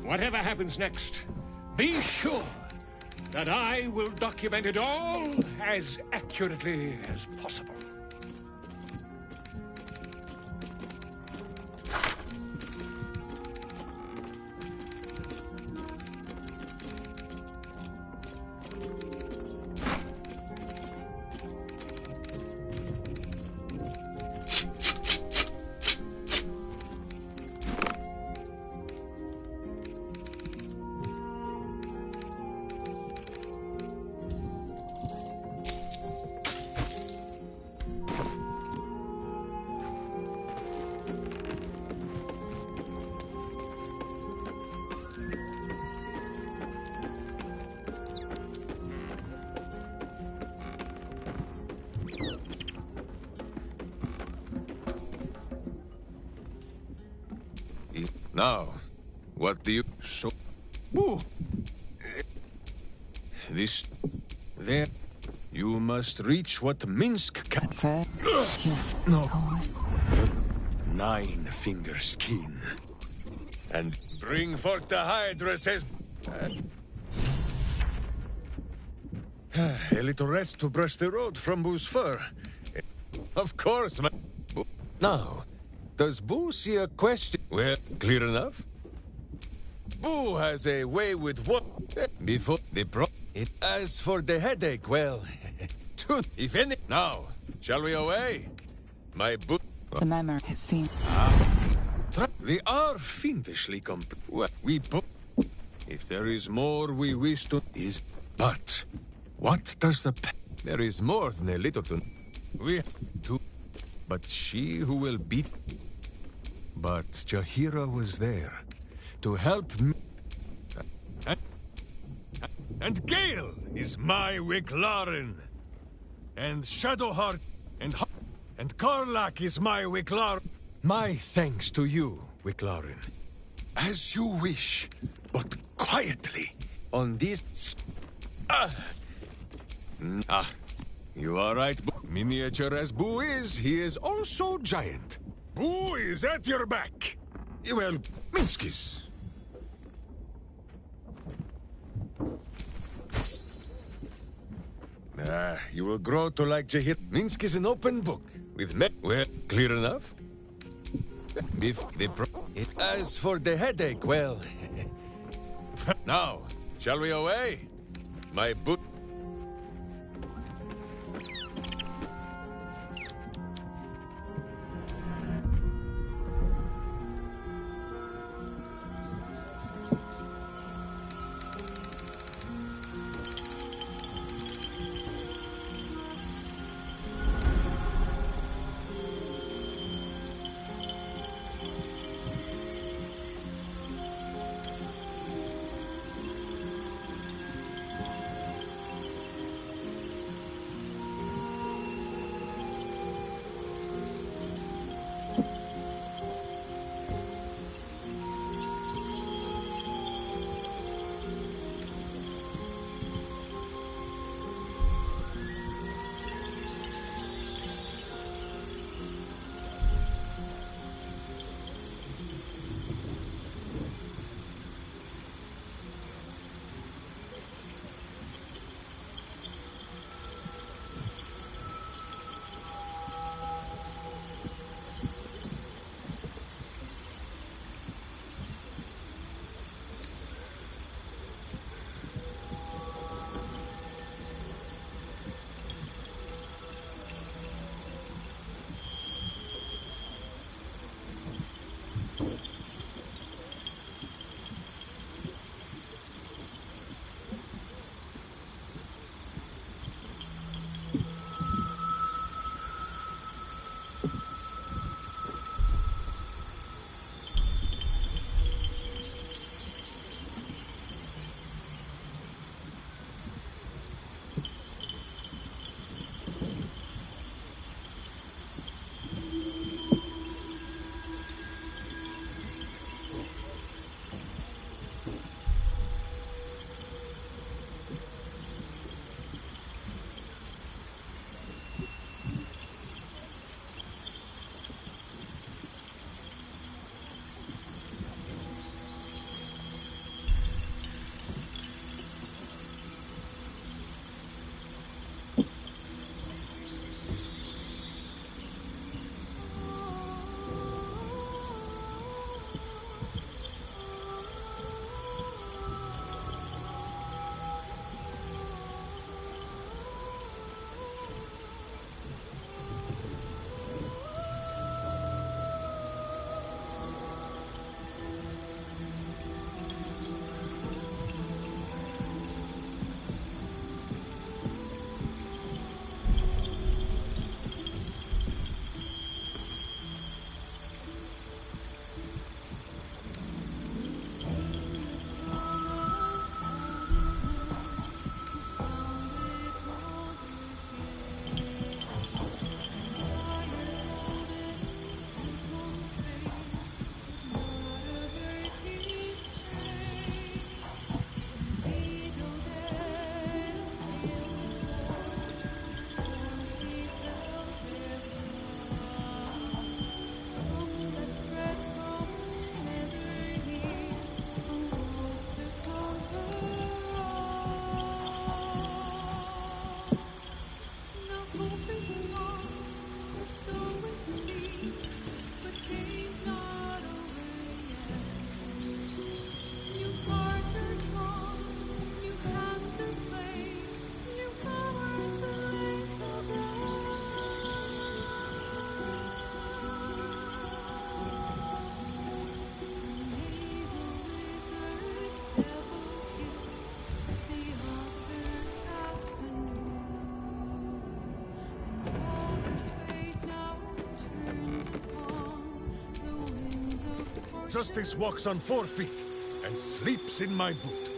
Speaker 21: Whatever happens next, be sure that I will document it all as accurately as possible.
Speaker 5: Now, what do you show? Boo! This... There... You must reach what Minsk can... No. 9-finger skin. And bring forth the Hydra says... A little rest to brush the road from Boo's fur. Of course, my... Now, does Boo see a question? Well, clear enough? Boo has a way with what? Before the pro... As for the headache, well... if any... Now, shall we away? My Boo...
Speaker 4: The memory, it seems.
Speaker 5: They are fiendishly well, we put. If there is more we wish to is, but what does the? There is more than a little to. We to, but she who will beat. But Jaheira was there to help me. And Gale is my Wicklaren. And Shadowheart and Karlach is my Wicklaren. My thanks to you, Wicklaren. As you wish, but quietly. On this... you are right, miniature as Boo is, he is also giant. Boo is at your back. Well, Minskis. You will grow to like Jaheira. Minsk is an open book. With me, well, clear enough? If the as for the headache, well... Now, shall we away? My boot... justice walks on 4 feet and sleeps in my boot.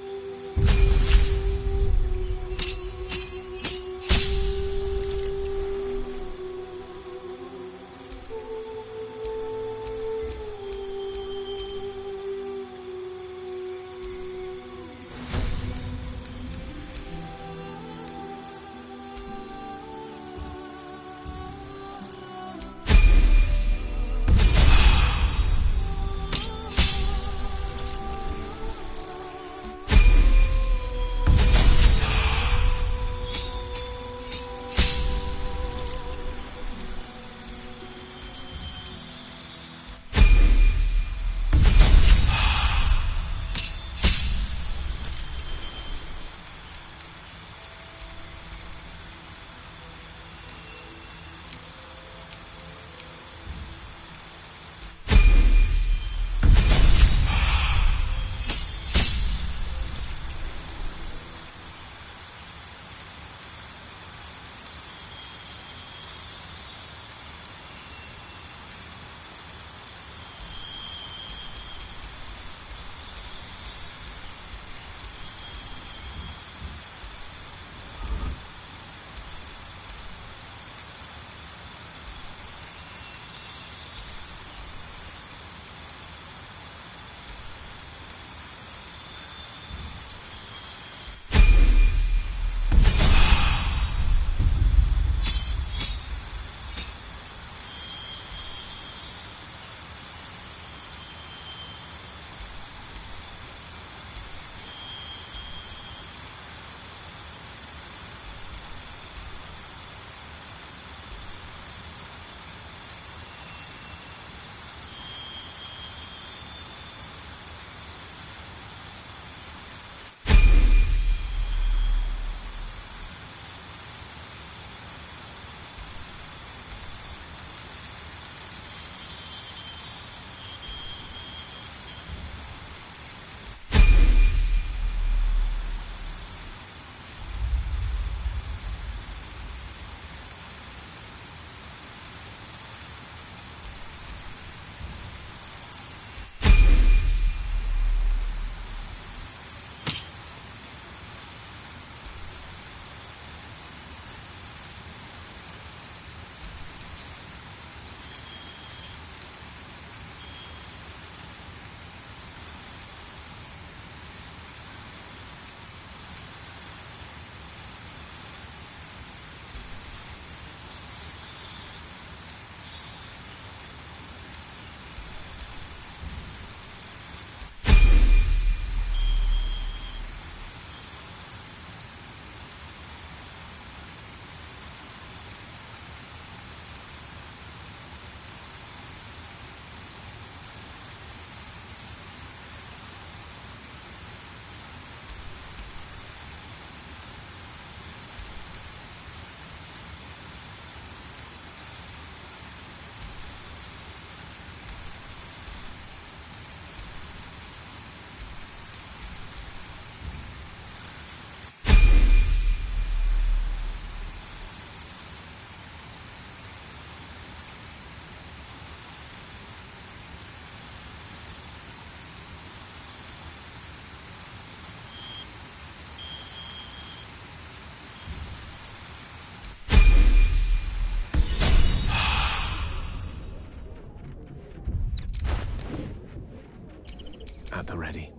Speaker 5: At the ready.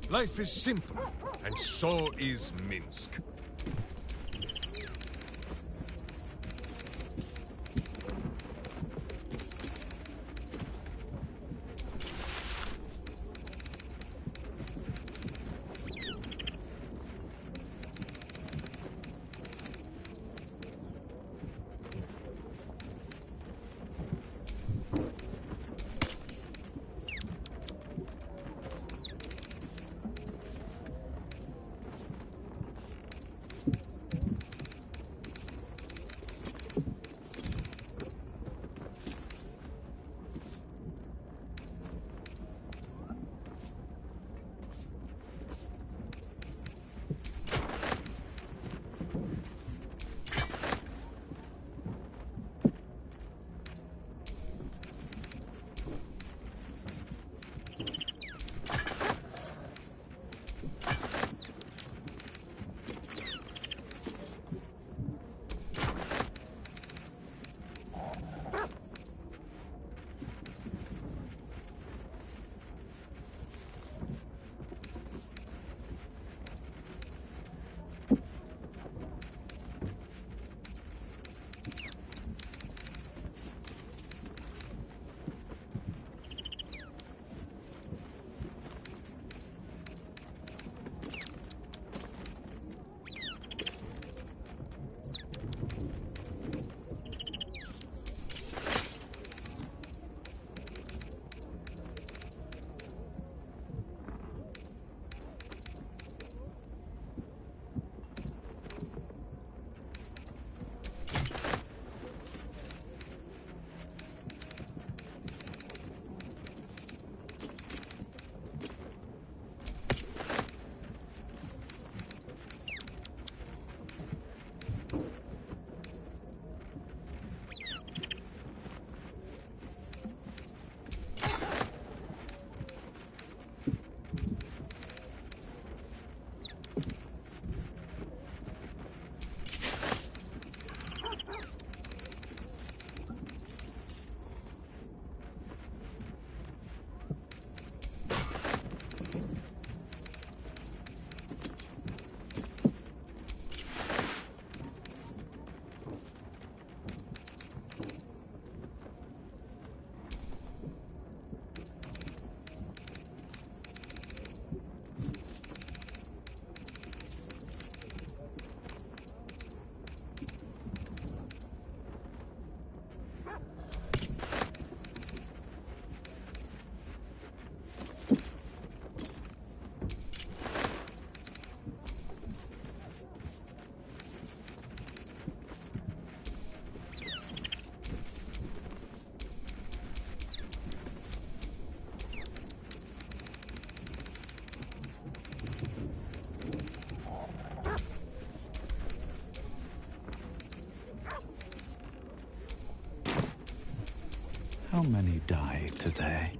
Speaker 5: Life is simple, and so is Minsk.
Speaker 12: How many die today?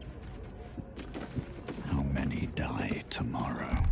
Speaker 12: How many die tomorrow?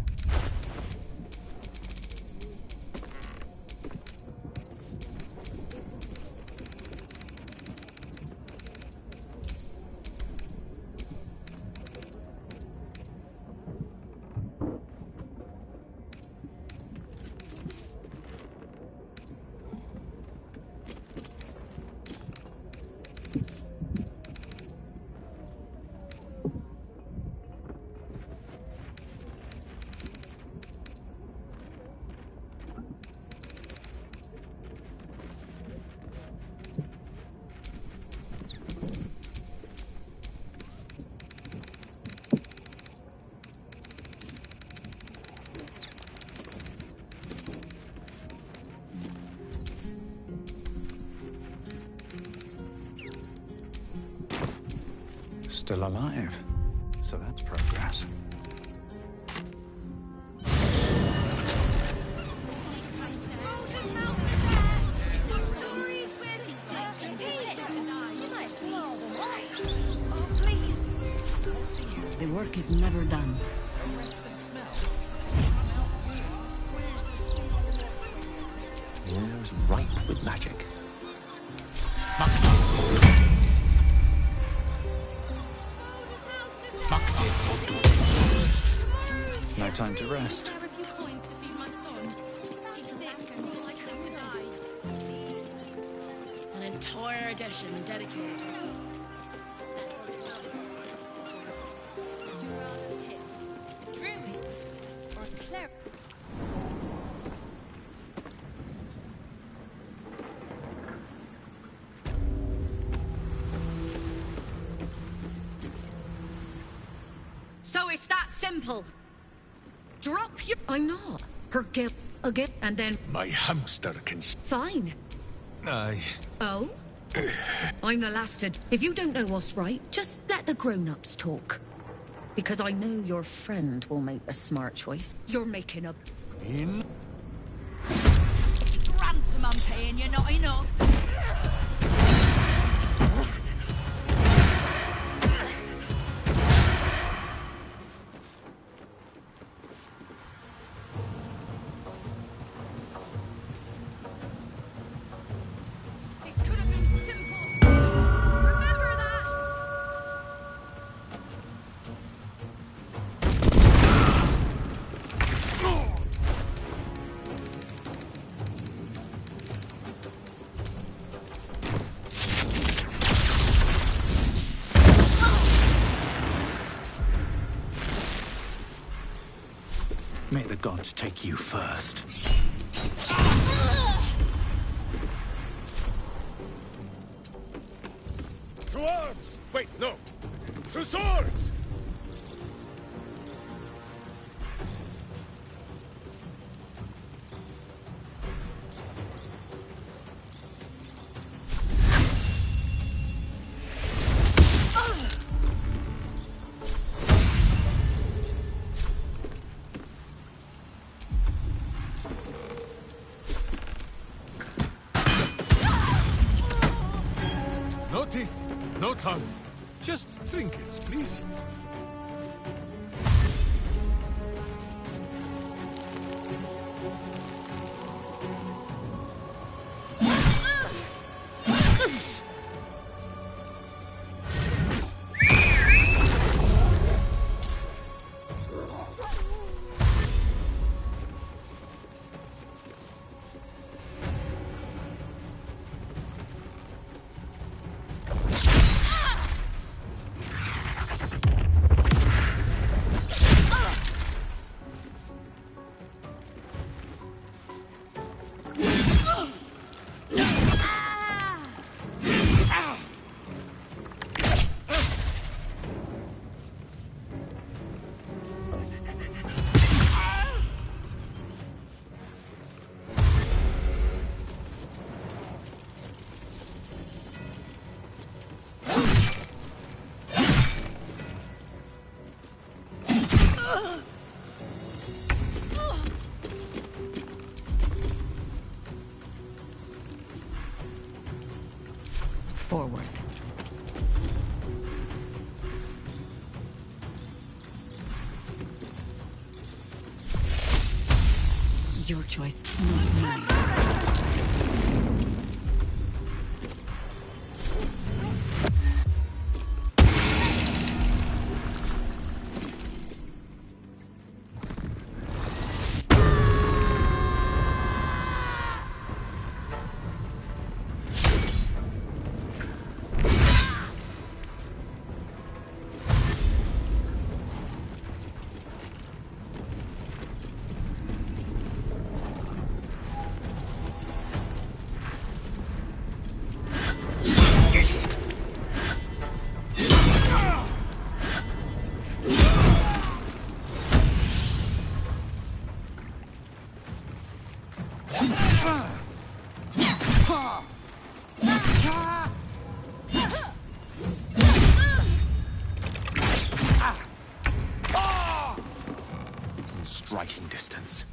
Speaker 12: Still alive. So that's progress.
Speaker 20: The work is never done.
Speaker 1: The air's ripe with magic.
Speaker 12: No time to rest.
Speaker 13: An entire edition dedicated to druids or clerics.
Speaker 20: So it's that simple. Drop your... I'm not. Her guilt again, and then...
Speaker 5: My hamster can...
Speaker 20: Fine.
Speaker 5: Aye.
Speaker 20: Oh? I'm the last to... If you don't know what's right, just let the grown-ups talk. Because I know your friend will make a smart choice. You're making a...
Speaker 5: In...
Speaker 13: Ransom I'm paying you, not enough.
Speaker 12: May the gods take you first.
Speaker 5: To arms! Wait, no! To swords! No teeth, no tongue. Just trinkets, please.
Speaker 20: Forward. your choice, not mine.
Speaker 12: Striking distance.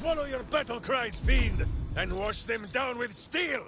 Speaker 5: Swallow your battle cries, fiend, and wash them down with steel!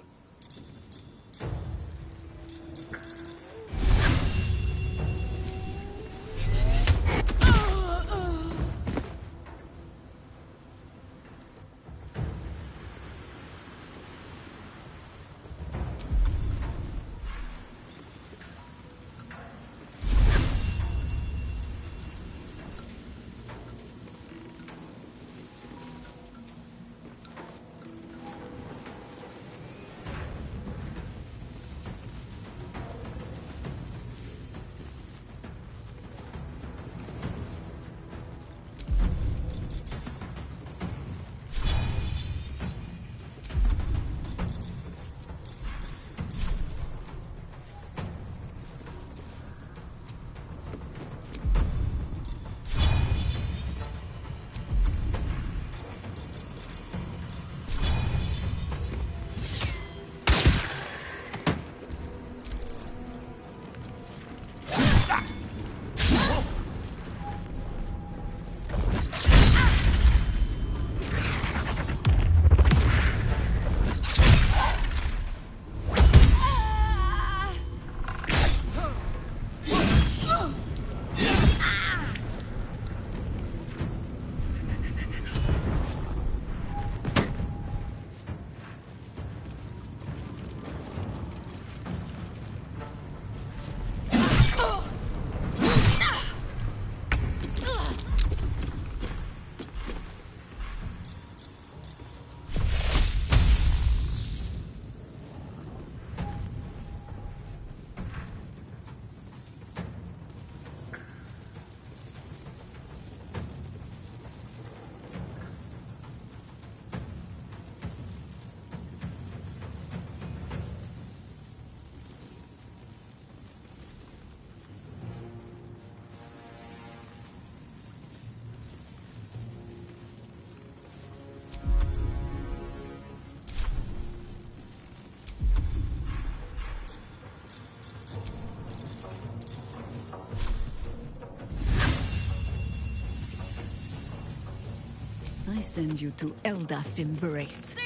Speaker 20: I send you to Eldath's embrace.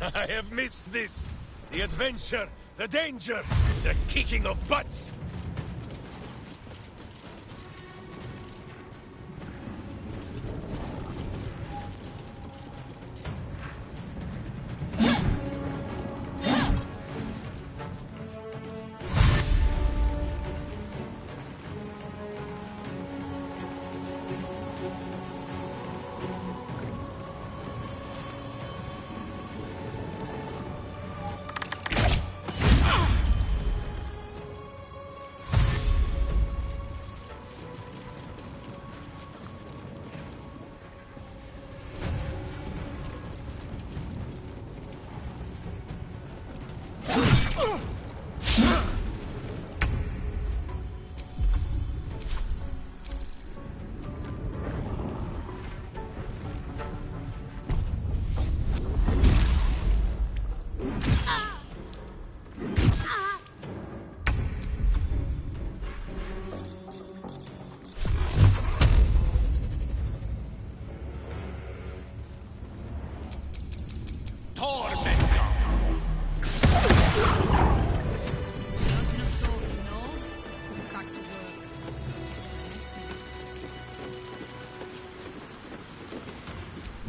Speaker 5: I have missed this. The adventure, the danger, the kicking of butts.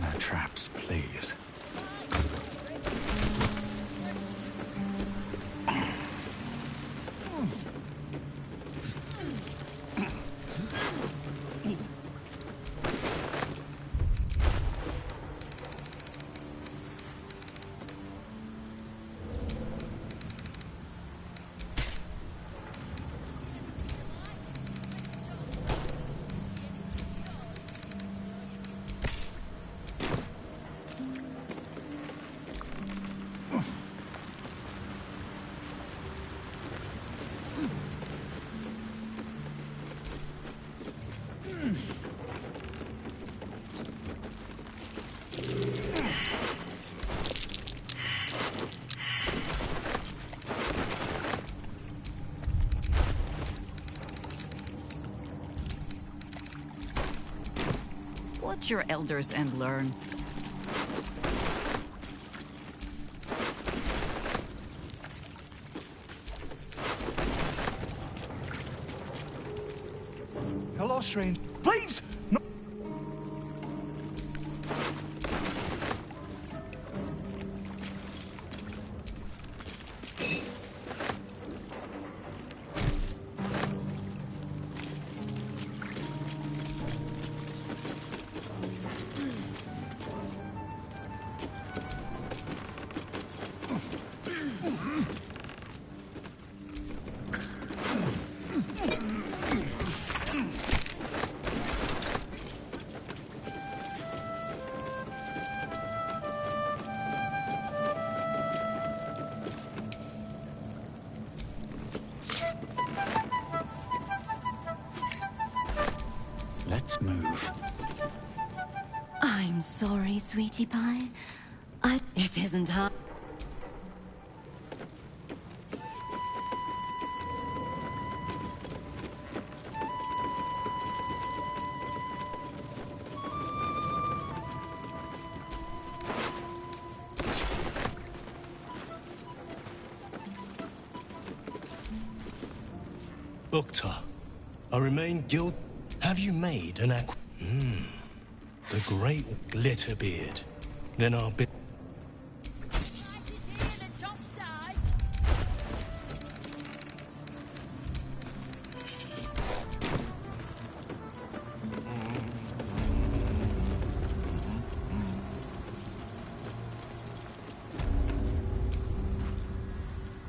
Speaker 12: No traps, please.
Speaker 20: Watch your elders and learn.
Speaker 8: Hello, strange. Please! No.
Speaker 12: Let's move.
Speaker 19: I'm sorry, sweetie pie. It isn't hard.
Speaker 14: Ukta, I remain guilt. Have you made an the great Glitterbeard. Then I'll be...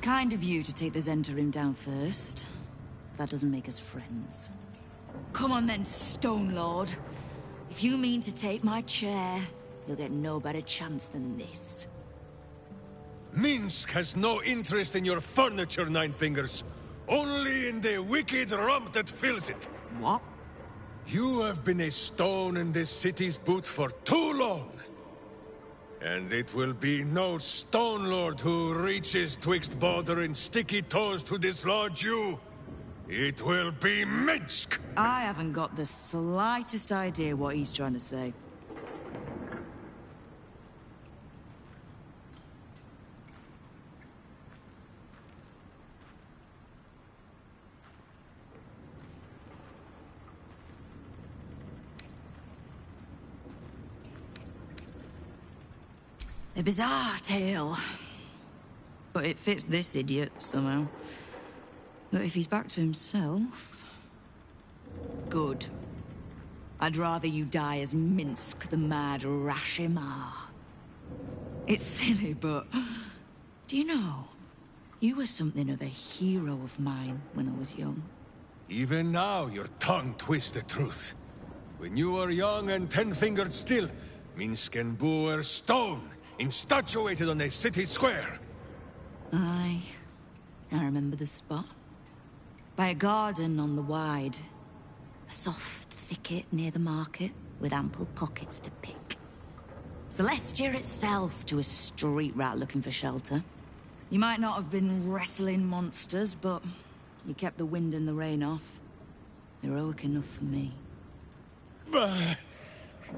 Speaker 20: Kind of you to take the Zhentarim down first. That doesn't make us friends. Come on then, Stone Lord. If you mean to take my chair, you'll get no better chance than this.
Speaker 5: Minsk has no interest in your furniture, Nine Fingers. Only in the wicked rump that fills it.
Speaker 20: What?
Speaker 5: You have been a stone in this city's boot for too long. And it will be no Stone Lord who reaches twixt Baldur and Sticky Toes to dislodge you. It will be Minsk!
Speaker 20: I haven't got the slightest idea what he's trying to say. A bizarre tale. But it fits this idiot, somehow. But if he's back to himself... Good. I'd rather you die as Minsk the Mad Rashimar. It's silly, but... Do you know? You were something of a hero of mine when I was young.
Speaker 5: Even now, your tongue twists the truth. When you were young and 10-fingered still, Minsk and Boo were stone, instatuated on a city square.
Speaker 20: Aye. I remember the spot. By a garden on the Wide. A soft thicket near the market, with ample pockets to pick. Celestia itself to a street rat looking for shelter. You might not have been wrestling monsters, but you kept the wind and the rain off. Heroic enough for me.
Speaker 5: Bah!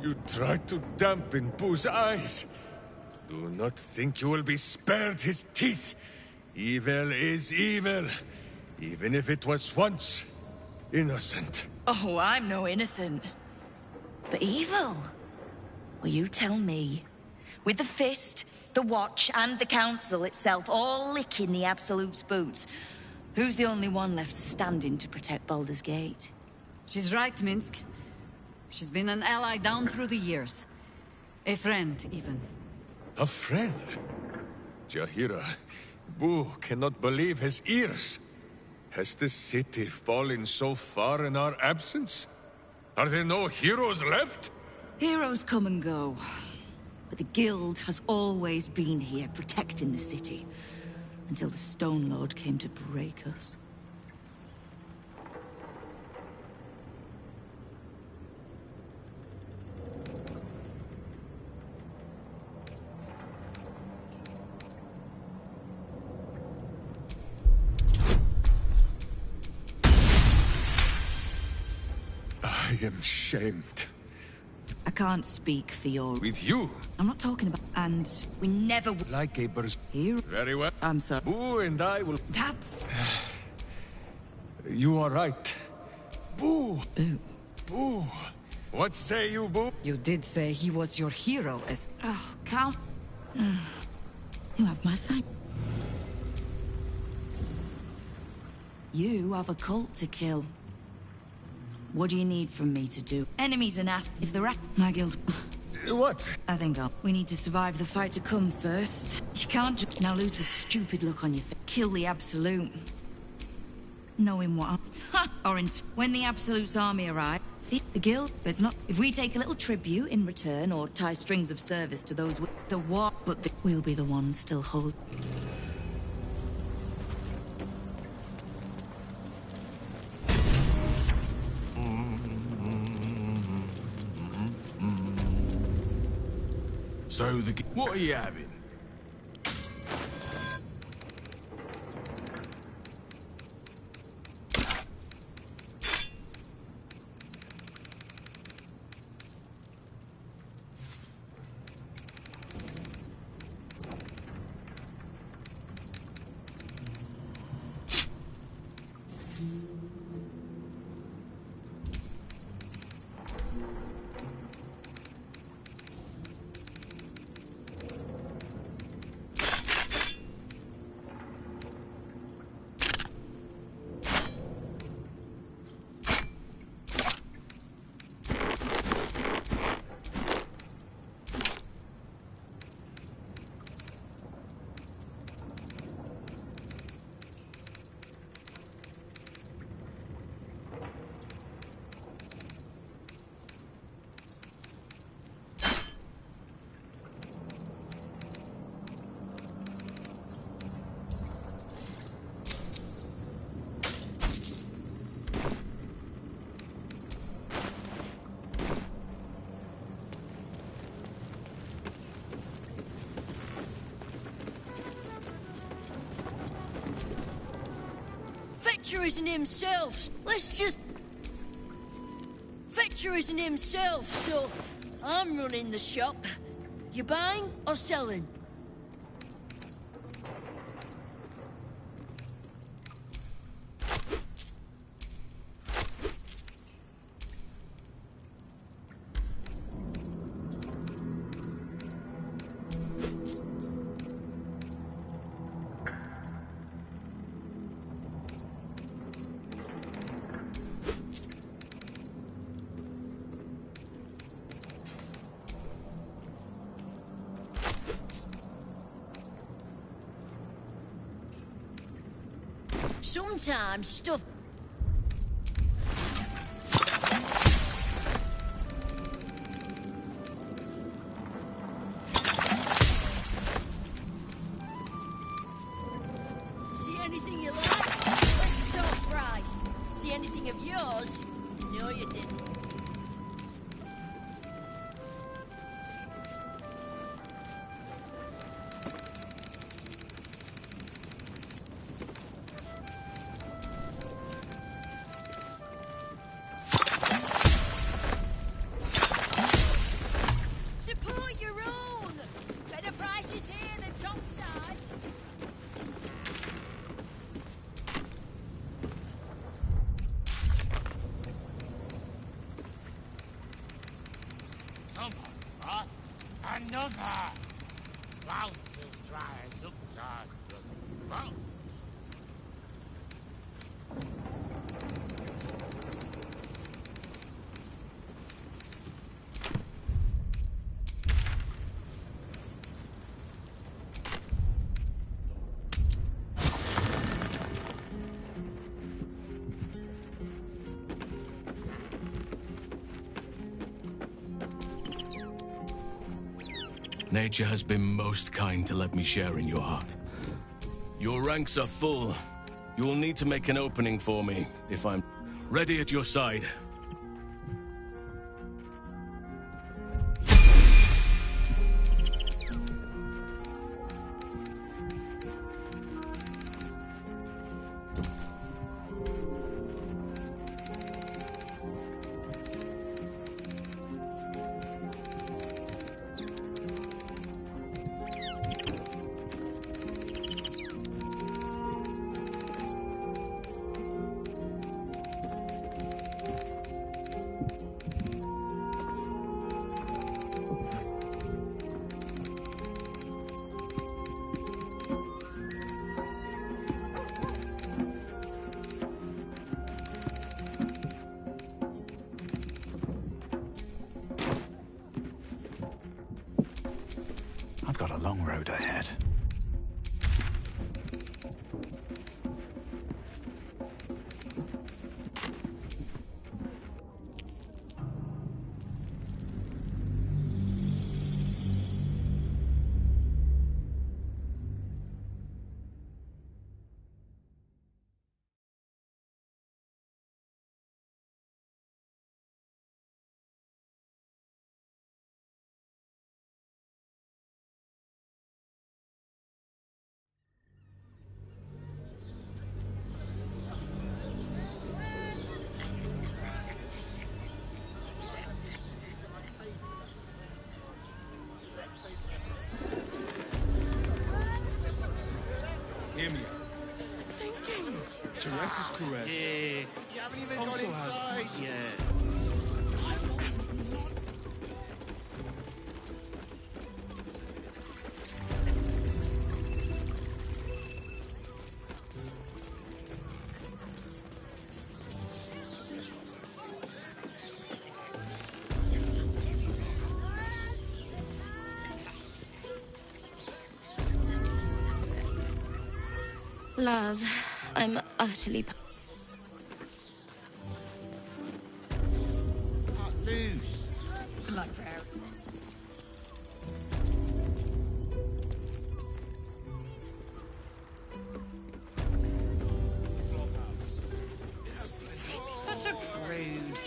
Speaker 5: You tried to dampen Boo's eyes. Do not think you will be spared his teeth. Evil is evil, even if it was once innocent.
Speaker 20: Oh, I'm no innocent. But evil? Well, you tell me. With the Fist, the Watch, and the Council itself all licking the Absolute's boots, who's the only one left standing to protect Baldur's Gate?
Speaker 15: She's right, Minsk. She's been an ally down through the years. A friend, even.
Speaker 5: A friend? Jaheira, Boo cannot believe his ears. Has the city fallen so far in our absence? Are there no heroes left?
Speaker 20: Heroes come and go. But the Guild has always been here, protecting the city. Until the Stone Lord came to break us.
Speaker 5: I am shamed.
Speaker 20: I can't speak for your...
Speaker 5: With you?
Speaker 20: I'm not talking about... And we never...
Speaker 5: Like a burst.
Speaker 20: Here?
Speaker 5: Very well.
Speaker 20: I'm sorry.
Speaker 5: Boo and I will...
Speaker 20: That's...
Speaker 5: You are right. Boo!
Speaker 20: Boo.
Speaker 5: Boo! What say you, Boo?
Speaker 15: You did say he was your hero, as...
Speaker 20: Oh, Count... You have my thanks. You have a cult to kill. What do you need from me to do? Enemies and at... If they're at my guild...
Speaker 5: What?
Speaker 20: I think we need to survive the fight to come first. You can't just now lose the stupid look on your face. Kill the Absolute. Knowing what... Or in... When the Absolute's army arrive, the guild... But it's not... If we take a little tribute in return, or tie strings of service to those with... The what? But we'll be the ones still hold...
Speaker 7: So what are you having?
Speaker 13: Fetcher isn't himself. Let's just... Fetcher isn't himself, so I'm running the shop. You buying or selling? Sometimes stuff... See anything you like? Let's talk price. See anything of yours? No, you didn't. Support your own! Better prices here than topside.
Speaker 11: Come on, what? Another! Mouth will dry as up to mouth.
Speaker 14: Nature has been most kind to let me share in your heart. Your ranks are full. You will need to make an opening for me if I'm ready at your side.
Speaker 12: I've got a long road ahead.
Speaker 7: Hear me out. Ceres's caress.
Speaker 11: Yeah. You haven't even got inside yet.
Speaker 6: Love, I'm utterly...
Speaker 11: Cut loose.
Speaker 6: Good luck for Eric.
Speaker 11: Such a prude.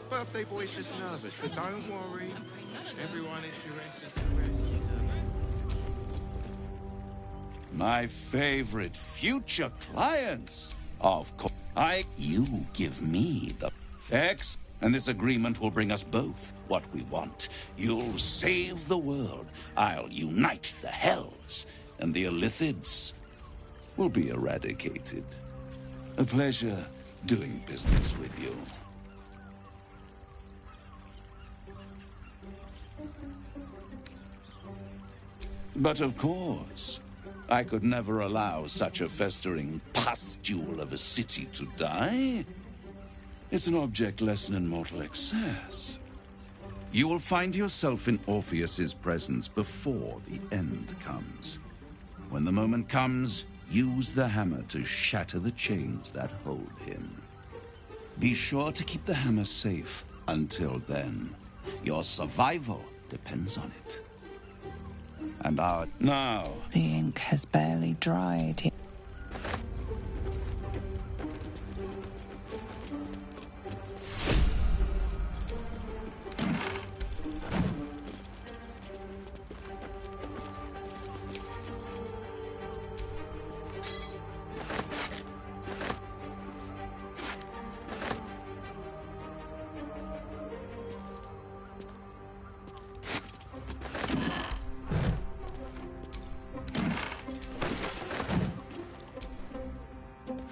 Speaker 11: Birthday boy's just nervous, but don't worry. Everyone is Ceres's caresses.
Speaker 10: My favorite future clients, of course. You give me the X, and this agreement will bring us both what we want. You'll save the world. I'll unite the Hells, and the Illithids will be eradicated. A pleasure doing business with you. But of course, I could never allow such a festering pustule of a city to die. It's an object lesson in mortal excess. You will find yourself in Orpheus's presence before the end comes. When the moment comes, use the hammer to shatter the chains that hold him. Be sure to keep the hammer safe until then. Your survival depends on it. And our... Now...
Speaker 4: The ink has barely dried yet.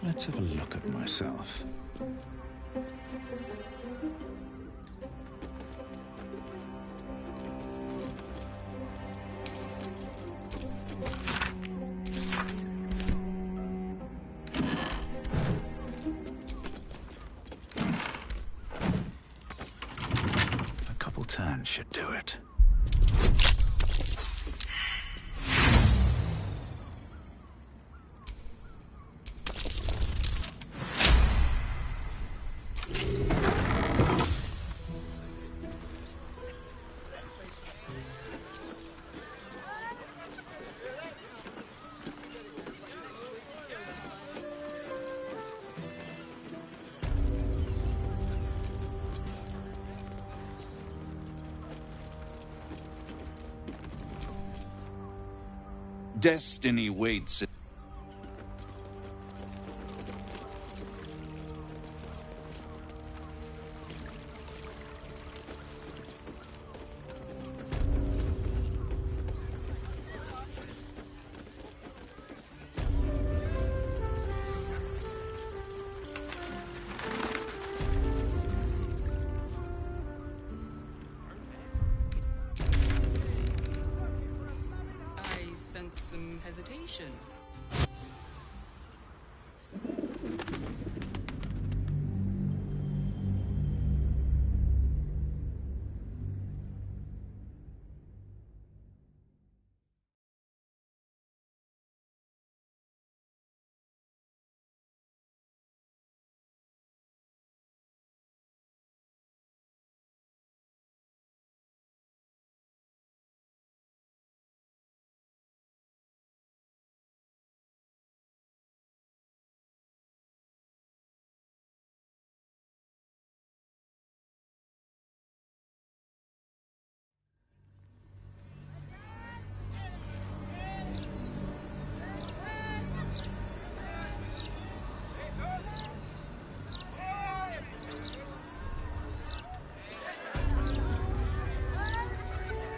Speaker 12: Let's have a look at myself. A couple turns should do it.
Speaker 10: Destiny waits.
Speaker 9: I sense some hesitation.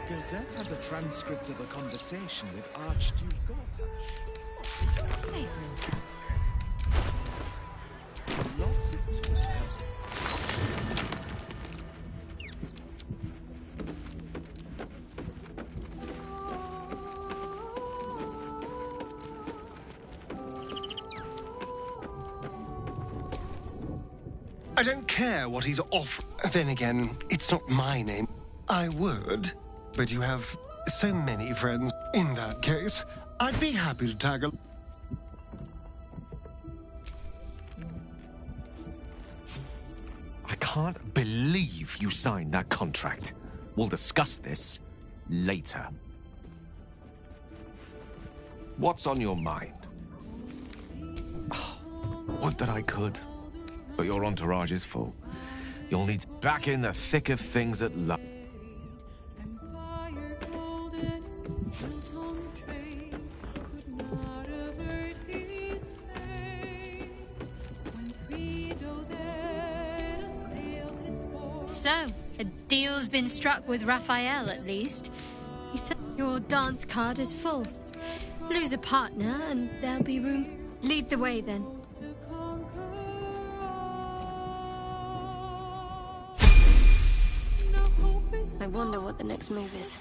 Speaker 8: Gazette has a transcript of a conversation with Archduke Gortash.
Speaker 15: Savory.
Speaker 8: Lots of...
Speaker 2: I don't care what he's off. Then again, it's not my name. I would, but you have so many friends. In that case, I'd be happy to tag along.
Speaker 1: I can't believe you signed that contract. We'll discuss this later. What's on your mind? Would that I could, but your entourage is full. You'll need back in the thick of things at last.
Speaker 3: So, a deal's been struck with Raphael, at least. He said your dance card is full. Lose a partner, and there'll be room. Lead the way, then.
Speaker 6: I wonder what the next move is.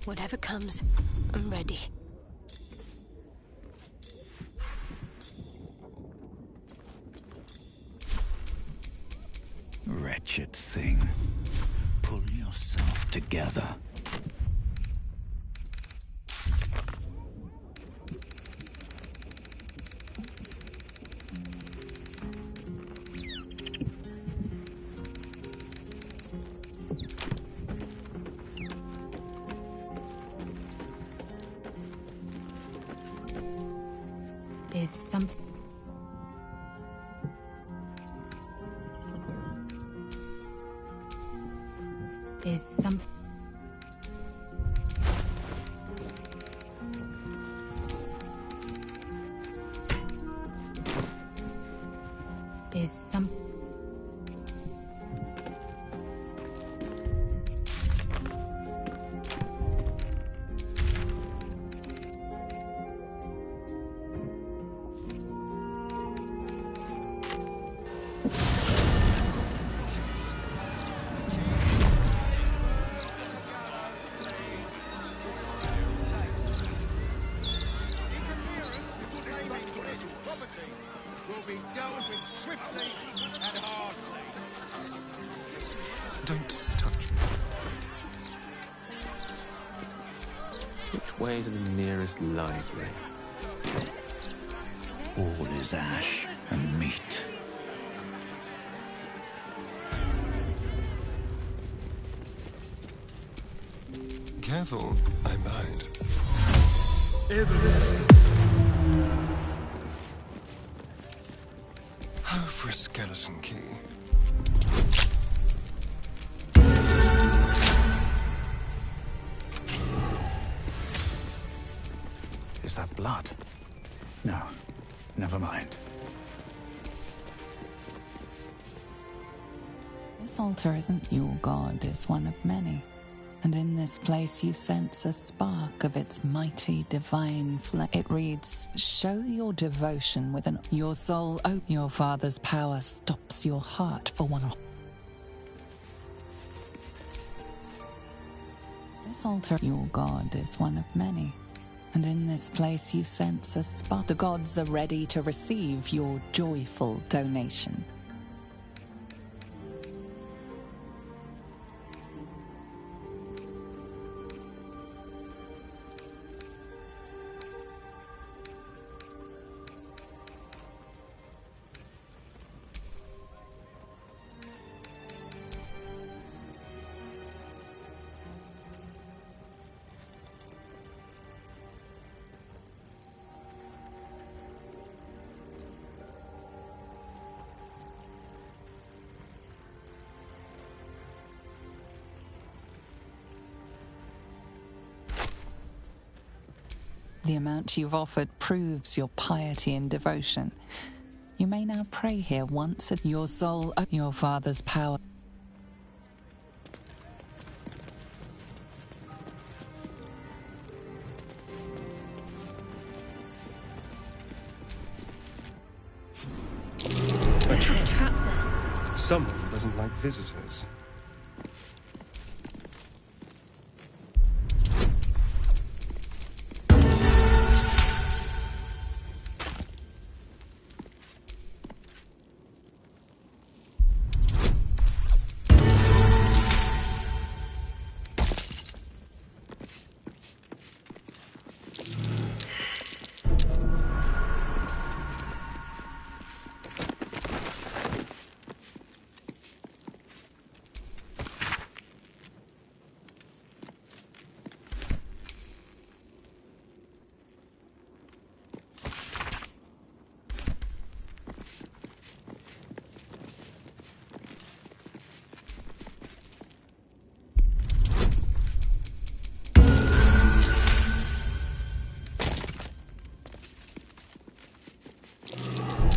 Speaker 6: Whatever comes, I'm ready.
Speaker 12: Wretched thing. Pull yourself together.
Speaker 15: Is something... Is something... Is some...
Speaker 11: Will be dealt with swiftly and hardly.
Speaker 2: Don't touch me.
Speaker 17: Which way to the nearest library?
Speaker 12: All is ash and meat.
Speaker 2: Careful, I might. Oh, for a skeleton key.
Speaker 12: Is that blood? No, never mind.
Speaker 4: This altar isn't your god, it's one of many. And in this place you sense a spark of its mighty divine flame. It reads, show your devotion with your soul. Oh, your father's power stops your heart for one. This altar, your god, is one of many. And in this place you sense a spark. The gods are ready to receive your joyful donation. The amount you've offered proves your piety and devotion. You may now pray here once at your soul, your father's power.
Speaker 2: A trap.
Speaker 3: Trap there.
Speaker 2: Someone doesn't like visitors.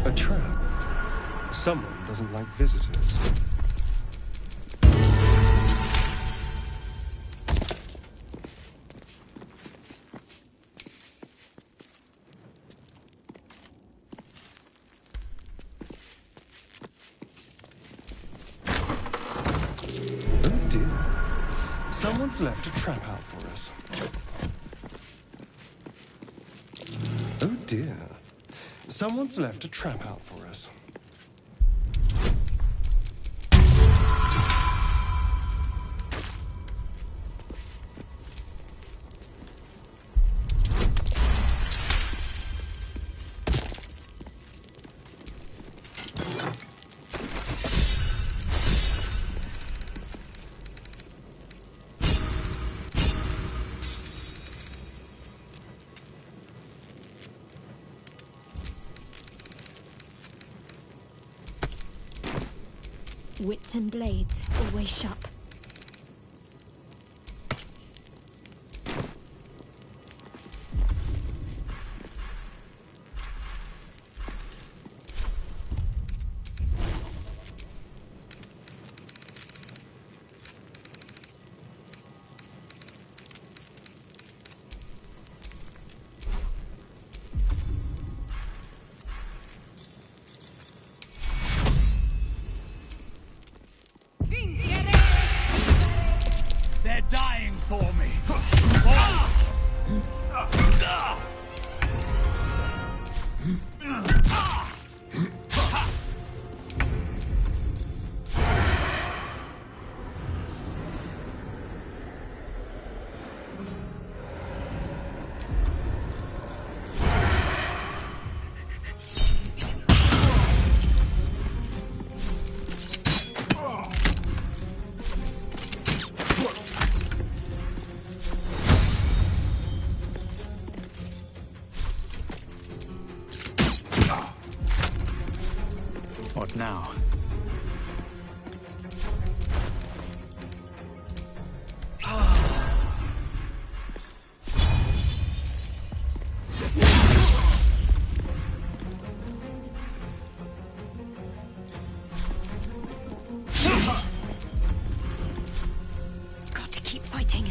Speaker 2: A trap. Someone doesn't like visitors. Oh dear. Someone's left a trap out for us. Oh dear. Someone's left a trap out for us.
Speaker 19: Wits and blades, always sharp.
Speaker 12: They're dying for me. What now?
Speaker 19: Got to keep fighting.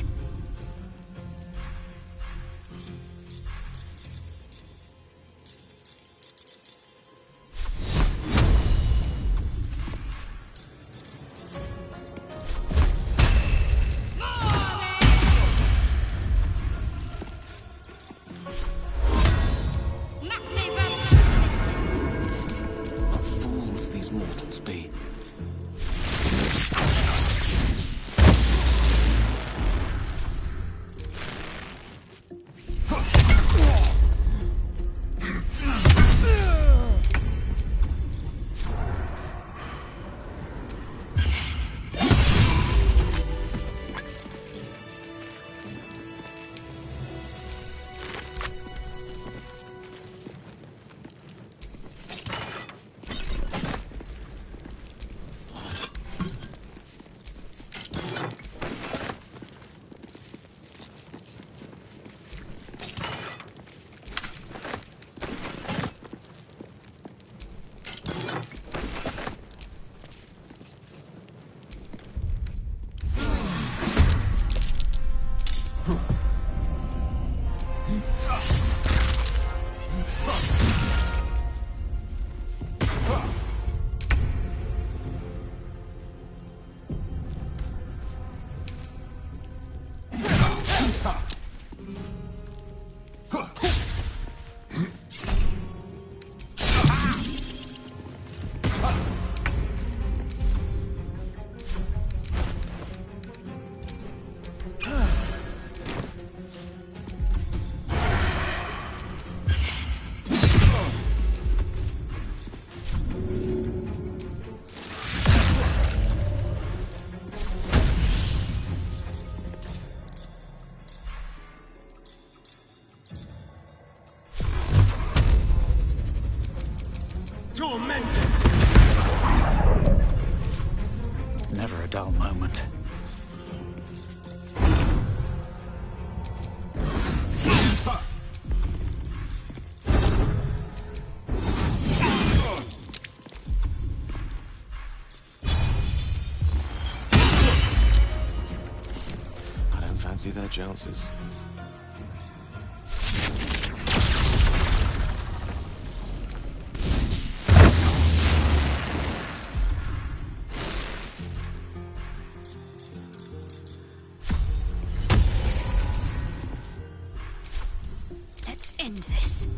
Speaker 1: What fools these mortals be.
Speaker 14: Tormented!
Speaker 12: Never a dull moment.
Speaker 1: I don't fancy their chances.
Speaker 19: Let's end this.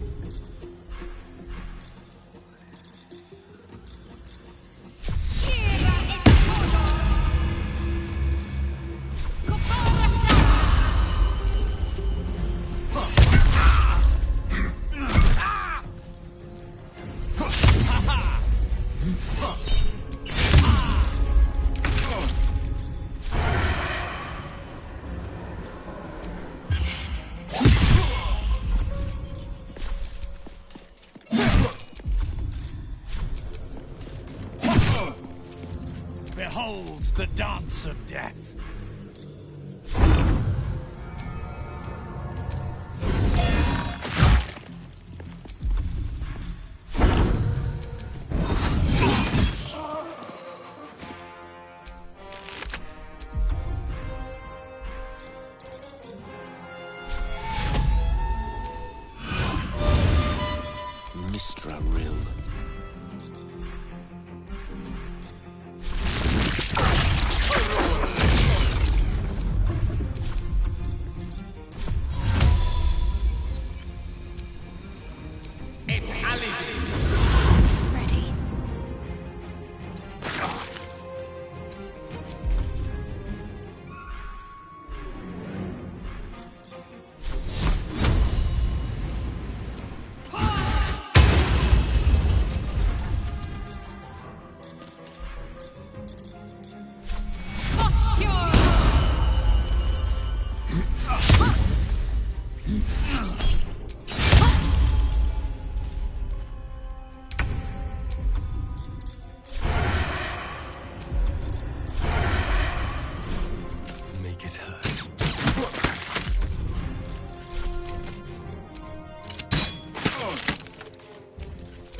Speaker 12: holds the dance of death.
Speaker 17: Mistral.
Speaker 14: Make it hurt.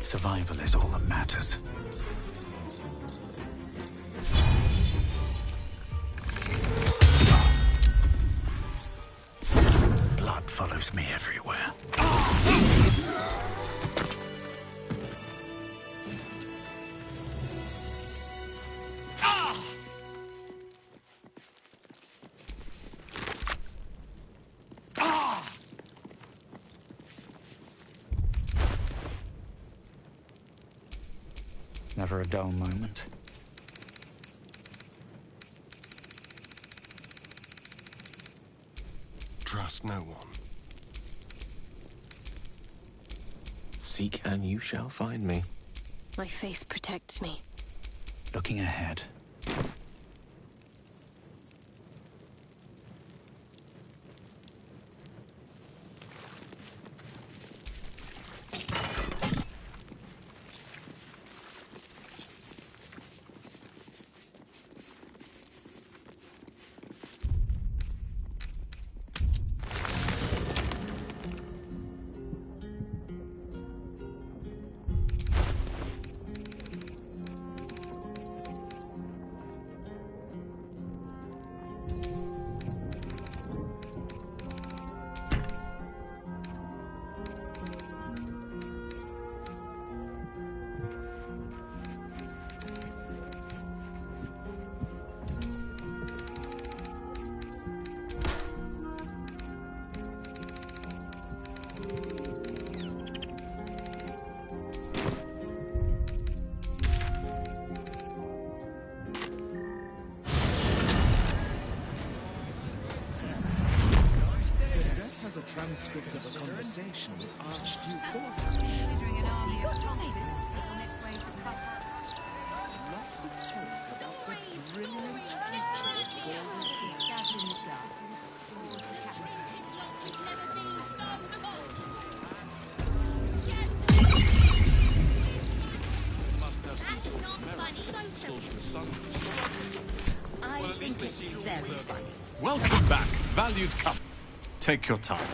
Speaker 12: Survival is all that matters. Blood follows me everywhere. Never a dull moment.
Speaker 2: Trust no one.
Speaker 1: Seek and you shall find me.
Speaker 6: My faith protects me.
Speaker 12: Looking ahead.
Speaker 8: Transcript of a conversation with Archduke Gortash. Lots of talk about the brilliant future of Gordon's stabbed in the dark.
Speaker 13: I think it's very funny.
Speaker 16: Welcome back, valued couple. Take your time.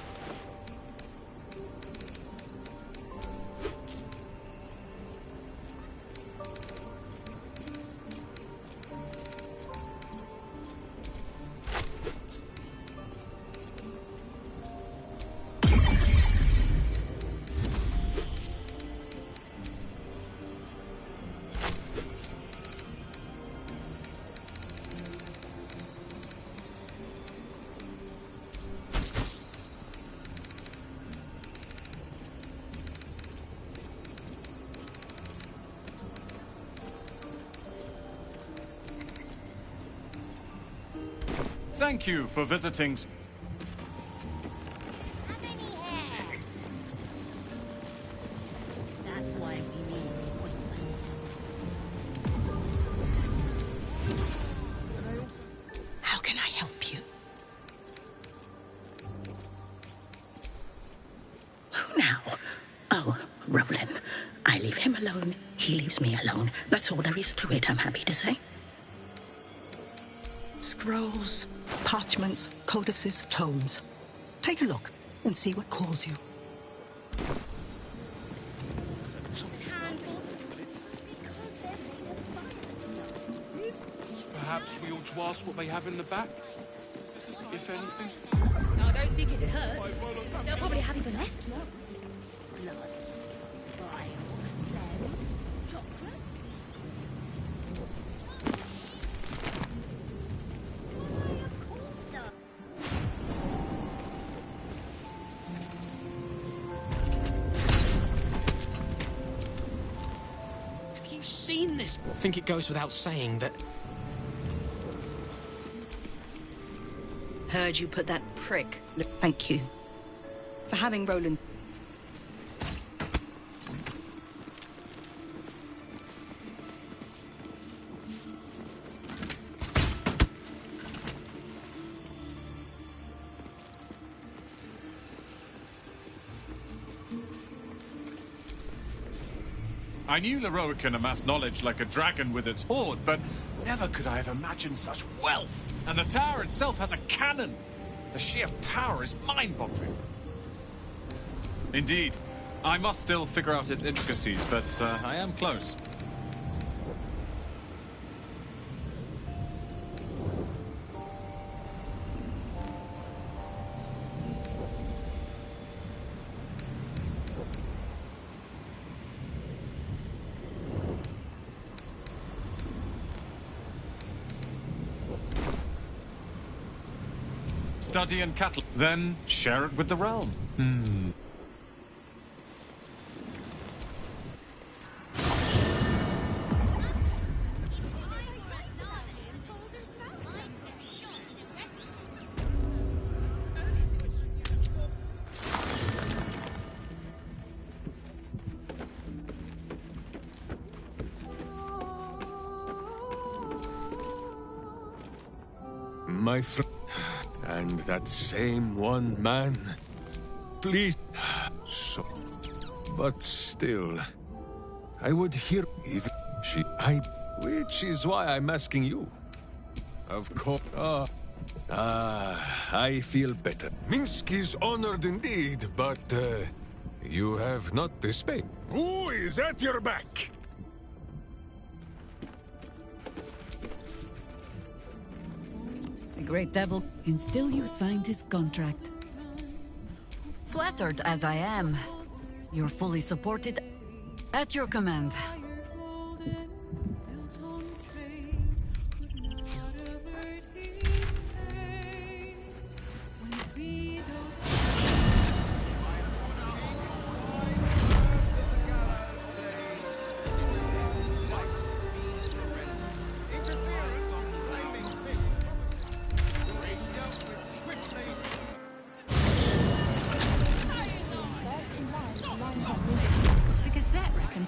Speaker 16: Thank you for visiting.
Speaker 13: That's why we need appointments.
Speaker 15: How can I help you?
Speaker 18: Who now? Oh, Roland. I leave him alone, he leaves me alone. That's all there is to it, I'm happy to say. Scrolls, parchments, codices, tomes. Take a look and see what calls you.
Speaker 7: Perhaps we ought to ask what they have in the back, if anything.
Speaker 8: I don't think it'd hurt. They'll probably have even less.
Speaker 21: Have you seen this? I think it goes without saying that...
Speaker 18: Heard you put that prick. Thank you for having Roland.
Speaker 16: I knew Lorroakan amassed knowledge like a dragon with its hoard, but never could I have imagined such wealth. And the tower itself has a cannon. The sheer power is mind-boggling. Indeed. I must still figure out its intricacies, but I am close. Study and cattle, then share it with the realm.
Speaker 5: My friend. And that same one man. Please. So. But still. I would hear if which is why I'm asking you. Of course. I feel better. Minsk is honored indeed, but you have not the space. Who is at your back?
Speaker 20: The great devil, and still you signed his contract. Flattered as I am, you're fully supported at your command.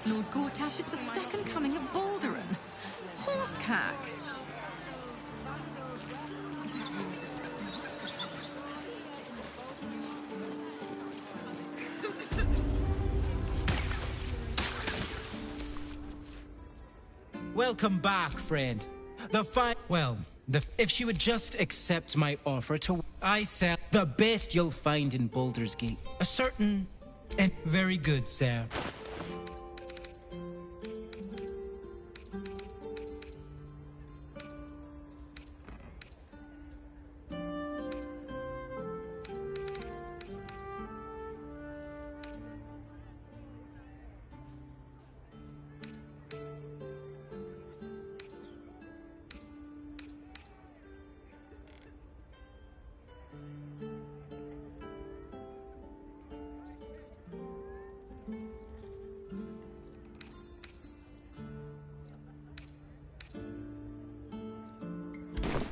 Speaker 15: Lord Gortash is the second coming of Balduran. Horsecack!
Speaker 21: Welcome back, friend. If she would just accept my offer to... I sell the best you'll find in Baldur's Gate. A certain... and very good, sir.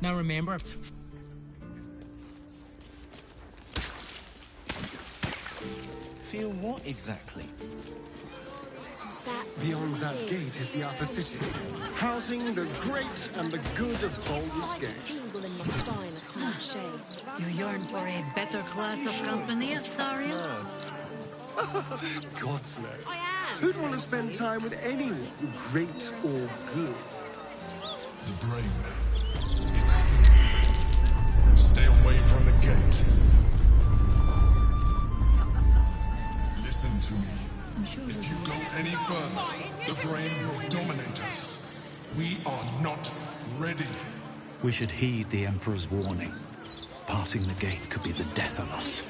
Speaker 21: Now remember...
Speaker 22: Feel what exactly?
Speaker 2: Beyond that gate is the upper city, housing the great and the good of Baldur's Gate.
Speaker 20: You yearn for a better class of company, Astarion?
Speaker 2: Gods no. Who'd want to spend time with anyone, great or good?
Speaker 7: The brain. It's here. Stay away from the gate. Listen to me. If you go any further, the grain will dominate us. We are not ready.
Speaker 12: We should heed the Emperor's warning. Passing the gate could be the death of us.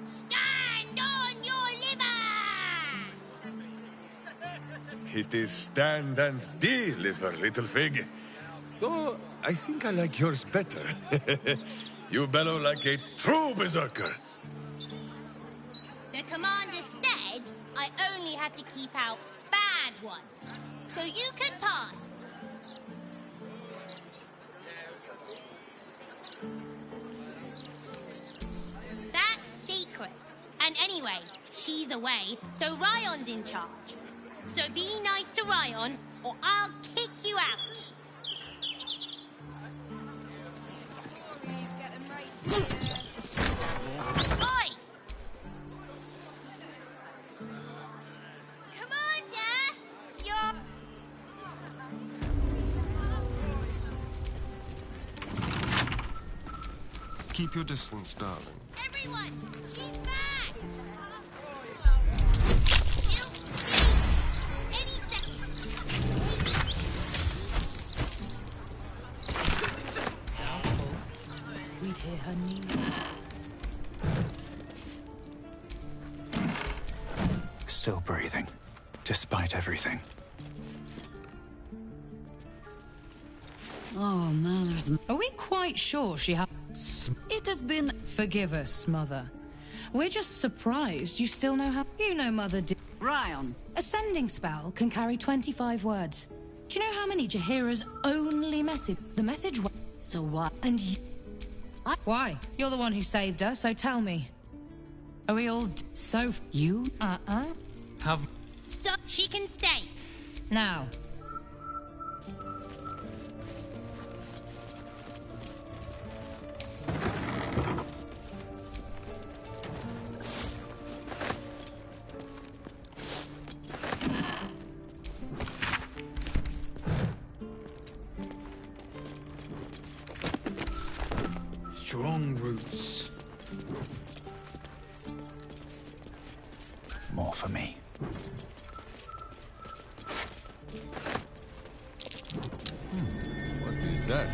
Speaker 13: Stand on your liver!
Speaker 5: It is stand and deliver, little fig. Though I think I like yours better. You bellow like a true berserker.
Speaker 13: The commander said I only had to keep out bad ones. So you can pass. That's secret. And anyway, she's away, so Ryan's in charge. So be nice to Ryan, or I'll kick you out. Oi! Commander, you're...
Speaker 2: Keep your distance, darling.
Speaker 13: Everyone, she's back! Any
Speaker 20: We'd hear her knee.
Speaker 12: Still breathing, despite everything.
Speaker 20: Oh, Maller's...
Speaker 9: Are we quite sure she has... It has been... Forgive us, Mother. We're just surprised you still know how... You know Mother did...
Speaker 20: Ryan.
Speaker 9: A sending spell can carry 25 words. Do you know how many Jaheira's only message... The message...
Speaker 20: So what?
Speaker 9: And you... Why? You're the one who saved her, so tell me. Are we all... So...
Speaker 20: You?
Speaker 2: Have...
Speaker 13: So she can stay.
Speaker 9: Now.
Speaker 12: Strong roots. More for me.
Speaker 5: What is that?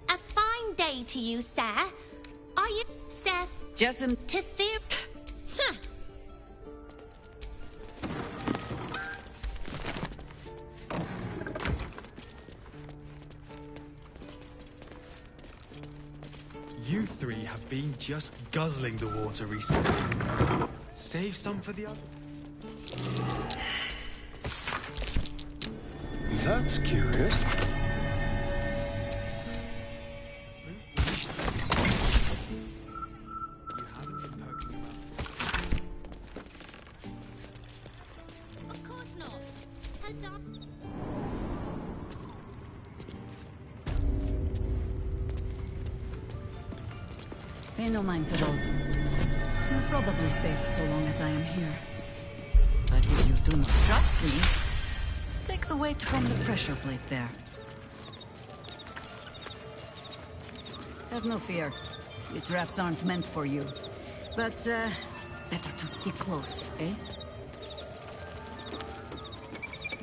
Speaker 13: A fine day to you, sir. Are you, Seth?
Speaker 20: Jessamine.
Speaker 13: Tethir... Huh.
Speaker 10: You three have been just guzzling the water recently. Save some for the other.
Speaker 2: That's curious.
Speaker 13: Of course not. Her
Speaker 20: Pay no mind to those. You're probably safe so long as I am here. But if you do not trust me, take the weight from the pressure plate there. Have no fear. The traps aren't meant for you. But, better to stick close, eh?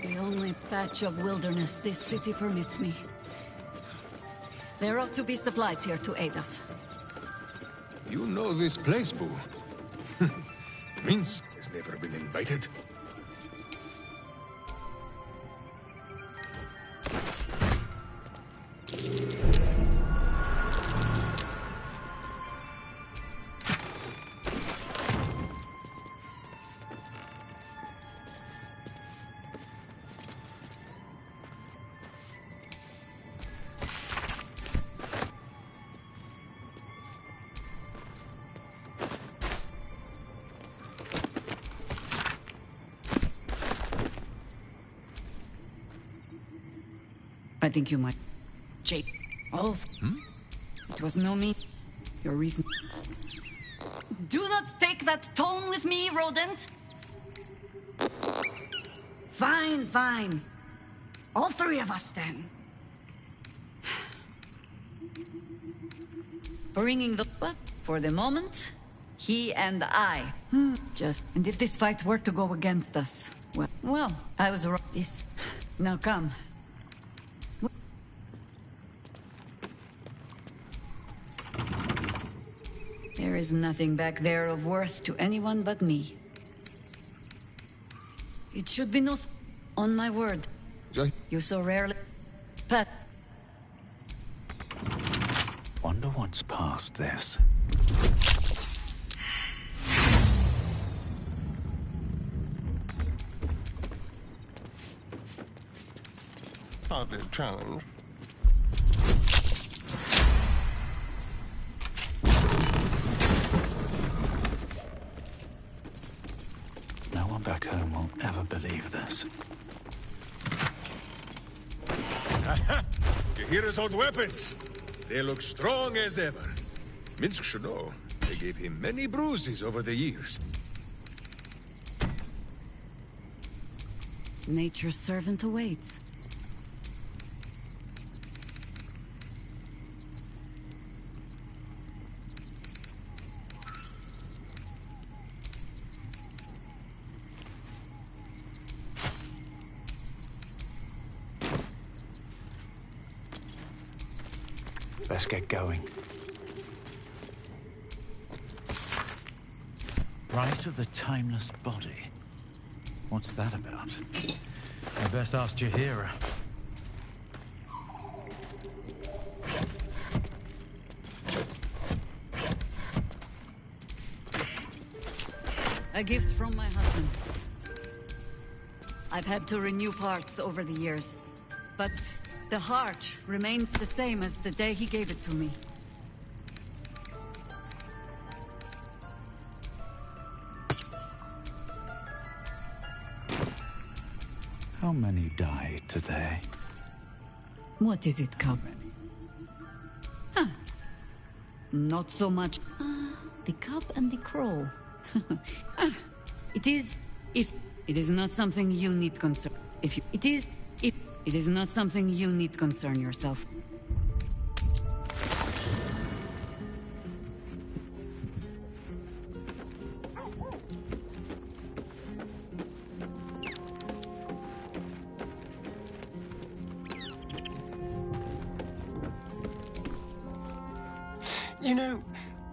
Speaker 20: The only patch of wilderness this city permits me. There ought to be supplies here to aid us.
Speaker 5: You know this place, Boo. Minsk has never been invited.
Speaker 20: think you might... Jake. Oh, it was no me. Your reason... Do not take that tone with me, rodent! Fine, fine. All three of us, then. Bringing the... But for the moment, he and I. Just... And if this fight were to go against us... Well, I was wrong. This... Now come. There is nothing back there of worth to anyone but me. It should be no... On my word. You so rarely... Pat.
Speaker 12: Wonder what's past this.
Speaker 2: Hardly a challenge.
Speaker 12: No one back home will ever believe this.
Speaker 5: Jaheira's old weapons. They look strong as ever. Minsk should know. They gave him many bruises over the years.
Speaker 20: Nature's servant awaits.
Speaker 12: Let's get going. Rite of the Timeless Body. What's that about?
Speaker 10: I best ask Jaheira.
Speaker 20: A gift from my husband. I've had to renew parts over the years, but the heart remains the same as the day he gave it to me.
Speaker 12: How many died today?
Speaker 20: What is it, Cub? Huh. Not so much. The cub and the crow. It is... If... It is not something you need concern... If you... It is... If... It is not something you need concern yourself.
Speaker 2: You know,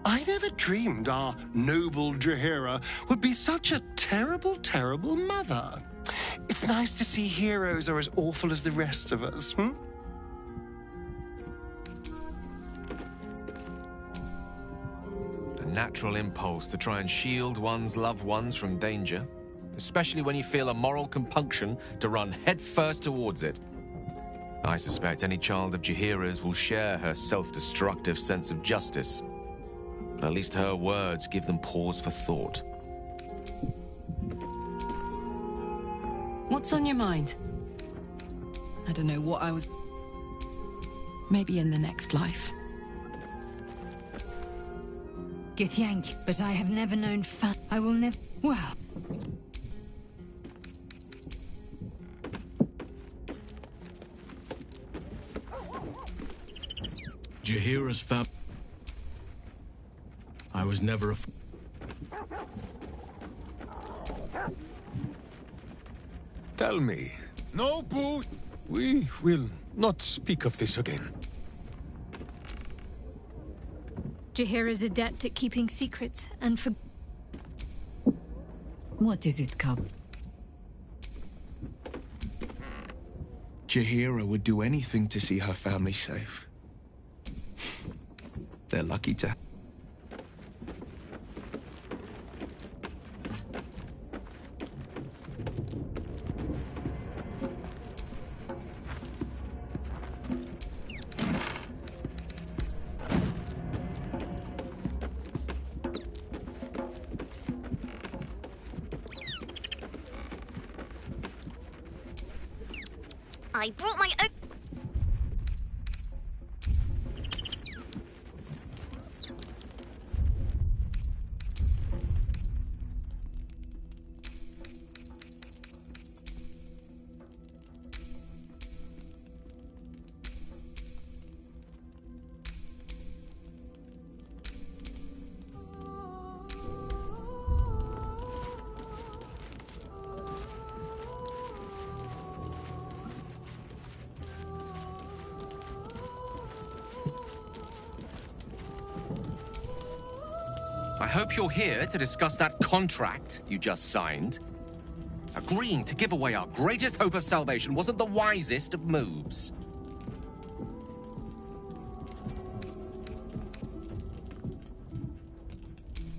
Speaker 2: I never dreamed our noble Jaheira would be such a terrible, terrible mother. It's nice to see heroes are as awful as the rest of us,
Speaker 1: A natural impulse to try and shield one's loved ones from danger, especially when you feel a moral compunction to run headfirst towards it. I suspect any child of Jaheira's will share her self-destructive sense of justice. But at least her words give them pause for thought.
Speaker 4: What's on your mind? I don't know what I was... Maybe in the next life.
Speaker 3: Githyank, but I have never known fun. I will never... Well...
Speaker 14: Jaheira's fam... I was never a...
Speaker 5: Tell me. No, Boo. We will not speak of this again.
Speaker 3: Jaheira's adept at keeping secrets and for...
Speaker 20: What is it, Cub?
Speaker 11: Jaheira would do anything to see her family safe. They're lucky to...
Speaker 13: I brought my own...
Speaker 1: I hope you're here to discuss that contract you just signed. Agreeing to give away our greatest hope of salvation wasn't the wisest of moves.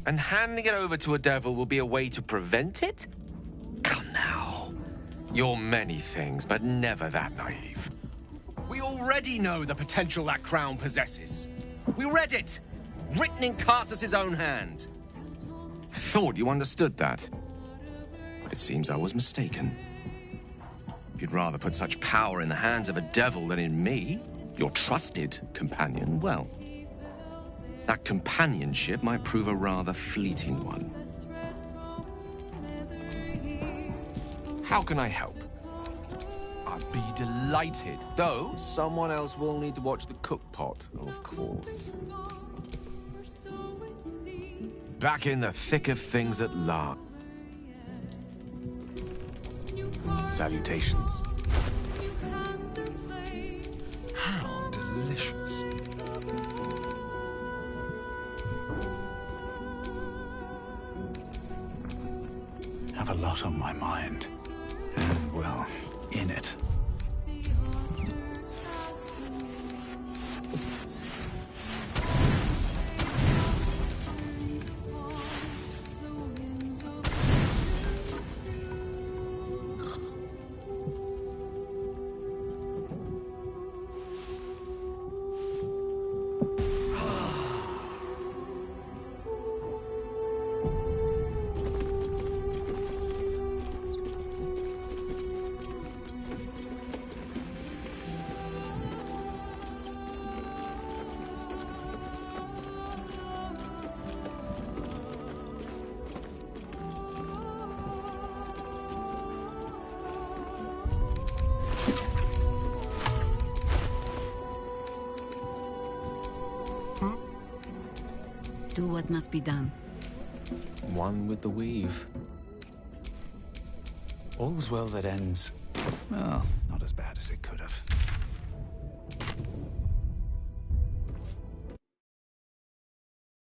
Speaker 1: And handing it over to a devil will be a way to prevent it? Come now. You're many things, but never that naive. We already know the potential that crown possesses. We read it, written in Karsus's own hand. I thought you understood that. But it seems I was mistaken. If you'd rather put such power in the hands of a devil than in me, your trusted companion, well, that companionship might prove a rather fleeting one. How can I help? I'd be delighted, though someone else will need to watch the cookpot, of course. Back in the thick of things at last. Salutations.
Speaker 2: How delicious.
Speaker 12: Have a lot on my mind. And, well, in it.
Speaker 20: Do what must be done.
Speaker 12: One with the weave. All's well that ends. Well, not as bad as it could have.